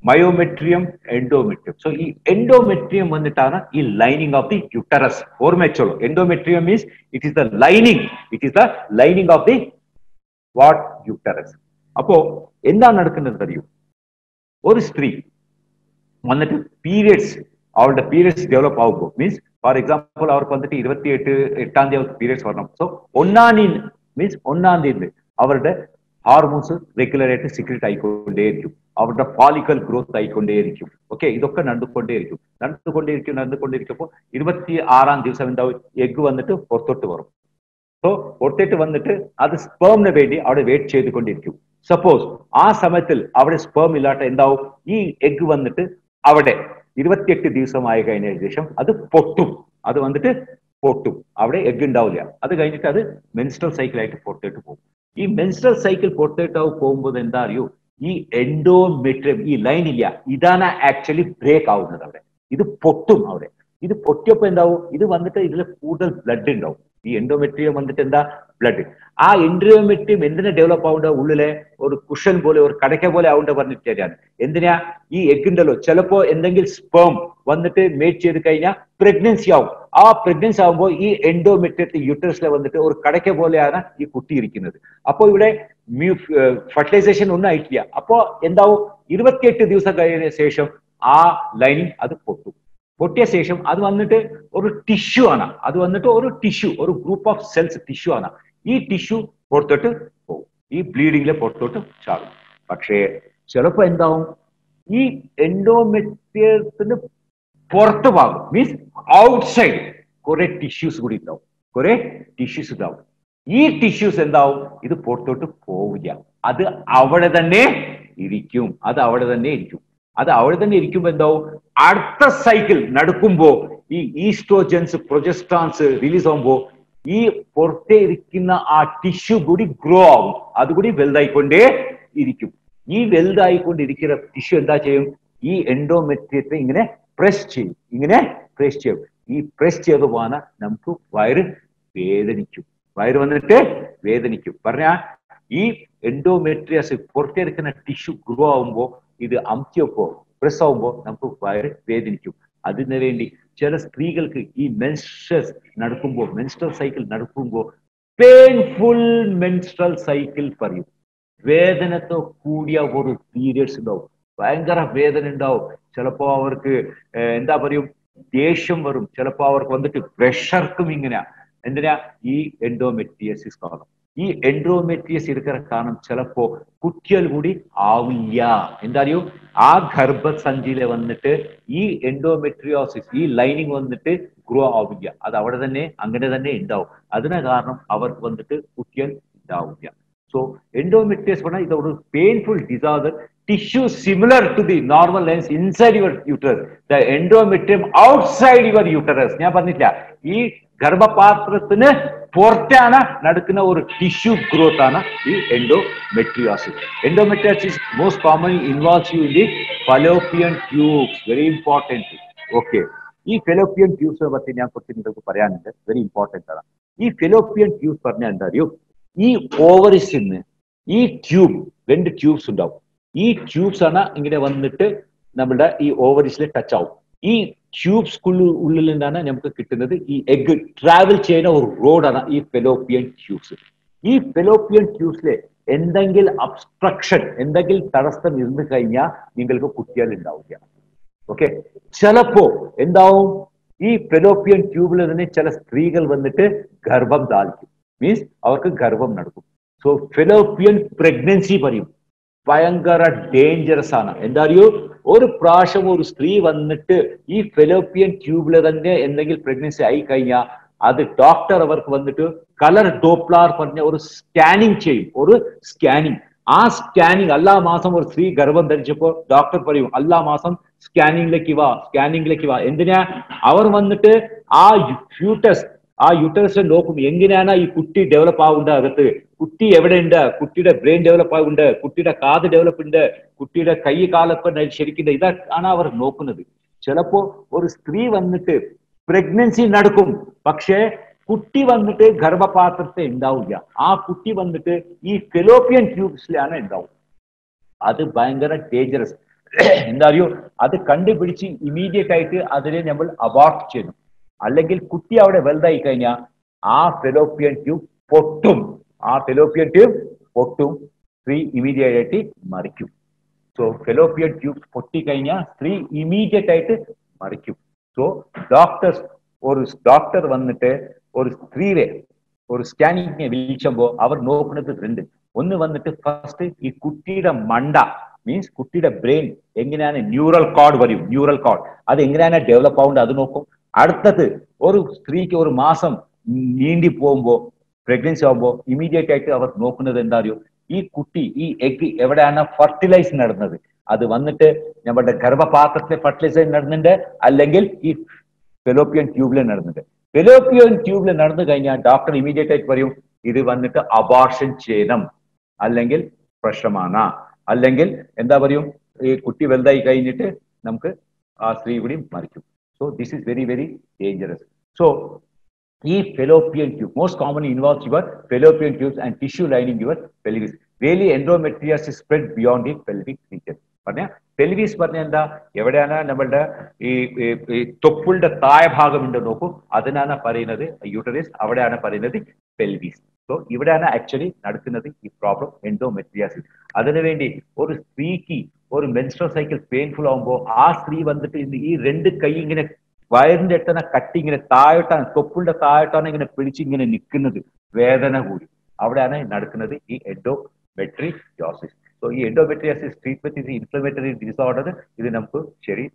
myometrium, endometrium. So ഈ എൻഡോമെട്രിയം വന്നിട്ടാണ് ഈ ലൈനിങ് ഓഫ് ദി യുട്ടറസ്. ഓർമ്മ വെച്ചോളൂ, endometrium means it is the lining, it is the lining of the what? Uterus. അപ്പോ എന്താ നടക്കുന്നത് അറിയൂ? ഒരു സ്ത്രീ വന്നിട്ട് പീരിയഡ്സ്, അവളുടെ പീരിയഡ്സ് ഡെവലപ്പ് ആകുമ്പോൾ, മീൻസ് ഫോർ എക്സാമ്പിൾ അവർക്ക് വന്നിട്ട് 28-8 അവർക്ക് പീരിയഡ്സ് വരണം. സോ 1 മീൻസ് 1 അവരുടെ ഹാർമോൺസ് റെഗുലർ ആയിട്ട് സിക്രീറ്റ് ആയിക്കൊണ്ടേയിരിക്കും, അവരുടെ ഫോളിക്കൽ ഗ്രോത്ത് ആയിക്കൊണ്ടേയിരിക്കും. ഓക്കെ, ഇതൊക്കെ നടന്നുകൊണ്ടേയിരിക്കുമ്പോൾ 26 എന്താവും? എഗ് വന്നിട്ട് പുറത്തോട്ട് വരും. സോ പുറത്തേട്ട് വന്നിട്ട് അത് സ്പേമിന് വേണ്ടി അവിടെ വെയിറ്റ് ചെയ്തുകൊണ്ടിരിക്കും. സപ്പോസ് ആ സമയത്തിൽ അവിടെ സ്പേം ഇല്ലാത്ത എന്താവും? ഈ എഗ് വന്നിട്ട് അവിടെ 28 ആയി കഴിഞ്ഞ ശേഷം അത് പൊട്ടും. അത് വന്നിട്ട് പൊട്ടും, അവിടെ എഗ് ഉണ്ടാവില്ല. അത് കഴിഞ്ഞിട്ട് അത് മെൻസ്ട്രൽ സൈക്കിൾ ആയിട്ട് പുറത്തേട്ട് പോകും. ഈ മെൻസ്ട്രൽ സൈക്കിൾ പുറത്തേട്ട് പോകുമ്പോൾ എന്താ അറിയൂ? ഈ എൻഡോമെട്രിയം, ഈ ലൈൻ ഇല്ല, ഇതാണ് ആക്ച്വലി ബ്രേക്ക് ആവുന്നത്. അവിടെ ഇത് പൊട്ടും. അവിടെ ഇത് പൊട്ടിയപ്പോ എന്താവും? ഇത് വന്നിട്ട് ഇതിൽ കൂടുതൽ ബ്ലഡ് ഉണ്ടാവും. ഈ എൻഡോമെട്രിയം വന്നിട്ട് എന്താ? ബ്ലഡ്. ആ എൻഡോമെട്രിയം എന്തിനാ ഡെവലപ്പ് ആവേണ്ട? ഉള്ളിലെ ഒരു കുഷൻ പോലെ, ഒരു കടക്ക പോലെ ആവേണ്ട പറഞ്ഞിട്ടാണ്. എന്തിനാ? ഈ എഗ് ഉണ്ടല്ലോ, ചിലപ്പോ എന്തെങ്കിലും സ്പേം വന്നിട്ട് മേറ്റ് ചെയ്ത് കഴിഞ്ഞാൽ പ്രഗ്നൻസി ആവും. ആ പ്രഗ്നൻസി ആവുമ്പോൾ ഈ എൻഡോമെട്രിയത്തിൽ യൂട്ടറസിലെ വന്നിട്ട് ഒരു കടക്ക പോലെയാണ് ഈ കുട്ടി ഇരിക്കുന്നത്. അപ്പോൾ ഇവിടെ ഫെർട്ടിലൈസേഷൻ ഒന്നും ആയിട്ടില്ല. അപ്പോ എന്താവും? 28 കഴിഞ്ഞ ശേഷം ആ ലൈനിങ് അത് പൊട്ടും. പൊട്ടിയ ശേഷം അത് വന്നിട്ട് ഒരു ടിഷ്യൂ ആണ്. അത് വന്നിട്ട് ഒരു ടിഷ്യൂ, ഒരു ഗ്രൂപ്പ് ഓഫ് സെൽസ് ടിഷ്യൂ ആണ്. ഈ ടിഷ്യൂ പുറത്തോട്ട് പോകും, ഈ ബ്ലീഡിങ്ങിലെ പുറത്തോട്ട് ചാടും. പക്ഷേ ചിലപ്പോ എന്താവും? ഈ എൻഡോമെട്രിയത്തിന് പുറത്ത് ഭാഗം, മീൻസ് ഔട്ട്സൈഡ് കുറെ ടിഷ്യൂസ് കൂടി ഉണ്ടാവും, കുറെ ടിഷ്യൂസ് ഉണ്ടാവും. ഈ ടിഷ്യൂസ് എന്താവും? ഇത് പുറത്തോട്ട് പോവില്ല, അത് അവിടെ തന്നെ ഇരിക്കും. അത് അവിടെ തന്നെ ഇരിക്കുമ്പോ എന്താവും? അടുത്ത സൈക്കിൾ നടക്കുമ്പോ ഈ ഈസ്ട്രോജൻസ്, പ്രൊജസ്ട്രോൺസ് റിലീസ് ആകുമ്പോ ഈ പുറത്തെ ഇരിക്കുന്ന ആ ടിഷ്യൂ കൂടി ഗ്രോ ആവും, അതുകൂടി വലുതായിക്കൊണ്ടേ ഇരിക്കും. ഈ വലുതായിക്കൊണ്ടിരിക്കുന്ന ടിഷ്യൂ എന്താ ചെയ്യും? ഈ എൻഡോമെട്രിയത്തെ ഇങ്ങനെ പ്രസ് ചെയ്യും. ഈ പ്രസ് ചെയ്ത് പോകാൻ നമുക്ക് വയറ് വേദനിക്കും. വയറ് വന്നിട്ട് വേദനിക്കും പറഞ്ഞാൽ ഈ എൻഡോമെട്രിയസ് പുറത്തിരിക്കുന്ന ടിഷ്യൂ ഗ്രോ ആവുമ്പോൾ, ഇത് അമുക്കിയപ്പോ പ്രസ് ആവുമ്പോൾ നമുക്ക് വയറ് വേദനിക്കും. അതിനു വേണ്ടി ചില സ്ത്രീകൾക്ക് ഈ മെൻസ്ട്രൽ സൈക്കിൾ നടക്കുമ്പോൾ പെയിൻഫുൾ മെൻസ്ട്രൽ സൈക്കിൾ പറയും. വേദനത്തോ കൂടിയ ഒരു പീരിയഡ്സ് ഉണ്ടാവും, ഭയങ്കര വേദന ഉണ്ടാവും. ചിലപ്പോ അവർക്ക് എന്താ പറയും? ദേഷ്യം വരും. ചിലപ്പോ അവർക്ക് വന്നിട്ട് പ്രഷർക്കും. ഇങ്ങനെ എന്തിനാ? ഈ എൻഡോമെട്രിയസിസ് കാരണം. ഈ എൻഡോമെട്രിയസ് ഇരിക്കുന്ന കാരണം ചിലപ്പോ കുട്ടികൾ കൂടി ആവില്ല. എന്താ അറിയോ? ആ ഗർഭസഞ്ചിയിലെ വന്നിട്ട് ഈ എൻഡോമെട്രിയോസിസ്, ഈ ലൈനിങ് വന്നിട്ട് ഗ്രോ ആവില്ല. അത് അവിടെ തന്നെ അങ്ങനെ തന്നെ ഉണ്ടാവും. അതിന് കാരണം അവർക്ക് വന്നിട്ട് കുട്ടികൾ ഉണ്ടാവില്ല. So endometriosis is a painful disorder. Tissue similar to the normal lens inside your uterus. The endometrium outside your uterus. ഞാൻ പറഞ്ഞില്ല, ഈ ഗർഭപാത്രത്തിന് പുറത്താണ് നടക്കുന്ന ഒരു ടിഷ്യൂ ഗ്രോത്ത് ആണ് ഈ endometriosis. Endometriosis most commonly involves you in the Fallopian tubes. Very important. Okay, ഈ fallopian ട്യൂബ്സിനെ പറ്റി ഞാൻ കുറച്ച് നിങ്ങൾക്ക് പറയാനുണ്ട്. വെരി ഇമ്പോർട്ടൻ്റ് ആണ്. ഈ ഫെലോപ്പിയൻ ട്യൂബ്സ് പറഞ്ഞാൽ എന്താ അറിയോ? ഈ ഓവറിസിന് ഈ ട്യൂബ്, 2 ട്യൂബ്സ് ഉണ്ടാവും. ഈ ട്യൂബ്സ് ആണ് ഇങ്ങനെ വന്നിട്ട് നമ്മുടെ ഈ ഓവറിസിൽ ടച്ച് ആവും. ഈ ട്യൂബ്സ്ക്കുള്ളിൽ നിന്നാണ് നമുക്ക് കിട്ടുന്നത് ഈ എഗ് ട്രാവൽ ചെയ്യുന്ന ഒരു റോഡാണ് ഈ ഫെലോപ്പിയൻ ട്യൂബ്സ്. ഈ ഫെലോപ്പിയൻ ട്യൂബ്സിലെ എന്തെങ്കിലും അബ്സ്ട്രക്ഷൻ, എന്തെങ്കിലും തടസ്സം ഇരുന്ന് കഴിഞ്ഞാൽ നിങ്ങൾക്ക് കുട്ടികൾ ഉണ്ടാവില്ല. ഓക്കെ, ചിലപ്പോ എന്താവും? ഈ ഫെലോപ്പിയൻ ട്യൂബിൽ തന്നെ ചില സ്ത്രീകൾ വന്നിട്ട് ഗർഭം ധാരിക്കും. മീൻസ് അവർക്ക് ഗർഭം നടക്കും. സോ ഫെലോപ്പിയൻ പ്രഗ്നൻസി പറയും ഭയങ്കര ഡേഞ്ചറസ് ആണ്. എന്താ അറിയോ, ഒരു പ്രാവശ്യം ഒരു സ്ത്രീ വന്നിട്ട് ഈ ഫെലോപ്പിയൻ ട്യൂബില് തന്നെ എന്തെങ്കിലും പ്രഗ്നൻസി ആയി കഴിഞ്ഞാൽ അത് ഡോക്ടർ അവർക്ക് വന്നിട്ട് കളർ ഡോപ്ലാർ പറഞ്ഞ ഒരു സ്കാനിങ് ചെയ്യും. ഒരു സ്കാനിങ്, ആ സ്കാനിങ് എല്ലാ മാസം ഒരു സ്ത്രീ ഗർഭം ധരിച്ചപ്പോൾ ഡോക്ടർ പറയും എല്ലാ മാസം സ്കാനിങ്ങിലേക്ക് വാ. എന്തിനാ? അവർ വന്നിട്ട് ആ ഫ്യൂട്ടസ്, ആ യൂട്ടറസിനെ നോക്കും, എങ്ങനെയാണ് ഈ കുട്ടി ഡെവലപ്പ് ആവുന്നത്, അകത്ത് കുട്ടി എവിടെയുണ്ട്, കുട്ടിയുടെ ബ്രെയിൻ ഡെവലപ്പ് ആവുന്നുണ്ട്, കുട്ടിയുടെ കാത് ഡെവലപ്പ് ഉണ്ട്, കുട്ടിയുടെ കൈ കാലൊക്കെ ശരിക്കും, ഇതാണ് അവർ നോക്കുന്നത്. ചിലപ്പോ ഒരു സ്ത്രീ വന്നിട്ട് പ്രഗ്നൻസി നടക്കും, പക്ഷേ കുട്ടി വന്നിട്ട് ഗർഭപാത്രത്തെ ഉണ്ടാവില്ല. ആ കുട്ടി വന്നിട്ട് ഈ ഫെലോപ്പിയൻ ട്യൂബ്സിലാണ് ഉണ്ടാവും. അത് ഭയങ്കര ഡേഞ്ചറസ്. എന്താ അറിയോ, അത് കണ്ടുപിടിച്ച് ഇമീഡിയറ്റ് ആയിട്ട് അതിനെ നമ്മൾ അബോർട്ട് ചെയ്യണം. അല്ലെങ്കിൽ കുട്ടി അവിടെ വലുതായി കഴിഞ്ഞാൽ ആ ഫെലോപ്പിയൻ ട്യൂബ് പൊട്ടും. സ്ത്രീ ഇമീഡിയറ്റ് ആയിട്ട് മരിക്കും. സോ ഫെലോപ്പിയൻ ട്യൂബ് പൊട്ടിക്കഴിഞ്ഞാൽ സ്ത്രീ ഇമീഡിയറ്റ് ആയിട്ട് മരിക്കും. സോ ഡോക്ടർ വന്നിട്ട് ഒരു സ്ത്രീയെ ഒരു സ്കാനിങ്ങിനെ വിളിച്ചപ്പോൾ അവർ നോക്കുന്നത് രണ്ട്. ഒന്ന് വന്നിട്ട് ഫസ്റ്റ് ഈ കുട്ടിയുടെ മണ്ട, മീൻസ് കുട്ടിയുടെ ബ്രെയിൻ എങ്ങനെയാണ്, ന്യൂറൽ കോഡ് അത് എങ്ങനെയാണ് ഡെവലപ്പ് ആവുന്നത് അത് നോക്കും. അടുത്തത് ഒരു സ്ത്രീക്ക് ഒരു മാസം നീണ്ടി പോകുമ്പോൾ, പ്രഗ്നൻസി ആകുമ്പോൾ ഇമീഡിയറ്റ് ആയിട്ട് അവർ നോക്കുന്നത് എന്താ അറിയോ, ഈ കുട്ടി, ഈ എഗ് എവിടെയാണ് ഫെർട്ടിലൈസ് നടന്നത്, അത് വന്നിട്ട് നമ്മുടെ ഗർഭപാത്രത്തിലെ ഫെർട്ടിലൈസേഷൻ നടന്നുണ്ട്, അല്ലെങ്കിൽ ഈ ഫെലോപ്പിയൻ ട്യൂബിൽ നടന്നുണ്ട്. ഫെലോപ്പിയൻ ട്യൂബിൽ നടന്നു കഴിഞ്ഞാൽ ഡോക്ടർ ഇമീഡിയറ്റ് ആയിട്ട് പറയും ഇത് വന്നിട്ട് അബോർഷൻ ചെയ്യണം, അല്ലെങ്കിൽ പ്രശ്നമാണ്, അല്ലെങ്കിൽ എന്താ പറയും, ഈ കുട്ടി വലുതായി കഴിഞ്ഞിട്ട് നമുക്ക് ആ സ്ത്രീ കൂടി മരിക്കും. So this is very very dangerous. So ഈ fallopian tube most commonly involves your fallopian tubes and tissue lining your pelvis. Really endometriosis spread beyond the pelvic region. പറഞ്ഞ പെൽവിസ് പറഞ്ഞ എന്താ, എവിടെയാണ് നമ്മളുടെ ഈ തൊപ്പുകളുടെ താഴെ ഭാഗമുണ്ട് നോക്കൂ, അതിനാണ് പറയുന്നത് യൂട്ടറിസ്, അവിടെയാണ് പറയുന്നത് പെൽവിസ്. സോ ഇവിടെയാണ് ആക്ച്വലി നടക്കുന്നത് ഈ പ്രോബ്ലം എൻഡോമെട്രിയാസിസ്. അതിനുവേണ്ടി ഒരു സ്ത്രീക്ക് ഒരു മെൻസ്ട്രൽ സൈക്കിൾ പെയിൻഫുൾ ആകുമ്പോൾ ആ സ്ത്രീ വന്നിട്ട് ഈ രണ്ട് കൈ ഇങ്ങനെ വയറിന്റെ അടുത്തന്നെ കട്ടി ഇങ്ങനെ താഴോട്ടാണ്, തൊപ്പുകളുടെ താഴോട്ടാണ് ഇങ്ങനെ പിടിച്ച് ഇങ്ങനെ നിൽക്കുന്നത്, വേദന കൂടി. അവിടെയാണ് നടക്കുന്നത് ഈ എൻഡോമെട്രിയോസിസ്. സോ ഈ എൻഡോമെട്രിയോസിസ് ട്രീറ്റ്മെന്റ് ഇത് ഇൻഫ്ലമേറ്ററി ഡിസോർഡർ, ഇത് നമുക്ക് ശരി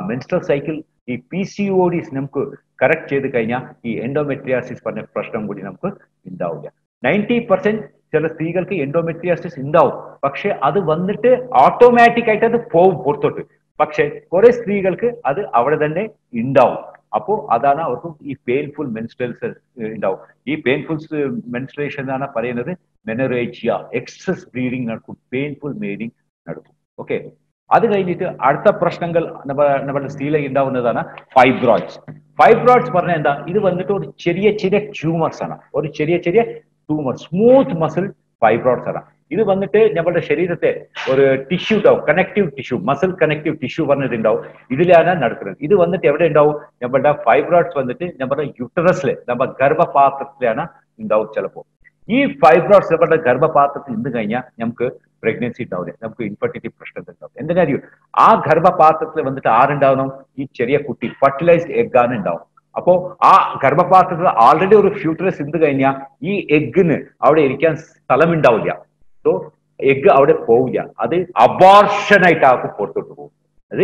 മെൻസ്ട്രൽ സൈക്കിൾ ഈ PCODs നമുക്ക് കറക്റ്റ് ചെയ്ത് കഴിഞ്ഞാൽ ഈ എൻഡോമെട്രിയോസിസ് പറഞ്ഞ പ്രശ്നം കൂടി നമുക്ക് ഉണ്ടാവില്ല. 90% ചില സ്ത്രീകൾക്ക് എൻഡോമെട്രിയോസിസ് ഉണ്ടാവും, പക്ഷെ അത് വന്നിട്ട് ഓട്ടോമാറ്റിക് ആയിട്ട് അത് പോവും പുറത്തോട്ട്. പക്ഷെ കുറെ സ്ത്രീകൾക്ക് അത് അവിടെ തന്നെ ഉണ്ടാവും. അപ്പോൾ അതാണ് അവർക്ക് ഈ പെയിൻഫുൾ മെൻസ്ട്രൽസ് ഉണ്ടാവും. ഈ പെയിൻഫുൾ മെൻസ്ട്രേഷൻ ആണ് പറയുന്നത് മെനോറേജിയ, എക്സസ് ബ്ലീഡിങ് നടക്കും, പെയിൻഫുൾ ബ്ലീഡിങ് നടക്കും. ഓക്കെ, അത് കഴിഞ്ഞിട്ട് അടുത്ത പ്രശ്നങ്ങൾ നമ്മുടെ സ്ത്രീയിൽ ഉണ്ടാവുന്നതാണ് ഫൈബ്രോയിഡ്സ് പറഞ്ഞാൽ എന്താ, ഇത് വന്നിട്ട് ഒരു ചെറിയ ട്യൂമേഴ്സ് ആണ്, ഒരു ചെറിയ ട്യൂമർ, സ്മൂത്ത് മസിൽ ഫൈബ്രോയിഡ്സ് ആണ്. ഇത് വന്നിട്ട് നമ്മുടെ ശരീരത്തെ ഒരു ടിഷ്യൂ ഉണ്ടാവും, connective tissue, muscle connective tissue പറഞ്ഞിട്ടുണ്ടാവും, ഇതിലാണ് നടക്കുന്നത്. ഇത് വന്നിട്ട് എവിടെ ഉണ്ടാവും, നമ്മുടെ ഫൈബ്രോയിഡ്സ് വന്നിട്ട് നമ്മുടെ യുട്ടറസില്, നമ്മുടെ ഗർഭപാത്രത്തിലാണ് ഉണ്ടാവും ചിലപ്പോൾ. ഈ ഫൈബ്രോയിഡ്സ് നമ്മുടെ ഗർഭപാത്രത്തിൽ നിന്ന് കഴിഞ്ഞാൽ നമുക്ക് പ്രഗ്നൻസി ഉണ്ടാവില്ല, നമുക്ക് ഇൻഫെർട്ടിലിറ്റി പ്രശ്നങ്ങൾ ഉണ്ടാവും. എന്തിനാ, ആ ഗർഭപാത്രത്തിൽ വന്നിട്ട് ആരുണ്ടാവണം, ഈ ചെറിയ കുട്ടി, ഫെർട്ടിലൈസ്ഡ് എഗ് ആണ് ഉണ്ടാവും. അപ്പോ ആ ഗർഭപാത്രത്തിൽ ആൾറെഡി ഒരു ഫ്യൂട്ടറസ് ഇന്ന് കഴിഞ്ഞാൽ ഈ എഗ്ഗിന് അവിടെ ഇരിക്കാൻ സ്ഥലമുണ്ടാവില്ല. സോ എഗ് അവിടെ പോവില്ല, അത് അബോർഷൻ ആയിട്ട് അവർക്ക് പുറത്തോട്ട് പോകും. അത്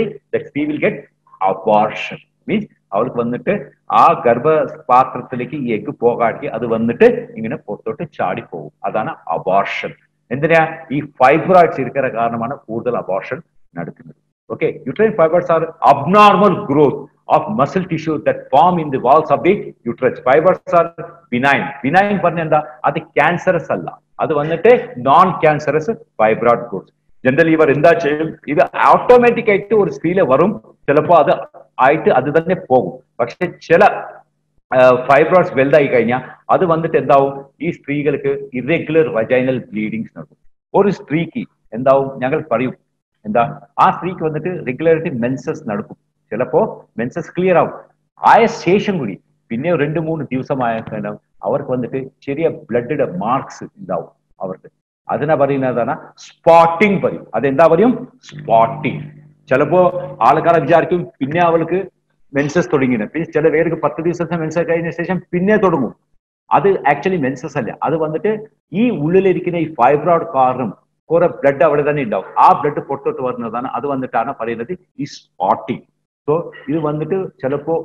the will get abortion, means അവർക്ക് വന്നിട്ട് ആ ഗർഭപാത്രത്തിലേക്ക് ഈ എഗ് പോകാട്ടി അത് വന്നിട്ട് ഇങ്ങനെ പുറത്തോട്ട് ചാടി പോകും. അതാണ് അബോർഷൻ. എന്തിനാ, ഈ ഫൈബ്രോയിഡ്സ് ഇരിക്കുന്ന കാരണമാണ് കൂടുതൽ അബോർഷൻ നടക്കുന്നത്. Okay, uterine fibroids are abnormal growth of muscle tissue that form in the walls of the uterus. Fibers are benign. Benign പറഞ്ഞ എന്താ, അത് ക്യാൻസറസ് അല്ല, അത് വന്നിട്ട് non cancerous fibroid growth. Generally ഇവർ എന്താ ചെയ്യും, ഇത് ഓട്ടോമാറ്റിക് ആയിട്ട് ഒരു സ്ത്രീയിലെ വരും, ചിലപ്പോൾ അത് ആയിട്ട് അത് തന്നെ പോകും. പക്ഷെ ചില ഫൈബ്രോയിഡ്സ് വലുതായി കഴിഞ്ഞാൽ അത് വന്നിട്ട് എന്താവും, ഈ സ്ത്രീകൾക്ക് ഇറെഗുലർ വജൈനൽ ബ്ലീഡിങ്സ് നടക്കും. ഒരു സ്ത്രീക്ക് എന്താവും, ഞങ്ങൾ പറയും എന്താ, ആ സ്ത്രീക്ക് വന്നിട്ട് റെഗുലറായിട്ട് മെൻസസ് നടക്കും, ചിലപ്പോ മെൻസസ് ക്ലിയർ ആവും, ആയ ശേഷം കൂടി പിന്നെ 2-3 ദിവസമായ അവർക്ക് വന്നിട്ട് ചെറിയ ബ്ലഡിന്റെ മാർക്സ് ഉണ്ടാവും അവർക്ക്. അതിനാ പറയുന്നതാണ് സ്പോട്ടിങ് പറയും. അതെന്താ പറയും, സ്പോട്ടിങ്. ചിലപ്പോ ആൾക്കാരെ വിചാരിക്കും പിന്നെ അവൾക്ക് മെൻസസ് തുടങ്ങിയത്, പിന്നെ ചില പേർക്ക് 10 ദിവസത്തെ മെൻസസ് കഴിഞ്ഞ ശേഷം പിന്നെ തുടങ്ങും. അത് ആക്ച്വലി മെൻസസ് അല്ല, അത് വന്നിട്ട് ഈ ഉള്ളിലിരിക്കുന്ന ഈ ഫൈബ്രോയിഡ് കാരണം കുറെ ബ്ലഡ് അവിടെ തന്നെ ഉണ്ടാവും. ആ ബ്ലഡ് പുറത്തോട്ട് വരുന്നതാണ്. അത് വന്നിട്ടാണ് പറയുന്നത് ഈ സ്പോട്ടിങ്. സോ ഇത് വന്നിട്ട് ചിലപ്പോ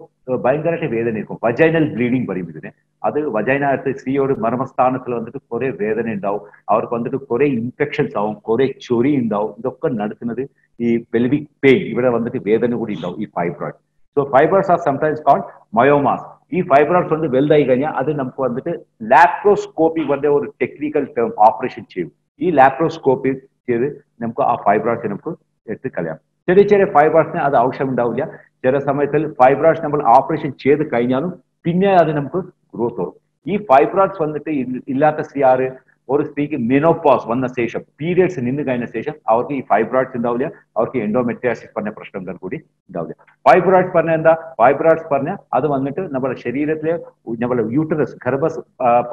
ഭയങ്കരമായിട്ട് വേദന இருக்கும். വജൈനൽ ബ്ലീഡിങ് പറയും ഇതിന്. അത് വജൈനകത്ത് സ്ത്രീയോട് മർമ്മസ്ഥാനത്തിൽ വന്നിട്ട് കുറെ വേദന ഉണ്ടാവും. അവർക്ക് വന്നിട്ട് കുറെ ഇൻഫെക്ഷൻസ് ആവും, കുറെ ചൊറി ഉണ്ടാവും. ഇതൊക്കെ നടക്കുന്നത് ഈ പെൽവിക് പെയിൻ, ഇവിടെ വന്നിട്ട് വേദന കൂടി ഉണ്ടാവും ഈ fibroid. So fibroids are sometimes called myomas. ഈ ഫൈബ്രോയിഡ്സ് കൊണ്ട് വലുതായി കഴിഞ്ഞാൽ അത് നമുക്ക് വന്നിട്ട് ലാപ്രോസ്കോപ്പി പറഞ്ഞ ഒരു ടെക്നിക്കൽ ടേം ഓപ്പറേഷൻ ചെയ്യും. ഈ ലാപ്രോസ്കോപ്പി ചെയ്ത് നമുക്ക് ആ ഫൈബ്രോയിഡ്സ് നമുക്ക് എടുത്ത് കളയാം. ചെറിയ ചെറിയ ഫൈബ്രോയിഡ്സിന് അത് ആവശ്യം ഉണ്ടാവില്ല. ചില സമയത്തിൽ ഫൈബ്രോയിഡ്സ് നമ്മൾ ഓപ്പറേഷൻ ചെയ്ത് കഴിഞ്ഞാലും പിന്നെ അത് നമുക്ക് ഗ്രോത്ത് ആവും. ഈ ഫൈബ്രോയിഡ്സ് വന്നിട്ട് ഇല്ലാത്ത സ്ത്രീ ആര്? ഒരു സ്ത്രീക്ക് മെനോപോസ് വന്ന ശേഷം, പീരിയഡ്സ് നിന്ന് കഴിഞ്ഞ ശേഷം അവർക്ക് ഈ ഫൈബ്രോയിഡ്സ് ഉണ്ടാവില്ല, അവർക്ക് എൻഡോമെട്രിയാസിസ് പറഞ്ഞ പ്രശ്നങ്ങൾ കൂടി ഉണ്ടാവില്ല. ഫൈബ്രോയിഡ്സ് പറഞ്ഞ എന്താ? ഫൈബ്രോയിഡ്സ് പറഞ്ഞ അത് വന്നിട്ട് നമ്മുടെ ശരീരത്തിലെ നമ്മുടെ യൂട്ടറസ് ഗർഭ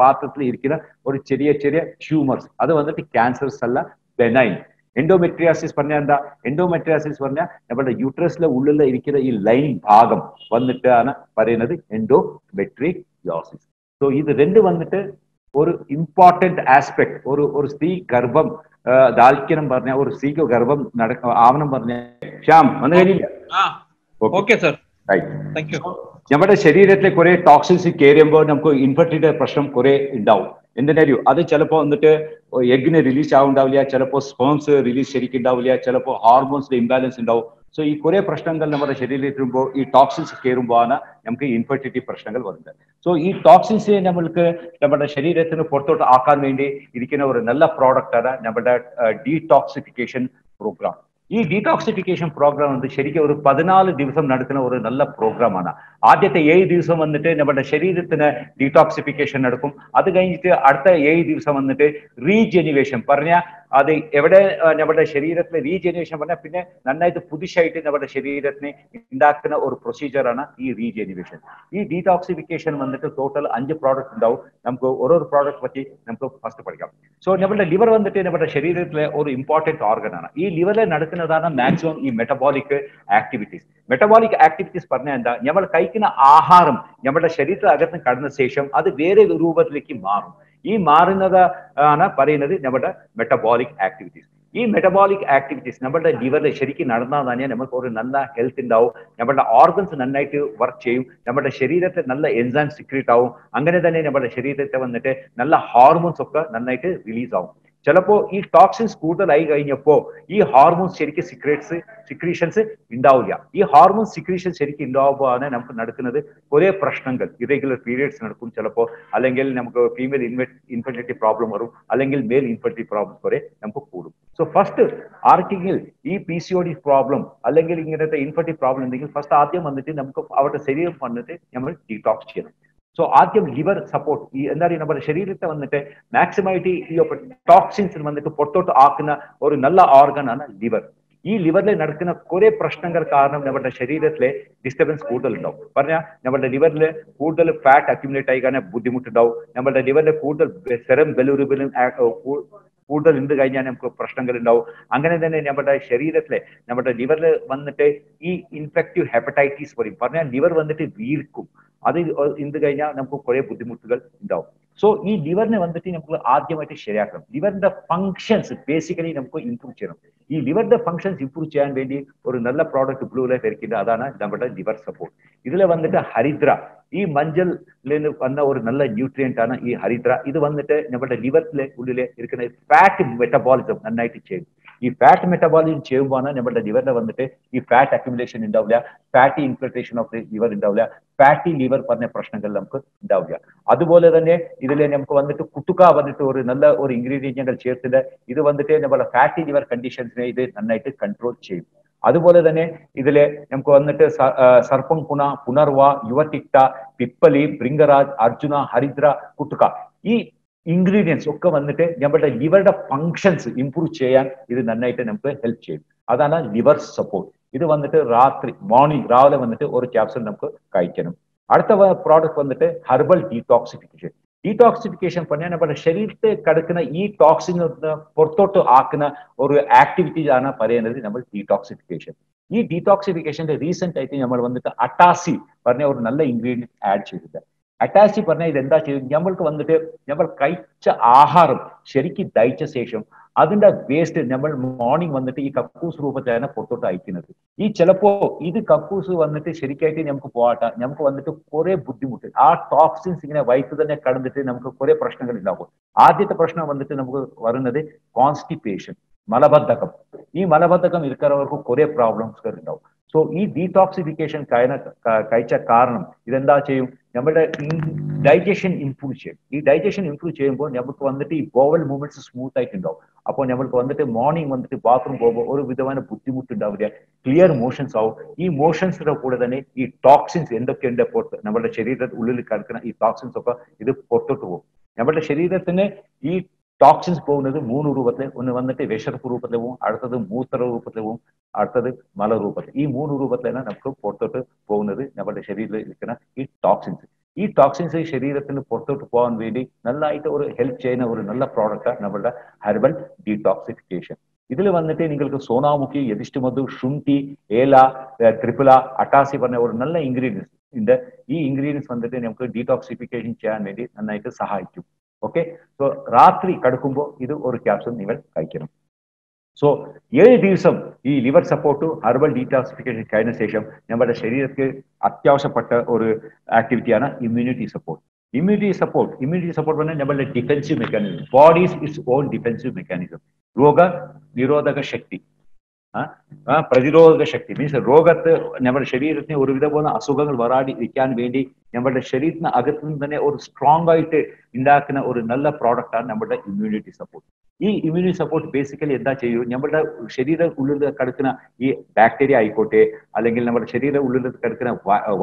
പാത്രത്തിൽ ഇരിക്കുന്ന ഒരു ചെറിയ ചെറിയ ട്യൂമർസ്, അത് വന്നിട്ട് ക്യാൻസേഴ്സ് അല്ല, ബെനൈൻ. എൻഡോമെട്രിയാസിസ് പറഞ്ഞാൽ എന്താ? എൻഡോമെട്രിയാസിസ് പറഞ്ഞാൽ നമ്മുടെ യൂട്രസിലെ ഉള്ളിൽ ഇരിക്കുന്ന ഈ ലൈനിങ് ഭാഗം വന്നിട്ടാണ് പറയുന്നത് എൻഡോമെട്രിയോസിസ്. സോ ഇത് രണ്ട് വന്നിട്ട് ഒരു ഇമ്പോർട്ടന്റ് ആസ്പെക്ട്. ഒരു സ്ത്രീ ഗർഭം ദാൽക്കണം പറഞ്ഞ, ഒരു സ്ത്രീക്ക് ഗർഭം ആവണം പറഞ്ഞ ശ്യാം വന്നു കഴിഞ്ഞില്ല? നമ്മുടെ ശരീരത്തിലെ കുറെ ടോക്സിൻസ് കയറുമ്പോൾ നമുക്ക് ഇൻഫെർട്ടിലിറ്റി പ്രശ്നം കുറെ ഉണ്ടാവും. എന്തിനറിയോ? അത് ചിലപ്പോൾ വന്നിട്ട് എഗ്ഗിന് റിലീസ് ആവുണ്ടാവില്ല, ചിലപ്പോൾ സ്പേംസ് റിലീസ് ശരിക്കും ഉണ്ടാവില്ല, ചിലപ്പോൾ ഹോർമോൺസിന്റെ ഇംബാലൻസ് ഉണ്ടാവും. സോ ഈ കുറെ പ്രശ്നങ്ങൾ നമ്മുടെ ശരീരത്തിൽ വരുമ്പോൾ, ഈ ടോക്സിൻസ് കയറുമ്പോഴാണ് നമുക്ക് ഇൻഫെർട്ടിലിറ്റി പ്രശ്നങ്ങൾ വരുന്നത്. സോ ഈ ടോക്സിൻസ് നമ്മൾക്ക് നമ്മുടെ ശരീരത്തിന് പുറത്തോട്ട് ആക്കാൻ വേണ്ടി ഇരിക്കുന്ന ഒരു നല്ല പ്രോഡക്റ്റാണ് നമ്മുടെ ഡീടോക്സിഫിക്കേഷൻ പ്രോഗ്രാം. ഈ ഡീടോക്സിഫിക്കേഷൻ പ്രോഗ്രാം വന്ന് ശരിക്കും ഒരു 14 ദിവസം നടക്കുന്ന ഒരു നല്ല പ്രോഗ്രാമാണ്. ആദ്യത്തെ 7 ദിവസം വന്നിട്ട് നമ്മുടെ ശരീരത്തിന് ഡീടോക്സിഫിക്കേഷൻ നടക്കും. അത് കഴിഞ്ഞിട്ട് അടുത്ത 7 ദിവസം വന്നിട്ട് റീജെനുവേഷൻ പറഞ്ഞ, അത് എവിടെ നമ്മുടെ ശരീരത്തിലെ റീജെനുവേഷൻ പറഞ്ഞാൽ പിന്നെ നന്നായിട്ട് പുതുശായിട്ട് നമ്മുടെ ശരീരത്തിന് ഉണ്ടാക്കുന്ന ഒരു പ്രൊസീജിയറാണ് ഈ റീജെനുവേഷൻ. ഈ ഡീടോക്സിഫിക്കേഷൻ വന്നിട്ട് ടോട്ടൽ 5 പ്രോഡക്റ്റ് ഉണ്ടാവും. നമുക്ക് ഓരോ പ്രോഡക്റ്റ് പറ്റി നമുക്ക് ഫസ്റ്റ് പഠിക്കാം. സോ നമ്മുടെ ലിവർ വന്നിട്ട് നമ്മുടെ ശരീരത്തിലെ ഒരു ഇമ്പോർട്ടന്റ് ഓർഗൻ ആണ്. ഈ ലിവറിൽ നടക്കുന്നതാണ് മാക്സിമം ഈ മെറ്റബോളിക് ആക്ടിവിറ്റീസ്. മെറ്റബോളിക് ആക്ടിവിറ്റീസ് പറഞ്ഞാൽ എന്താ? നമ്മൾ കഴിക്കുന്ന ആഹാരം നമ്മുടെ ശരീരത്തിനകത്ത് കടന്ന ശേഷം അത് വേറെ രൂപത്തിലേക്ക് മാറും. ഈ മാറുന്നത് ആണ് പറയുന്നത് നമ്മുടെ മെറ്റബോളിക് ആക്ടിവിറ്റീസ്. ഈ മെറ്റബോളിക് ആക്ടിവിറ്റീസ് നമ്മുടെ ലിവറിൽ ശരിക്കും നടന്നാൽ തന്നെ നമുക്ക് ഒരു നല്ല ഹെൽത്ത് ഉണ്ടാവും. നമ്മുടെ ഓർഗൻസ് നന്നായിട്ട് വർക്ക് ചെയ്യും. നമ്മുടെ ശരീരത്തിൽ നല്ല എൻസൈം സിക്രീറ്റ് ആവും. അങ്ങനെ തന്നെ നമ്മുടെ ശരീരത്തിൽ വന്നിട്ട് നല്ല ഹോർമോൺസ് ഒക്കെ നന്നായിട്ട് റിലീസ് ആവും. ചിലപ്പോൾ ഈ ടോക്സിൻസ് കൂടുതലായി കഴിഞ്ഞപ്പോൾ ഈ ഹോർമോൺസ് ശരിക്കും സിക്രീഷൻസ് ഉണ്ടാവില്ല. ഈ ഹോർമോൺ സിക്രീഷൻ ശരിക്കും ഉണ്ടാവുമ്പോഴാണ് നമുക്ക് നടക്കുന്നത് കുറെ പ്രശ്നങ്ങൾ. ഇറെഗുലർ പീരിയഡ്സ് നടക്കും ചിലപ്പോൾ, അല്ലെങ്കിൽ നമുക്ക് ഫീമെയിൽ ഇൻഫെർട്ടിലിറ്റി പ്രോബ്ലം വരും, അല്ലെങ്കിൽ മെയിൽ ഇൻഫെർട്ടിലിറ്റി പ്രോബ്ലംസ് കുറെ നമുക്ക് കൂടും. സോ ഫസ്റ്റ് ആർക്കെങ്കിലും ഈ PCOD പ്രോബ്ലം അല്ലെങ്കിൽ ഇങ്ങനത്തെ ഇൻഫെർട്ടിലിറ്റി പ്രോബ്ലം ഉണ്ടെങ്കിൽ ഫസ്റ്റ് ആദ്യം വന്നിട്ട് നമുക്ക് അവരുടെ ശരീരം വന്നിട്ട് നമ്മൾ ഡീടോക്സ് ചെയ്യണം. സോ ആദ്യം ലിവർ സപ്പോർട്ട്, ഈ എന്താ പറയുക, നമ്മുടെ ശരീരത്തെ വന്നിട്ട് മാക്സിമമായിട്ട് ഈ ടോക്സിൻസ് വന്നിട്ട് പുറത്തോട്ട് ആക്കുന്ന ഒരു നല്ല ഓർഗൻ ആണ് ലിവർ. ഈ ലിവറിൽ നടക്കുന്ന കുറെ പ്രശ്നങ്ങൾ കാരണം നമ്മുടെ ശരീരത്തിലെ ഡിസ്റ്റർബൻസ് കൂടുതൽ ഉണ്ടാവും. പറഞ്ഞാൽ നമ്മുടെ ലിവറിൽ കൂടുതൽ ഫാറ്റ് അക്യുമുലേറ്റ് ആയി കഴിഞ്ഞാൽ ബുദ്ധിമുട്ടുണ്ടാവും. നമ്മുടെ ലിവറിൽ കൂടുതൽ സെറം ബെലൂറിബിലും കൂടുതൽ ഉണ്ട് കഴിഞ്ഞാൽ നമുക്ക് പ്രശ്നങ്ങൾ ഉണ്ടാവും. അങ്ങനെ തന്നെ നമ്മുടെ ശരീരത്തിലെ നമ്മുടെ ലിവറിൽ വന്നിട്ട് ഈ ഇൻഫെക്റ്റീവ് ഹെപ്പറ്റൈറ്റിസ് പറയും. പറഞ്ഞാൽ ലിവർ വന്നിട്ട് വീർക്കും. അത് എന്ത് കഴിഞ്ഞാൽ നമുക്ക് കുറെ ബുദ്ധിമുട്ടുകൾ ഉണ്ടാവും. സോ ഈ ലിവറിനെ വന്നിട്ട് നമുക്ക് ആദ്യമായിട്ട് ശരിയാക്കണം. ലിവറിന്റെ ഫങ്ഷൻസ് ബേസിക്കലി നമുക്ക് ഇംപ്രൂവ് ചെയ്യണം. ഈ ലിവറിന്റെ ഫങ്ഷൻസ് ഇംപ്രൂവ് ചെയ്യാൻ വേണ്ടി ഒരു നല്ല പ്രോഡക്റ്റ് ബ്ലൂ ലൈഫ് ഇരിക്കുന്നത്, അതാണ് നമ്മുടെ ലിവർ സപ്പോർട്ട്. ഇതിൽ വന്നിട്ട് ഹരിദ്ര, ഈ മഞ്ഞളിൽ നിന്ന് വന്ന ഒരു നല്ല ന്യൂട്രിയന്റ് ആണ് ഈ ഹരിദ്ര. ഇത് വന്നിട്ട് നമ്മുടെ ലിവറിലെ ഉള്ളിലെ ഇരിക്കുന്ന ഫാറ്റ് മെറ്റബോളിസം നന്നായിട്ട് ചെയ്യും. ഈ ഫാറ്റ് മെറ്റബോളിസം ചെയ്യുമ്പോഴാണ് നമ്മുടെ ലിവറിൽ വന്നിട്ട് ഈ ഫാറ്റ് അക്യുമുലേഷൻ ഉണ്ടാവില്ല, ഫാറ്റി ഇൻഫിൽട്രേഷൻ ഓഫ് ലിവർ ഉണ്ടാവില്ല, ഫാറ്റി ലിവർ പറഞ്ഞ പ്രശ്നങ്ങൾ നമുക്ക് ഉണ്ടാവില്ല. അതുപോലെ തന്നെ ഇതിലെ നമുക്ക് വന്നിട്ട് കുട്ടുക വന്നിട്ട് ഒരു നല്ല ഒരു ഇൻഗ്രീഡിയന്റുകൾ ചേർത്തിട്ട് ഇത് വന്നിട്ട് നമ്മുടെ ഫാറ്റി ലിവർ കണ്ടീഷൻസിനെ ഇത് നന്നായിട്ട് കൺട്രോൾ ചെയ്യും. അതുപോലെ തന്നെ ഇതിലെ നമുക്ക് വന്നിട്ട് സർപ്പം കുണ, പുനർവ, യുവതിക്ത, പിപ്പലി, ഭൃംഗരാജ്, അർജുന, ഹരിദ്ര, കുട്ടുക, ഈ ഇൻഗ്രീഡിയൻസ് ഒക്കെ വന്നിട്ട് നമ്മുടെ ലിവറുടെ ഫങ്ഷൻസ് ഇംപ്രൂവ് ചെയ്യാൻ ഇത് നന്നായിട്ട് നമുക്ക് ഹെൽപ്പ് ചെയ്യും. അതാണ് ലിവർ സപ്പോർട്ട്. ഇത് വന്നിട്ട് മോർണിംഗ് രാവിലെ വന്നിട്ട് ഒരു ക്യാപ്സൂൾ നമുക്ക് കഴിക്കണം. അടുത്ത പ്രോഡക്റ്റ് വന്നിട്ട് ഹെർബൽ ഡീടോക്സിഫിക്കേഷൻ. ഡീടോക്സിഫിക്കേഷൻ പറഞ്ഞാൽ നമ്മുടെ ശരീരത്തിൽ കിടക്കുന്ന ഈ ടോക്സിൻ പുറത്തോട്ട് ആക്കുന്ന ഒരു ആക്ടിവിറ്റീസ് ആണ് പറയുന്നത് നമ്മൾ ഡീടോക്സിഫിക്കേഷൻ. ഈ ഡീടോക്സിഫിക്കേഷന്റെ റീസെന്റ് ആയിട്ട് നമ്മൾ വന്നിട്ട് അട്ടാസി പറഞ്ഞ ഒരു നല്ല ഇൻഗ്രീഡിയൻറ്റ് ആഡ് ചെയ്തിട്ട്, അറ്റാച്ചി പറഞ്ഞാൽ ഇതെന്താ ചെയ്യും, നമ്മൾക്ക് വന്നിട്ട് നമ്മൾ കഴിച്ച ആഹാരം ശരിക്കും ദഹിച്ച ശേഷം അതിന്റെ വേസ്റ്റ് നമ്മൾ മോർണിംഗ് വന്നിട്ട് ഈ കക്കൂസ് രൂപത്തിലാണ് പുറത്തോട്ട് അയക്കുന്നത്. ഈ ചിലപ്പോ ഇത് കക്കൂസ് വന്നിട്ട് ശരിക്കായിട്ട് നമുക്ക് പോകട്ടെ, നമുക്ക് വന്നിട്ട് കുറെ ബുദ്ധിമുട്ട്, ആ ടോക്സിൻസ് ഇങ്ങനെ വയറ്റ് തന്നെ കടന്നിട്ട് നമുക്ക് കുറെ പ്രശ്നങ്ങൾ ഉണ്ടാകും. ആദ്യത്തെ പ്രശ്നം വന്നിട്ട് നമുക്ക് വരുന്നത് കോൺസ്റ്റിപ്പേഷൻ, മലബദ്ധകം. ഈ മലബദ്ധകം ഇരിക്കുന്നവർക്ക് കുറെ പ്രോബ്ലംസ് ഉണ്ടാവും. സോ ഈ ഡീടോക്സിഫിക്കേഷൻ കഴിച്ച കാരണം ഇതെന്താ ചെയ്യും, നമ്മുടെ ഡൈജഷൻ ഇംപ്രൂവ് ചെയ്യും. ഈ ഡൈജഷൻ ഇംപ്രൂവ് ചെയ്യുമ്പോൾ നമുക്ക് വന്നിട്ട് ഈ ബോവൽ മൂവ്മെന്റ്സ് സ്മൂത്ത് ആയിട്ടുണ്ടാവും. അപ്പോൾ നമ്മൾക്ക് വന്നിട്ട് മോർണിംഗ് വന്നിട്ട് ബാത്റൂം പോകുമ്പോൾ ഒരു വിധമായ ബുദ്ധിമുട്ടുണ്ടാവില്ല, ക്ലിയർ മോഷൻസ് ആവും. ഈ മോഷൻസിന്റെ കൂടെ തന്നെ ഈ ടോക്സിൻസ് എന്തൊക്കെയുണ്ട് പുറത്ത് നമ്മുടെ ശരീരത്തിന്റെ ഉള്ളിൽ കിടക്കുന്ന ഈ ടോക്സിൻസ് ഒക്കെ ഇത് പുറത്തോട്ട് പോകും. നമ്മുടെ ശരീരത്തിന് ഈ ടോക്സിൻസ് പോകുന്നത് 3 രൂപത്തിൽ, ഒന്ന് വന്നിട്ട് വിഷർപ്പ് രൂപത്തിൽ പോവും, അടുത്തത് മൂത്ര രൂപത്തിൽ പോവും, അടുത്തത് മലരൂപത്തിൽ. ഈ 3 രൂപത്തിലാണ് നമുക്ക് പുറത്തോട്ട് പോകുന്നത് നമ്മുടെ ശരീരത്തിൽ ഇരിക്കുന്ന ഈ ടോക്സിൻസ്. ഈ ടോക്സിൻസ് ശരീരത്തിന് പുറത്തോട്ട് പോകാൻ വേണ്ടി നന്നായിട്ട് ഒരു ഹെൽപ്പ് ചെയ്യുന്ന ഒരു നല്ല പ്രോഡക്റ്റാണ് നമ്മുടെ ഹെർബൽ ഡീടോക്സിഫിക്കേഷൻ. ഇതിൽ വന്നിട്ട് നിങ്ങൾക്ക് സോനാമുഖി, യതിഷ്ഠമധു, ശുണ്ഠി, ഏല, ത്രിഫല, അട്ടാസി പറഞ്ഞ ഒരു നല്ല ഇൻഗ്രീഡിയൻസ് ഉണ്ട്. ഈ ഇൻഗ്രീഡിയൻസ് വന്നിട്ട് നമുക്ക് ഡീടോക്സിഫിക്കേഷൻ ചെയ്യാൻ വേണ്ടി നന്നായിട്ട് സഹായിക്കും. ഓക്കെ, സോ രാത്രി കിടക്കുമ്പോൾ ഇത് ഒരു ക്യാപ്സൂൾ നിങ്ങൾ കഴിക്കണം. സോ 7 ദിവസം ഈ ലിവർ സപ്പോർട്ട് ഹെർബൽ ഡീടോക്സിഫിക്കേഷൻ കഴിഞ്ഞ ശേഷം നമ്മുടെ ശരീരത്തിൽ അത്യാവശ്യപ്പെട്ട ഒരു ആക്ടിവിറ്റിയാണ് ഇമ്മ്യൂണിറ്റി സപ്പോർട്ട്. ഇമ്മ്യൂണിറ്റി സപ്പോർട്ട് പറഞ്ഞാൽ നമ്മുടെ defensive mechanism, bodies it's on defensive mechanism. രോഗ നിരോധക ശക്തി, പ്രതിരോധക ശക്തി മീൻസ് രോഗത്ത് നമ്മുടെ ശരീരത്തിന് ഒരുവിധ പോലെ അസുഖങ്ങൾ വരാതിരിക്കാൻ വേണ്ടി നമ്മുടെ ശരീരത്തിന് അകത്തു നിന്ന് തന്നെ ഒരു സ്ട്രോങ് ആയിട്ട് ഉണ്ടാക്കുന്ന ഒരു നല്ല പ്രോഡക്റ്റാണ് നമ്മുടെ ഇമ്മ്യൂണിറ്റി സപ്പോർട്ട്. ഈ ഇമ്മ്യൂണിറ്റി സപ്പോർട്ട് ബേസിക്കലി എന്താ ചെയ്യും, നമ്മുടെ ശരീര ഉള്ളിൽ കിടക്കുന്ന ഈ ബാക്ടീരിയ ആയിക്കോട്ടെ, അല്ലെങ്കിൽ നമ്മുടെ ശരീര ഉള്ളിൽ കിടക്കുന്ന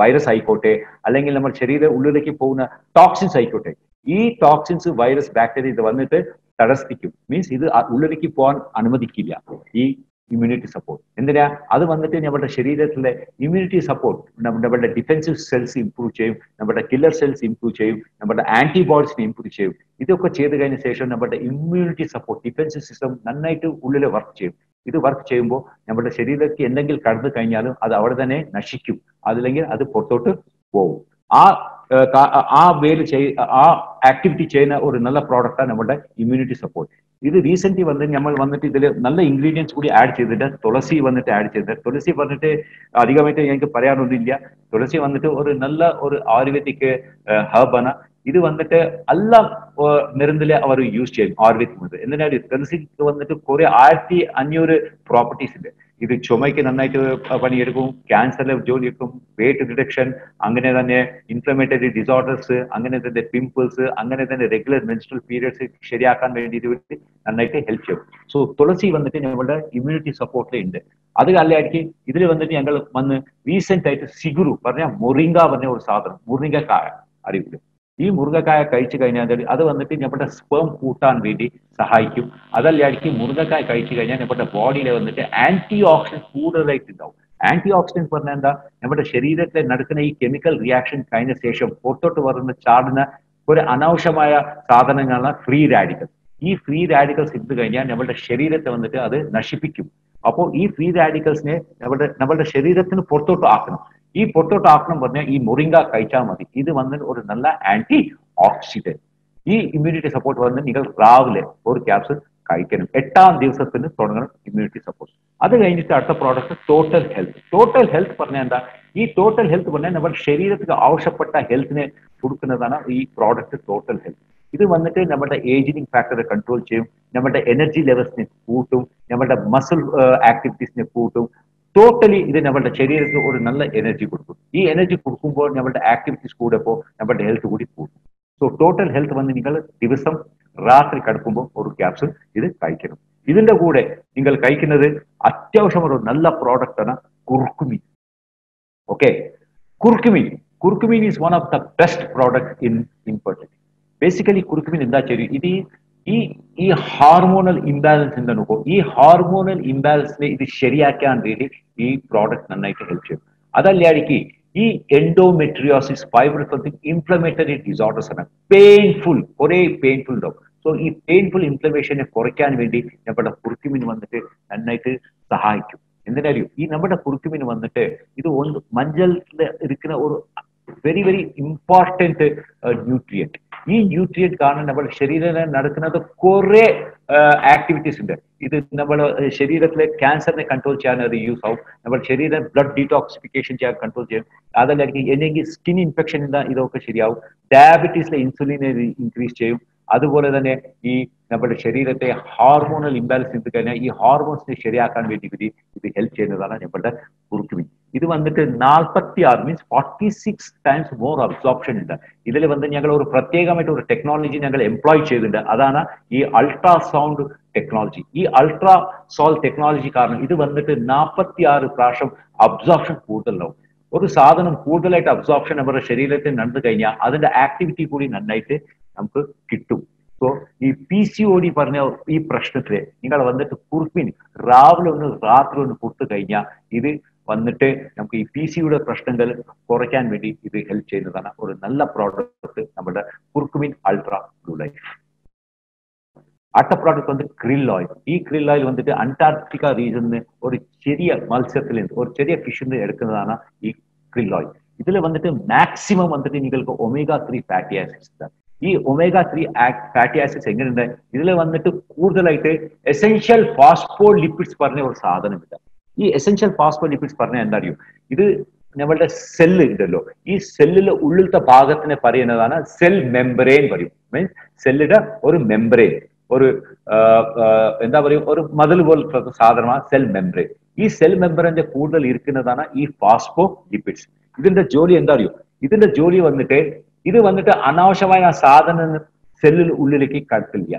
വൈറസ് ആയിക്കോട്ടെ, അല്ലെങ്കിൽ നമ്മുടെ ശരീര ഉള്ളിലേക്ക് പോകുന്ന ടോക്സിൻസ് ആയിക്കോട്ടെ, ഈ ടോക്സിൻസ്, വൈറസ്, ബാക്ടീരിയ ഇത് വന്നിട്ട് തടസ്സിക്കും. മീൻസ് ഇത് ഉള്ളിലേക്ക് പോകാൻ അനുവദിക്കില്ല ഈ ഇമ്മ്യൂണിറ്റി സപ്പോർട്ട്. എന്തിനാ, അത് വന്നിട്ട് നമ്മുടെ ശരീരത്തിലെ ഇമ്മ്യൂണിറ്റി സപ്പോർട്ട് നമ്മുടെ ഡിഫെൻസീവ് സെൽസ് ഇംപ്രൂവ് ചെയ്യും, നമ്മുടെ കില്ലർ സെൽസ് ഇംപ്രൂവ് ചെയ്യും, നമ്മുടെ ആന്റിബോഡീസിനെ ഇംപ്രൂവ് ചെയ്യും. ഇതൊക്കെ ചെയ്ത് കഴിഞ്ഞ ശേഷം നമ്മുടെ ഇമ്മ്യൂണിറ്റി സപ്പോർട്ട് ഡിഫെൻസീവ് സിസ്റ്റം നന്നായിട്ട് ഉള്ളിൽ വർക്ക് ചെയ്യും. ഇത് വർക്ക് ചെയ്യുമ്പോൾ നമ്മുടെ ശരീരത്തിൽ എന്തെങ്കിലും കടന്നു കഴിഞ്ഞാലും അത് അവിടെ തന്നെ നശിക്കും, അതില്ലെങ്കിൽ അത് പുറത്തോട്ട് പോകും. ആ വേല ആ ആക്ടിവിറ്റി ചെയ്യുന്ന ഒരു നല്ല പ്രോഡക്റ്റാണ് നമ്മുടെ ഇമ്മ്യൂണിറ്റി സപ്പോർട്ട്. ഇത് റീസെന്റ് നമ്മൾ വന്നിട്ട് ഇതിൽ നല്ല ഇൻഗ്രീഡിയൻസ് കൂടി ആഡ് ചെയ്തിട്ട് തുളസി വന്നിട്ട് ആഡ് ചെയ്തിട്ട്, തുളസി വന്നിട്ട് അധികമായിട്ട് എനിക്ക് പറയാനൊന്നുമില്ല. തുളസി വന്നിട്ട് ഒരു നല്ല ഒരു ആയുർവേദിക് ഹെർബാണ്. ഇത് വന്നിട്ട് എല്ലാ മരുന്നിലെ അവർ യൂസ് ചെയ്യും, ആയുർവേദിക് മരുന്ന്. എന്തിനാണ് തുളസിക്ക് വന്നിട്ട് കുറെ 1500 പ്രോപ്പർട്ടീസ് ഉണ്ട്. ഇത് ചുമയ്ക്ക് നന്നായിട്ട് പണിയെടുക്കും, ക്യാൻസറിലെ ജോലി എടുക്കും, വെയിറ്റ് റിഡക്ഷൻ, അങ്ങനെ തന്നെ ഇൻഫ്ലമേറ്ററി ഡിസോർഡേഴ്സ്, അങ്ങനെ തന്നെ പിമ്പിൾസ്, അങ്ങനെ തന്നെ റെഗുലർ മെൻസ്ട്രൽ പീരിയഡ്സ് ശരിയാക്കാൻ വേണ്ടി നന്നായിട്ട് ഹെൽപ്പ് ചെയ്യും. സോ തുളസി വന്നിട്ട് ഞങ്ങളുടെ ഇമ്മ്യൂണിറ്റി സപ്പോർട്ടിൽ ഉണ്ട്. അത് അല്ലായിരിക്കും ഇതിൽ വന്നിട്ട് ഞങ്ങൾ റീസെന്റ് ആയിട്ട് സിഗുരു പറഞ്ഞ മുറിങ്ക പറഞ്ഞ ഒരു സാധനം, മുറിങ്ങക്കായ അറിയില്ല. ഈ മുരുങ്ങക്കായ കഴിച്ചു കഴിഞ്ഞാൽ അത് വന്നിട്ട് നമ്മുടെ സ്പേം കൂട്ടാൻ വേണ്ടി സഹായിക്കും. അതല്ലായിരിക്കും മുരുങ്ങക്കായ കഴിച്ചു കഴിഞ്ഞാൽ നമ്മുടെ ബോഡിയിൽ വന്നിട്ട് ആന്റി ഓക്സിഡന്റ് കൂടുതലായിട്ട് ഉണ്ടാവും. ആന്റി ഓക്സിഡന്റ് പറഞ്ഞാൽ എന്താ, നമ്മുടെ ശരീരത്തിൽ നടക്കുന്ന ഈ കെമിക്കൽ റിയാക്ഷൻ കഴിഞ്ഞ ശേഷം പുറത്തോട്ട് ചാടുന്ന ഒരു അനാവശ്യമായ സാധനങ്ങളാണ് ഫ്രീ റാഡിക്കൽസ്. ഈ ഫ്രീ റാഡിക്കൽസ് ഇട്ട് കഴിഞ്ഞാൽ നമ്മുടെ ശരീരത്തെ വന്നിട്ട് അത് നശിപ്പിക്കും. അപ്പോൾ ഈ ഫ്രീ റാഡിക്കൽസിനെ നമ്മുടെ ശരീരത്തിന് പുറത്തോട്ട് ആക്കണം. ഈ പുറത്തോട്ട് ആക്കണം പറഞ്ഞാൽ ഈ മുറിങ്ക കഴിച്ചാൽ മതി. ഇത് വന്നിട്ട് ഒരു നല്ല ആന്റി ഓക്സിഡന്റ്. ഈ ഇമ്മ്യൂണിറ്റി സപ്പോർട്ട് വന്ന് നിങ്ങൾ രാവിലെ ഒരു ക്യാപ്സൂൾ കഴിക്കണം. 8ാം ദിവസത്തിന് തുടങ്ങണം ഇമ്മ്യൂണിറ്റി സപ്പോർട്ട്. അത് കഴിഞ്ഞിട്ട് അടുത്ത product total health. Total health പറഞ്ഞാൽ എന്താ, ഈ ടോട്ടൽ ഹെൽത്ത് പറഞ്ഞാൽ നമ്മുടെ ശരീരത്തിന് ആവശ്യപ്പെട്ട ഹെൽത്തിനെ കൊടുക്കുന്നതാണ് ഈ പ്രോഡക്റ്റ് ടോട്ടൽ ഹെൽത്ത്. ഇത് വന്നിട്ട് നമ്മുടെ ഏജിങ് ഫാക്ടറെ കൺട്രോൾ ചെയ്യും, നമ്മുടെ എനർജി ലെവൽസിനെ കൂട്ടും, നമ്മുടെ മസിൽ ആക്ടിവിറ്റീസിനെ കൂട്ടും. ടോട്ടലി ഇത് നമ്മുടെ ശരീരത്തിന് ഒരു നല്ല എനർജി കൊടുക്കും. ഈ എനർജി കൊടുക്കുമ്പോൾ നമ്മുടെ ആക്ടിവിറ്റീസ് കൂടപ്പോൾ നമ്മുടെ ഹെൽത്ത് കൂടി കൂട്ടും. സോ ടോട്ടൽ ഹെൽത്ത് വന്ന് നിങ്ങൾ ദിവസം രാത്രി കിടക്കുമ്പോൾ ഒരു ക്യാപ്സൂൾ ഇത് കഴിക്കണം. ഇതിന്റെ കൂടെ നിങ്ങൾ കഴിക്കുന്നത് അത്യാവശ്യം ഒരു നല്ല പ്രോഡക്റ്റ് ആണ് curcumin. Okay, curcumin is one of the best product in infertility. Basically curcumin എന്താ ചെയ്യും, ഇത് ഈ ഹാർമോണൽ ഇംബാലൻസ് എന്താ നോക്കൂ, ഈ ഹാർമോണൽ ഇംബാലൻസിനെ ഇത് ശരിയാക്കാൻ വേണ്ടി ഈ പ്രോഡക്റ്റ് നന്നായിട്ട് ഹെൽപ്പ് ചെയ്യും. അതല്ലായിരിക്കും ഈ എൻഡോമെട്രിയോസിസ്, ഫൈബ്രോസ്, ഇൻഫ്ലമേറ്ററി ഡിസോർഡേഴ്സ് ആണ് പെയിൻഫുൾ, കുറെ പെയിൻഫുൾ ഉണ്ടാവും. സോ ഈ പെയിൻഫുൾ ഇൻഫ്ലമേഷനെ കുറയ്ക്കാൻ വേണ്ടി നമ്മുടെ കുർക്കുമിൻ വന്നിട്ട് നന്നായിട്ട് സഹായിക്കും. എന്തിനറിയും, ഈ നമ്മുടെ കുർക്കുമിൻ വന്നിട്ട് ഇത് മഞ്ഞളിൽ ഇരിക്കുന്ന ഒരു വെരി വെരി ഇമ്പോർട്ടന്റ് ന്യൂട്രിയന്റ്. ഈ ന്യൂട്രിയന്റ് കാരണം നമ്മുടെ ശരീരത്തിൽ നടക്കുന്നത് കുറെ ആക്ടിവിറ്റീസ് ഉണ്ട്. ഇത് നമ്മൾ ശരീരത്തിലെ ക്യാൻസറിനെ കൺട്രോൾ ചെയ്യാൻ അത് യൂസ് ആവും. നമ്മുടെ ശരീരം ബ്ലഡ് ഡീടോക്സിഫിക്കേഷൻ ചെയ്യാൻ കൺട്രോൾ ചെയ്യും. അതല്ലെങ്കിൽ എന്തെങ്കിൽ സ്കിൻ ഇൻഫെക്ഷൻ ഉണ്ടാ ഇതൊക്കെ ശരിയാവും. ഡയബറ്റീസിലെ ഇൻസുലിനെ ഇൻക്രീസ് ചെയ്യും. അതുപോലെ തന്നെ ഈ നമ്മുടെ ശരീരത്തെ ഹോർമോണൽ ഇംബാലൻസ് ചെയ്ത് കഴിഞ്ഞാൽ ഈ ഹോർമോൺസിനെ ശരിയാക്കാൻ വേണ്ടി ഇത് ഹെൽപ്പ് ചെയ്യുന്നതാണ് നമ്മുടെ കുറുക്കുമീൻ. ഇത് വന്നിട്ട് 46 മീൻസ് 46 ടൈംസ് മോർ അബ്സോർപ്ഷൻ ഉണ്ട്. ഇതിൽ ഞങ്ങൾ ഒരു പ്രത്യേകമായിട്ട് ഒരു ടെക്നോളജി ഞങ്ങൾ എംപ്ലോയ് ചെയ്തിട്ടുണ്ട്. അതാണ് ഈ അൾട്രാസൗണ്ട് ടെക്നോളജി. ഈ അൾട്രാസൗണ്ട് ടെക്നോളജി കാരണം ഇത് 46 പ്രാവശ്യം അബ്സോർപ്ഷൻ കൂടുതലാവും. ഒരു സാധനം കൂടുതലായിട്ട് അബ്സോർപ്ഷൻ നമ്മുടെ ശരീരത്തിൽ നടന്നു കഴിഞ്ഞാൽ അതിന്റെ ആക്ടിവിറ്റി കൂടി നന്നായിട്ട് നമുക്ക് കിട്ടും. സോ ഈ PCOD പറഞ്ഞ ഈ പ്രശ്നത്തില് നിങ്ങൾ കുറുക്കുമീൻ രാവിലെ ഒന്ന് രാത്രി ഒന്ന് കൊടുത്തു കഴിഞ്ഞാൽ ഇത് നമുക്ക് ഈ PCOD പ്രശ്നങ്ങൾ കുറയ്ക്കാൻ വേണ്ടി ഇത് ഹെൽപ്പ് ചെയ്യുന്നതാണ്. ഒരു നല്ല പ്രോഡക്റ്റ് നമ്മുടെ കുറുക്കുമീൻ അൾട്രാ ബ്ലൂ ലൈഫ്. അടുത്ത പ്രോഡക്റ്റ് ക്രിൽ ഓയിൽ. ഈ ക്രിൽ ഓയിൽ അന്റാർട്ടിക്ക റീജിയനിൽ ഒരു ചെറിയ മത്സ്യത്തിൽ നിന്ന് ഒരു ചെറിയ ഫിഷിൽ നിന്ന് എടുക്കുന്നതാണ് ഈ ക്രിൽ ഓയിൽ. ഇതിൽ മാക്സിമം നിങ്ങൾക്ക് omega-3 ഫാറ്റി ആസിഡ്സ് ഉണ്ട്. ഈ omega-3 ഫാറ്റി ആസിഡ്സ് എങ്ങനെയുണ്ട്? ഇതിൽ കൂടുതലായിട്ട് എസെൻഷ്യൽ ഫോസ്ഫോലിപ്പിഡ്സ് പറഞ്ഞ ഒരു സാധനമില്ല. ഈ എസെൻഷ്യൽ ഫോസ്ഫോലിപ്പിഡ്സ് പറഞ്ഞാൽ എന്താ അറിയോ? ഇത് നമ്മളുടെ സെല്ല് ഉണ്ടല്ലോ, ഈ സെല്ലിലെ ഉള്ളിലത്തെ ഭാഗത്തിനെ പറയുന്നതാണ് സെൽ മെമ്പറേൻ പറയും. മീൻസ് സെല്ലിന്റെ ഒരു മെമ്പറേൻ, ഒരു എന്താ പറയും, ഒരു മതിൽ പോലത്തെ സാധനമാണ് സെൽ മെമ്പറേൻ. ഈ സെൽ മെമ്പറിന്റെ കൂടുതൽ ഇരിക്കുന്നതാണ് ഈ ഫോസ്ഫോലിപ്പിഡ്സ്. ഇതിന്റെ ജോലി എന്താ അറിയോ? ഇതിന്റെ ജോലി ഇത് അനാവശ്യമായ സാധനം സെല്ലിന് ഉള്ളിലേക്ക് കടത്തില്ല.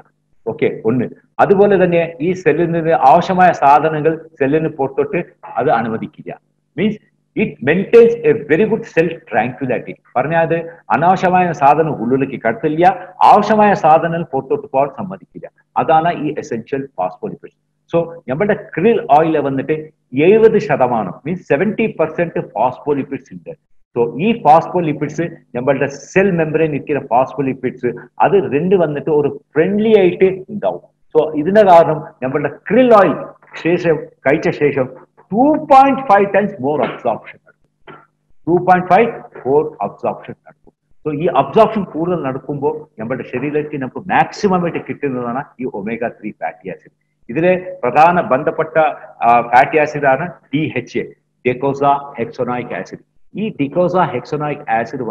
ഓക്കെ, ഒന്ന്. അതുപോലെ തന്നെ ഈ സെല്ലിന് ആവശ്യമായ സാധനങ്ങൾ സെല്ലിന് പുറത്തോട്ട് അത് അനുവദിക്കില്ല. Means it maintains A very good cell tranquillity. പറഞ്ഞാൽ അത് അനാവശ്യമായ സാധനം ഉള്ളിലേക്ക് കടത്തില്ല, ആവശ്യമായ സാധനം പുറത്തോട്ട് പോകാൻ സമ്മതിക്കില്ല. അതാണ് ഈ എസെൻഷ്യൽ ഫോസ്ഫോലിപ്പിഡ്സ്. സോ നമ്മുടെ ക്രിൽ ഓയിൽ 70% മീൻസ് 70% ഫോസ്ഫോലിപ്പിഡ്സ് ഉണ്ട്. സോ ഈ ഫോസ്ഫോലിപ്പിഡ്സ് നമ്മളുടെ സെൽ മെമ്പറിൽ ഇരിക്കുന്ന ഫോസ്ഫോലിപ്പിഡ്സ് അത് രണ്ട് ഒരു ഫ്രണ്ട്ലി ആയിട്ട് ഉണ്ടാവും. സോ ഇതിന്റെ കാരണം നമ്മളുടെ ക്രിൽ ഓയിൽ കഴിച്ച ശേഷം 2.5 ടൈംസ് മോർ അബ്സോർപ്ഷൻ നടക്കും. 2.5 അബ്സോർപ്ഷൻ നടക്കും. സോ ഈ അബ്സോർപ്ഷൻ കൂടുതൽ നടക്കുമ്പോൾ നമ്മുടെ ശരീരത്തിൽ നമുക്ക് മാക്സിമം ആയിട്ട് കിട്ടുന്നതാണ് ഈ omega-3 ഫാറ്റി ആസിഡ്. ഇതിലെ പ്രധാന ബന്ധപ്പെട്ട ഫാറ്റി ആസിഡ് ആണ് DHA, ഡെക്കോസാ ഹെക്സോനോയിക് ആസിഡ്. ഈ ഡിക്കോസാ ഹെക്സോനോയിക് ആസിഡ്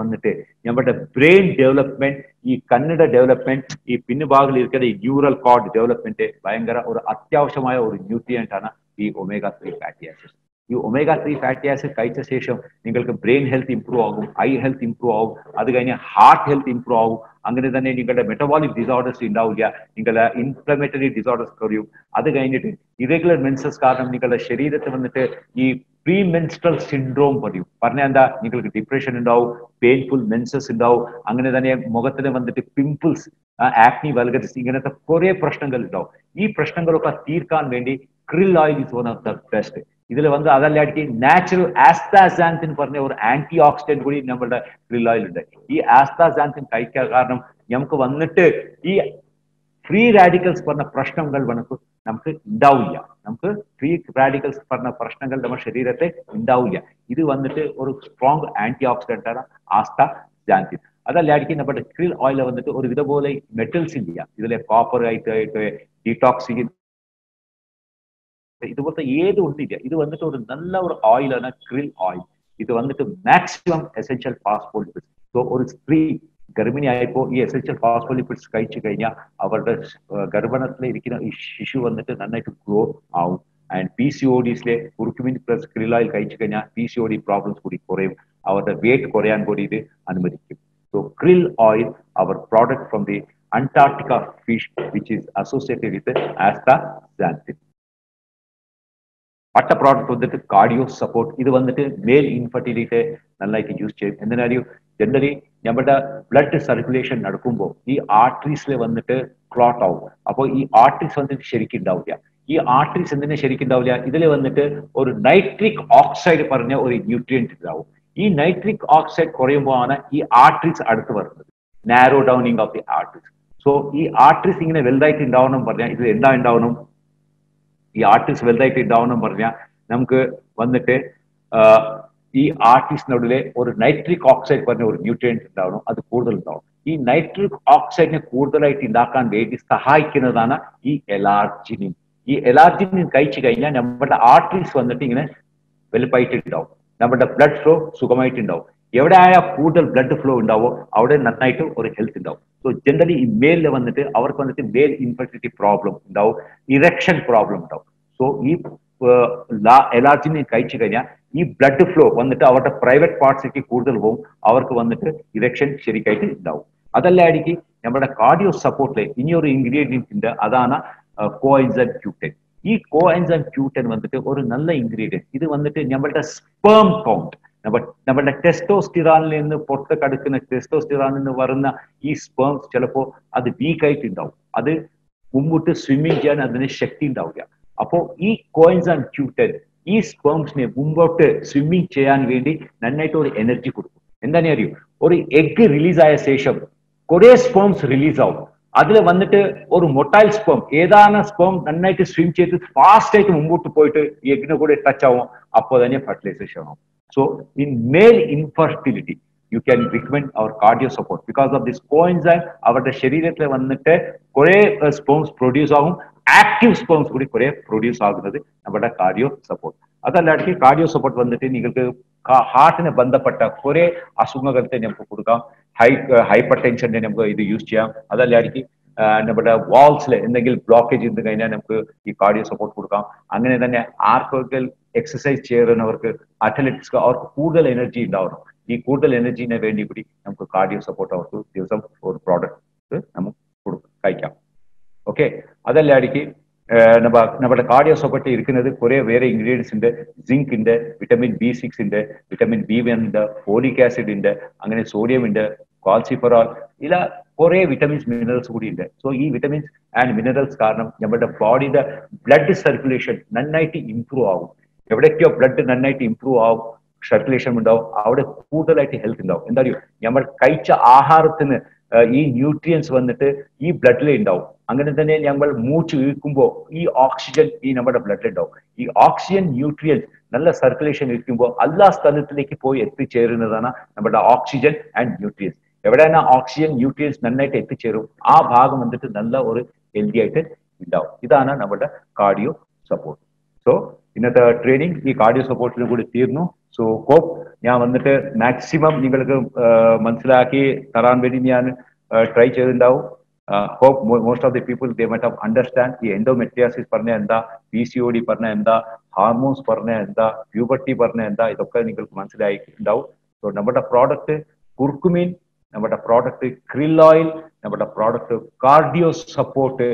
നമ്മുടെ ബ്രെയിൻ ഡെവലപ്മെന്റ്, ഈ കണ്ണിന്റെ ഡെവലപ്മെന്റ്, ഈ പിന്നുഭാഗത്തിൽ ഇരിക്കുന്ന ഈ ന്യൂറൽ കോഡ് ഡെവലപ്മെന്റ് ഭയങ്കര ഒരു അത്യാവശ്യമായ ഒരു ന്യൂട്രിയന്റ് ആണ് ഈ omega-3 ഫാറ്റി ആസിഡ്. ഈ omega-3 ഫാറ്റി ആസിഡ് കഴിച്ച ശേഷം നിങ്ങൾക്ക് ബ്രെയിൻ ഹെൽത്ത് ഇംപ്രൂവ് ആകും, ഐ ഹെൽത്ത് ഇംപ്രൂവ് ആകും, അത് കഴിഞ്ഞ് ഹാർട്ട് ഹെൽത്ത് ഇംപ്രൂവ് ആകും. അങ്ങനെ തന്നെ നിങ്ങളുടെ മെറ്റബോളിക് ഡിസോർഡേഴ്സ് ഉണ്ടാവില്ല, നിങ്ങളുടെ ഇൻഫ്ലമേറ്ററി ഡിസോർഡേഴ്സ് കുറയും. അത് കഴിഞ്ഞിട്ട് ഇറഗുലർ മെൻസസ് കാരണം നിങ്ങളുടെ ശരീരത്തിൽ ഈ പ്രീ മെൻസ്ട്രൽ സിൻഡ്രോം പറഞ്ഞാൽ എന്താ, നിങ്ങൾക്ക് ഡിപ്രഷൻ ഉണ്ടാവും, പെയിൻഫുൾ മെൻസസ് ഉണ്ടാവും. അങ്ങനെ തന്നെ മുഖത്തിന് പിമ്പിൾസ്, ആക്നി വൽഗറിസ്, ഇങ്ങനത്തെ കുറെ പ്രശ്നങ്ങൾ ഉണ്ടാവും. ഈ പ്രശ്നങ്ങളൊക്കെ തീർക്കാൻ വേണ്ടി krill oil is one of the best. ഇതിൽ അതല്ലാണ്ട് നാച്ചുറൽ ആസ്താസാന്തിൻ പറഞ്ഞ ഒരു ആന്റി ഓക്സിഡന്റ് കൂടി നമ്മുടെ ക്രിൽ ഓയിൽ ഉണ്ട്. ഈ ആസ്താസാന്തിൻ കഴിക്കാൻ കാരണം നമുക്ക് ഈ ഫ്രീ റാഡിക്കൽസ് പറഞ്ഞ പ്രശ്നങ്ങൾ നമുക്ക് ഉണ്ടാവില്ല. നമുക്ക് ഫ്രീ റാഡിക്കൽസ് പറഞ്ഞ പ്രശ്നങ്ങൾ നമ്മുടെ ശരീരത്തെ ഉണ്ടാവില്ല. ഇത് ഒരു സ്ട്രോങ് ആന്റി ഓക്സിഡന്റ് ആണ് ആസ്താസാന്തിൻ. അതല്ലായിരിക്കും നമ്മുടെ ക്രിൽ ഓയിൽ ഒരു ഇതുപോലെ മെറ്റൽസ് ഇല്ല. ഇതിലെ കോപ്പർ ആയിട്ട് ഡീടോക്സിൻ ഇതുപോലത്തെ ഏത് ഒന്നില്ല. ഇത് ഒരു നല്ല ഒരു ഓയിലാണ് ക്രിൽ ഓയിൽ. ഇത് മാക്സിമം എസെൻഷ്യൽ ഫോസ്ഫോലിപ്പിഡ്സ്. സോ ഒരു സ്ത്രീ ഗർഭിണിയായപ്പോൾ ഈ എസെൻഷ്യൽ ഫോസ്ഫോലിപ്പിഡ്സ് കഴിച്ചു കഴിഞ്ഞാൽ അവരുടെ ഗർഭണത്തിൽ ഇരിക്കുന്ന ഈ ശിശു നന്നായിട്ട് ഗ്രോ ആവും. ആൻഡ് PCODസിലെ കുറുക്കുമീൻ പ്ലസ് ക്രിൽ ഓയിൽ കഴിച്ചു കഴിഞ്ഞാൽ PCOD പ്രോബ്ലംസ് കൂടി കുറയും, അവരുടെ വെയിറ്റ് കുറയാൻ കൂടി ഇത് അനുവദിക്കും. So krill oil, our product from the Antarctica fish which is associated with astaxanthin. അടുത്ത പ്രോഡക്റ്റ് കാർഡിയോ സപ്പോർട്ട്. ഇത് മെയിൽ ഇൻഫെർട്ടിലിറ്റി നന്നായിട്ട് യൂസ് ചെയ്യും. എന്തിനാലും ജനറലി നമ്മുടെ ബ്ലഡ് സർക്കുലേഷൻ നടക്കുമ്പോൾ ഈ ആർട്ടറീസിൽ ക്ലോട്ട് ആവും. അപ്പോൾ ഈ ആർട്ടറീസ് ശരിക്കും ഉണ്ടാവില്ല. ഈ ആർട്ടറീസ് എന്തിനാ ശരിക്കും ഉണ്ടാവില്ല? ഇതിൽ ഒരു നൈട്രിക് ഓക്സൈഡ് പറഞ്ഞ ഒരു ന്യൂട്രിയന്റ് ഉണ്ടാവും. ഈ നൈട്രിക് ഓക്സൈഡ് കുറയുമ്പോൾ ആണ് ഈ ആർട്ടറീസ് അടുത്ത് വരുന്നത്, narrow Downing of the arteries. So ഈ ആർട്ടറീസ് ഇങ്ങനെ വലുതായിട്ട് ഉണ്ടാവണം പറഞ്ഞാൽ ഇത് എന്താ ഉണ്ടാവണം? ഈ ആർട്ടറീസ് വലുതായിട്ട് ഉണ്ടാവണം പറഞ്ഞാൽ നമുക്ക് ഈ ആർട്ടീസിനുള്ളിലെ ഒരു നൈട്രിക് ഓക്സൈഡ് പറഞ്ഞ ഒരു ന്യൂട്രിയൻറ്റ് ഉണ്ടാവണം, അത് കൂടുതൽ ഉണ്ടാവും. ഈ നൈട്രിക് ഓക്സൈഡിനെ കൂടുതലായിട്ട് ഉണ്ടാക്കാൻ വേണ്ടി സഹായിക്കുന്നതാണ് ഈ എലാർജിനിൻ. ഈ എലാർജിനിൻ കഴിച്ചു കഴിഞ്ഞാൽ നമ്മുടെ ആർട്ടറീസ് വന്നിട്ട് ഇങ്ങനെ വലുപ്പായിട്ടുണ്ടാവും, നമ്മുടെ ബ്ലഡ് ഫ്ലോ സുഖമായിട്ടുണ്ടാവും. എവിടെ ആയാൽ കൂടുതൽ ബ്ലഡ് ഫ്ലോ ഉണ്ടാവോ അവിടെ നന്നായിട്ട് ഒരു ഹെൽത്ത് ഉണ്ടാവും. സോ ജനറലി ഈ മേലിൽ വന്നിട്ട് അവർക്ക് വന്നിട്ട് മെയിൽ ഇൻഫെർട്ടിലിറ്റി പ്രോബ്ലം ഉണ്ടാവും, ഇറക്ഷൻ പ്രോബ്ലം ഉണ്ടാവും. സോ ഈ എലാർജിനിൻ കഴിച്ചു കഴിഞ്ഞാൽ ഈ ബ്ലഡ് ഫ്ലോ വന്നിട്ട് അവരുടെ പ്രൈവറ്റ് പാർട്സിലേക്ക് കൂടുതൽ പോകും, അവർക്ക് വന്നിട്ട് ഇറക്ഷൻ ശരിക്കായിട്ട് ഉണ്ടാവും. അതല്ലായിരിക്കും നമ്മുടെ കാർഡിയോ സപ്പോർട്ടിലെ ഇനിയൊരു ഇൻഗ്രീഡിയൻറ്റ് ഉണ്ട്, അതാണ് കോഎൻസൈം Q10. ഈ കോഎൻസൈം Q10 വന്നിട്ട് ഒരു നല്ല ഇൻഗ്രീഡിയൻറ്റ്. ഇത് വന്നിട്ട് നമ്മുടെ സ്പേം കൗണ്ട്, നമ്മുടെ ടെസ്റ്റോസ്റ്റിറോണിൽ നിന്ന് പുറത്ത് കടക്കുന്ന ടെസ്റ്റോസ്റ്റിറോണിൽ നിന്ന് വരുന്ന ഈ സ്പേംസ് ചിലപ്പോൾ അത് വീക്കായിട്ടുണ്ടാവും, അത് മുമ്പോട്ട് സ്വിമ്മിങ് ചെയ്യാൻ അതിന് ശക്തി ഉണ്ടാവില്ല. അപ്പോൾ ഈ കോഎൻസൈം Q10 ഈ സ്പേംസിനെ മുമ്പോട്ട് സ്വിമ്മിങ് ചെയ്യാൻ വേണ്ടി നന്നായിട്ട് ഒരു എനർജി കൊടുക്കും. എന്താണെന്ന് അറിയും, ഒരു എഗ് റിലീസായ ശേഷം കുറെ സ്പേംസ് റിലീസ് ആവും. അതിൽ വന്നിട്ട് ഒരു മൊട്ടൈൽ സ്പേം, ഏതാണ് സ്പേം നന്നായിട്ട് സ്വിം ചെയ്ത് ഫാസ്റ്റ് ആയിട്ട് മുമ്പോട്ട് പോയിട്ട് ഈ എഗ്ഗിനെ കൂടെ ടച്ച് ആവും, അപ്പോൾ തന്നെ ഫെർട്ടിലൈസേഷൻ ആവും. So in male infertility you can recommend our cardio support because of this coenzyme. അവരുടെ ശരീരത്തിൽ വന്നിട്ട് കുറെ സ്പേംസ് പ്രൊഡ്യൂസ് ആകും, ആക്റ്റീവ് സ്പേംസ് കൂടി കുറെ പ്രൊഡ്യൂസ് ആകുന്നത് നമ്മുടെ കാർഡിയോ സപ്പോർട്ട്. അതല്ലാണ്ട് കാർഡിയോ സപ്പോർട്ട് വന്നിട്ട് നിങ്ങൾക്ക് ഹാർട്ടിന് ബന്ധപ്പെട്ട കുറെ അസുഖങ്ങൾക്ക് നമുക്ക് കൊടുക്കാം. ഹൈപ്പർ ടെൻഷന്റെ നമുക്ക് ഇത് യൂസ് ചെയ്യാം. അതല്ലായിരിക്കും നമ്മുടെ വാൾസിൽ എന്തെങ്കിലും ബ്ലോക്കേജ് ചെയ്ത് കഴിഞ്ഞാൽ നമുക്ക് ഈ കാർഡിയോ സപ്പോർട്ട് കൊടുക്കാം. അങ്ങനെ തന്നെ ആർക്കൊക്കെ എക്സസൈസ് ചെയ്യുന്നവർക്ക്, അത്ലറ്റിക്സ്, അവർക്ക് കൂടുതൽ എനർജി ഉണ്ടാവണം. ഈ കൂടുതൽ എനർജിനെ വേണ്ടി കൂടി നമുക്ക് കാർഡിയോ സപ്പോർട്ട് അവർക്ക് ദിവസം ഒരു പ്രോഡക്റ്റ് നമുക്ക് കഴിക്കാം. ഓക്കെ, അതല്ലായിരിക്കും നമ്മുടെ കാർഡിയോ സപ്പോർട്ട് ഇരിക്കുന്നത് കുറെ വേറെ ഇൻഗ്രീഡിയൻസ് ഉണ്ട്. സിങ്ക് ഉണ്ട്, വിറ്റമിൻ B6 ഉണ്ട്, വിറ്റമിൻ B1 ഉണ്ട്, ഫോളിക് ആസിഡ് ഉണ്ട്, അങ്ങനെ സോഡിയം ഉണ്ട്, കാൽസിഫെറോൾ, ഇല്ല കുറെ വിറ്റമിൻസ് മിനറൽസ് കൂടി ഉണ്ട്. സോ ഈ വിറ്റമിൻസ് ആൻഡ് മിനറൽസ് കാരണം നമ്മുടെ ബോഡിയുടെ ബ്ലഡ് സർക്കുലേഷൻ നന്നായിട്ട് ഇംപ്രൂവ് ആവും. എവിടേക്കോ ബ്ലഡ് നന്നായിട്ട് ഇംപ്രൂവ് ആവും, സർക്കുലേഷൻ ഉണ്ടാവും, അവിടെ കൂടുതലായിട്ട് ഹെൽത്ത് ഉണ്ടാവും. എന്താ പറയുക, നമ്മൾ കഴിച്ച ആഹാരത്തിന് ഈ ന്യൂട്രിയൻസ് വന്നിട്ട് ഈ ബ്ലഡിൽ ഉണ്ടാവും. അങ്ങനെ തന്നെ നമ്മൾ മൂച്ച് ഇരിക്കുമ്പോൾ ഈ ഓക്സിജൻ ഈ നമ്മുടെ ബ്ലഡിൽ ഉണ്ടാവും. ഈ ഓക്സിജൻ ന്യൂട്രിയൻസ് നല്ല സർക്കുലേഷൻ ഇരിക്കുമ്പോൾ എല്ലാ സ്ഥലത്തിലേക്ക് പോയി എത്തിച്ചേരുന്നതാണ് നമ്മുടെ ഓക്സിജൻ ആൻഡ് ന്യൂട്രിയൻസ്. എവിടെയാണ് ഓക്സിജൻ ന്യൂട്രിയൻസ് നന്നായിട്ട് എത്തിച്ചേരും, ആ ഭാഗം വന്നിട്ട് നല്ല ഒരു ഹെൽത്തി ആയിട്ട് ഉണ്ടാവും. ഇതാണ് നമ്മുടെ കാർഡിയോ സപ്പോർട്ട്. സോ ഇന്നത്തെ ട്രെയിനിങ് ഈ കാർഡിയോ സപ്പോർട്ടിന് കൂടി തീർന്നു. സോ ഹോപ്പ് ഞാൻ വന്നിട്ട് മാക്സിമം നിങ്ങൾക്ക് മനസ്സിലാക്കി തരാൻ വേണ്ടി ഞാൻ ട്രൈ ചെയ്തിട്ടുണ്ടാവും. Hope most of the people they might have understand ഈ എൻഡോമെട്രിയാസിസ് പറഞ്ഞ എന്താ, PCOD പറഞ്ഞ എന്താ, ഹാർമോൺസ് പറഞ്ഞ എന്താ, പ്യൂബർട്ടി പറഞ്ഞ എന്താ, ഇതൊക്കെ നിങ്ങൾക്ക് മനസ്സിലായിട്ടുണ്ടാവും. സോ നമ്മുടെ പ്രോഡക്റ്റ് കുർക്കുമിൻ, നമ്മുടെ പ്രോഡക്റ്റ് ക്രിൽ ഓയിൽ, നമ്മുടെ പ്രോഡക്റ്റ് കാർഡിയോ സപ്പോർട്ട്,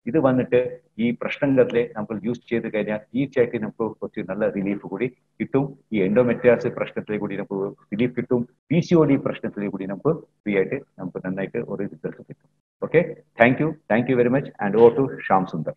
ഇത് വന്നിട്ട് ഈ പ്രശ്നങ്ങളിലെ നമുക്ക് യൂസ് ചെയ്ത് കഴിഞ്ഞാൽ തീർച്ചയായിട്ടും നമുക്ക് കുറച്ച് നല്ല റിലീഫ് കൂടി കിട്ടും. ഈ എൻഡോമെട്രിയാസിസ് പ്രശ്നത്തിലെ കൂടി നമുക്ക് റിലീഫ് കിട്ടും, PCOD പ്രശ്നത്തിലെ കൂടി നമുക്ക് ഫ്രീ ആയിട്ട് നമുക്ക് നന്നായിട്ട് ഒരു റിസൾട്ട് കിട്ടും. Okay, thank you very much and over to Shyam Sundar.